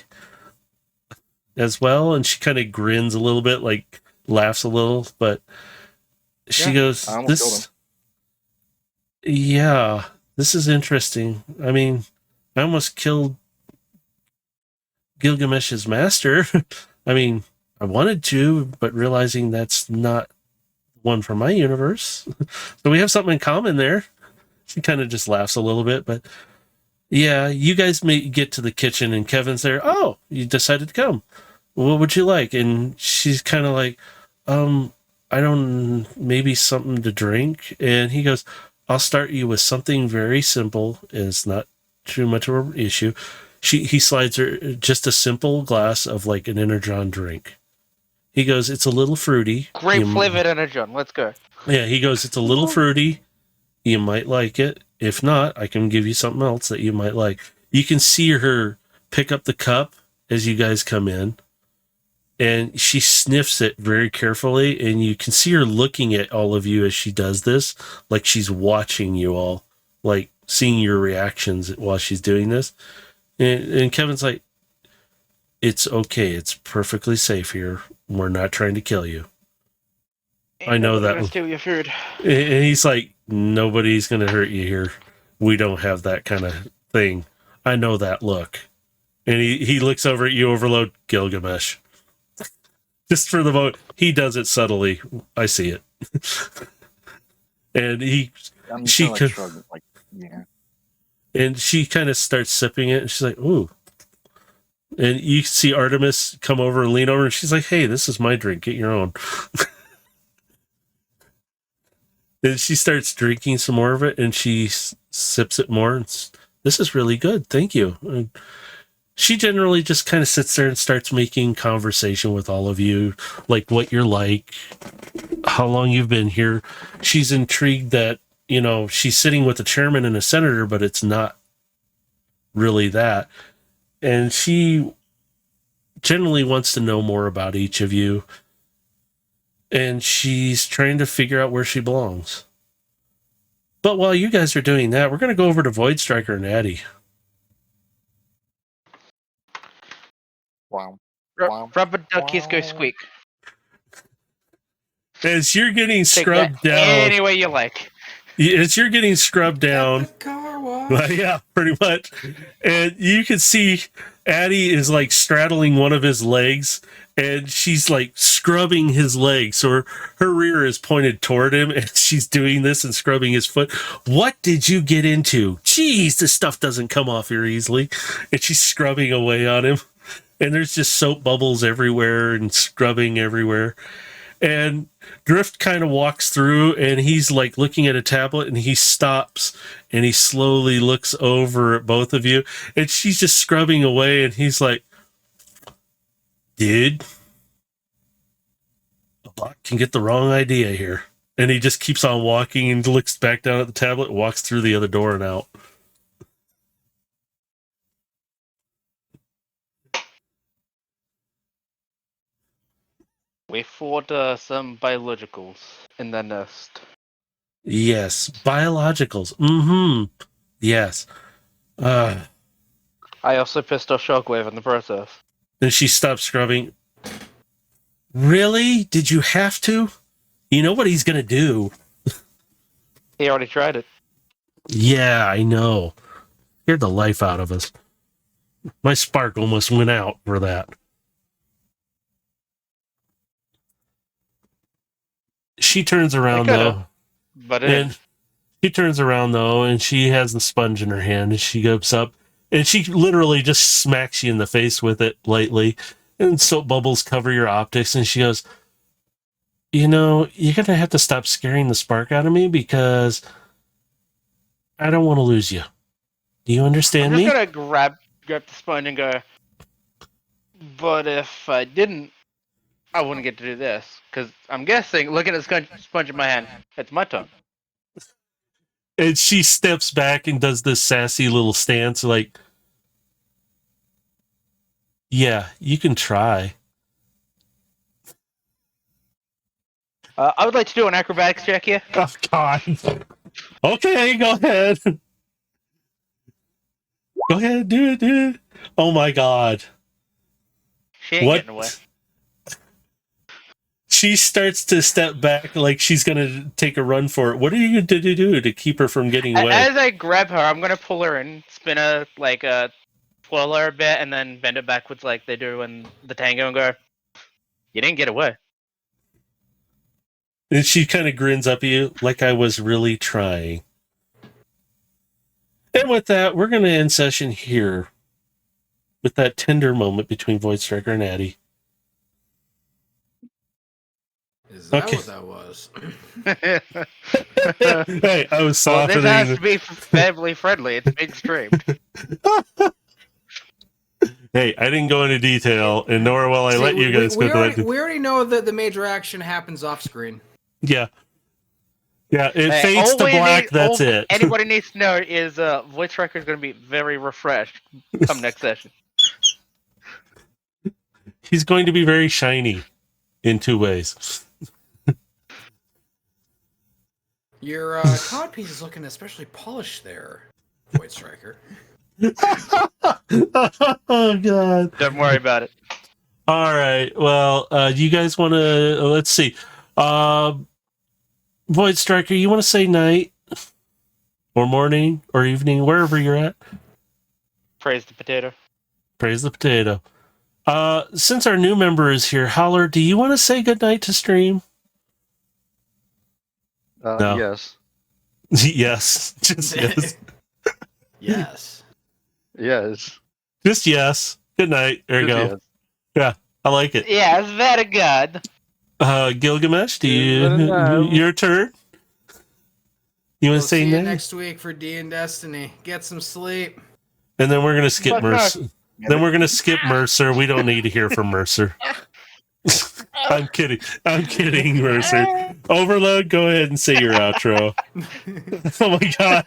as well, and she kind of grins a little bit, like laughs a little, but she Yeah, goes, I almost killed him. Yeah, this is interesting. I mean, I almost killed Gilgamesh's master. I mean, I wanted to, but realizing that's not one from my universe. So we have something in common there. She kind of just laughs a little bit, but yeah, you guys may get to the kitchen and Kevin's there. Oh, you decided to come. What would you like? And she's kind of like, I don't, maybe something to drink. And he goes, I'll start you with something very simple. It's not too much of an issue. He slides her just a simple glass of like an Energon drink. He goes, it's a little fruity. Grape flavored Energon. Let's go. Yeah, he goes, it's a little fruity. You might like it. If not, I can give you something else that you might like. You can see her pick up the cup as you guys come in, and she sniffs it very carefully, and you can see her looking at all of you as she does this, like she's watching you all, like seeing your reactions while she's doing this. And Kevin's like, it's okay. It's perfectly safe here. We're not trying to kill you. I know that. Gonna steal your food. And he's like, nobody's going to hurt you here. We don't have that kind of thing. I know that look. And he looks over at you, Overload, Gilgamesh. Just for the moment, he does it subtly. I see it. And she like shrugging, like, yeah. And she kind of starts sipping it, and she's like, ooh. And you see Artemis come over and lean over, and she's like, hey, this is my drink. Get your own. And she starts drinking some more of it, and she sips it more. And this is really good. Thank you. And she generally just kind of sits there and starts making conversation with all of you, like what you're like, how long you've been here. She's intrigued that, she's sitting with a chairman and a senator, but it's not really that. And she generally wants to know more about each of you. And she's trying to figure out where she belongs. But while you guys are doing that, we're going to go over to Void Striker and Addie. Wow. Rubber duckies go squeak. As you're getting Take scrubbed that down. any way you like. As you're getting scrubbed down. Car wash. Yeah, pretty much. And you can see Addie is like straddling one of his legs, and she's like scrubbing his leg. So her rear is pointed toward him, and she's doing this and scrubbing his foot. What did you get into? Jeez, this stuff doesn't come off here easily. And she's scrubbing away on him. And there's just soap bubbles everywhere and scrubbing everywhere. And Drift kind of walks through, and he's like looking at a tablet, and he stops and he slowly looks over at both of you, and she's just scrubbing away, and he's like, dude, a bot can get the wrong idea here. And he just keeps on walking and looks back down at the tablet, walks through the other door and out. We fought some biologicals in the nest. Yes, biologicals. Mm-hmm. Yes. I also pissed off Shockwave in the process. Then she stops scrubbing. Really? Did you have to? You know what he's going to do. He already tried it. Yeah, I know. Scared the life out of us. My spark almost went out for that. She turns around though, But and she turns around though, and she has the sponge in her hand, and she goes up, and she literally just smacks you in the face with it lightly, and soap bubbles cover your optics, and she goes, "You know, you're gonna have to stop scaring the spark out of me because I don't want to lose you. Do you I'm understand just me?" gonna grab the sponge and go. But if I didn't, I wouldn't get to do this. Because I'm guessing, looking at the sponge in my hand, it's my turn. And she steps back and does this sassy little stance, like, "Yeah, you can try." I would like to do an acrobatics check here. Oh God. Okay, go ahead. Go ahead, do it. Oh my God. She ain't getting away. She starts to step back like she's gonna take a run for it. What are you going to do to keep her from getting away? As I grab her, I'm gonna pull her in, spin her twirl her a bit, and then bend her backwards like they do in the tango, and go. You didn't get away. And she kind of grins up at you like I was really trying. And with that, we're going to end session here with that tender moment between Void Striker and Addie. Is that Okay. what that was? Hey, I was Well, softening. this has to be family friendly. It's being streamed. Hey, I didn't go into detail, and nor will I let you guys go into that. We already know that the major action happens off screen. Yeah. Yeah, it Hey, fades to black, that's all it. Anybody needs to know is Void Striker is going to be very refreshed come next session. He's going to be very shiny in 2 ways. Your cod piece is looking especially polished there, Void Striker. Oh, God. Don't worry about it. All right. Well, you guys want to, let's see. Void Striker, you want to say night or morning or evening, wherever you're at? Praise the potato. Praise the potato. Since our new member is here, Holler, do you want to say goodnight to stream? No. Yes. Yes. Just yes. Yes. Yes. Just yes. Good night. There you go. Yes. Yeah, I like it. Yeah, it's very good. Gilgamesh, do you No. your turn? You want We'll to say see you night? next week for D and Destiny. Get some sleep. And then we're gonna skip Fuck no. Mercer. Then we're gonna skip Mercer. We don't need to hear from Mercer. I'm kidding. I'm kidding, Mercer. Overload, go ahead and say your outro. Oh my God.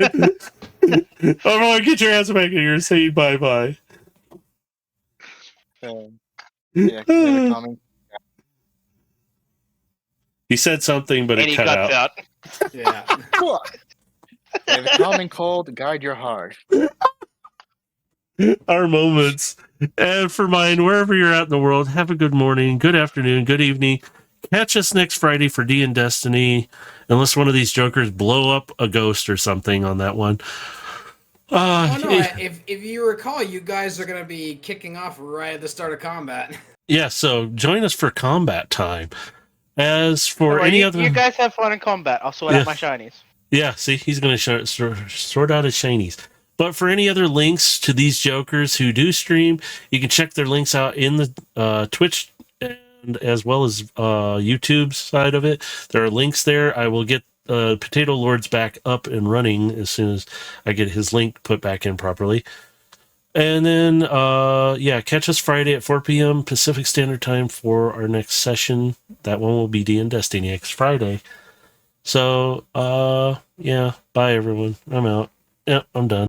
Overload, get your ass back in here and say bye-bye. Yeah, the comment. He said something, but And it he cut got out. out. Yeah. May the common cold guide your heart. Our moments. And for mine, wherever you're at in the world, have a good morning, good afternoon, good evening. Catch us next Friday for D and Destiny, unless one of these jokers blow up a ghost or something on that one. Oh no! If you recall, you guys are gonna be kicking off right at the start of combat. Yeah, so join us for combat time. As for Well, any you, other... you guys have fun in combat. I'll sort out my shinies. Yeah, see, he's going to sort out his shinies. But for any other links to these jokers who do stream, you can check their links out in the Twitch and as well as YouTube's side of it. There are links there. I will get Potato Lords back up and running as soon as I get his link put back in properly. And then, catch us Friday at 4 p.m. Pacific Standard Time for our next session. That one will be D&D Destiny next Friday. So, bye everyone. I'm out. Yep, I'm done.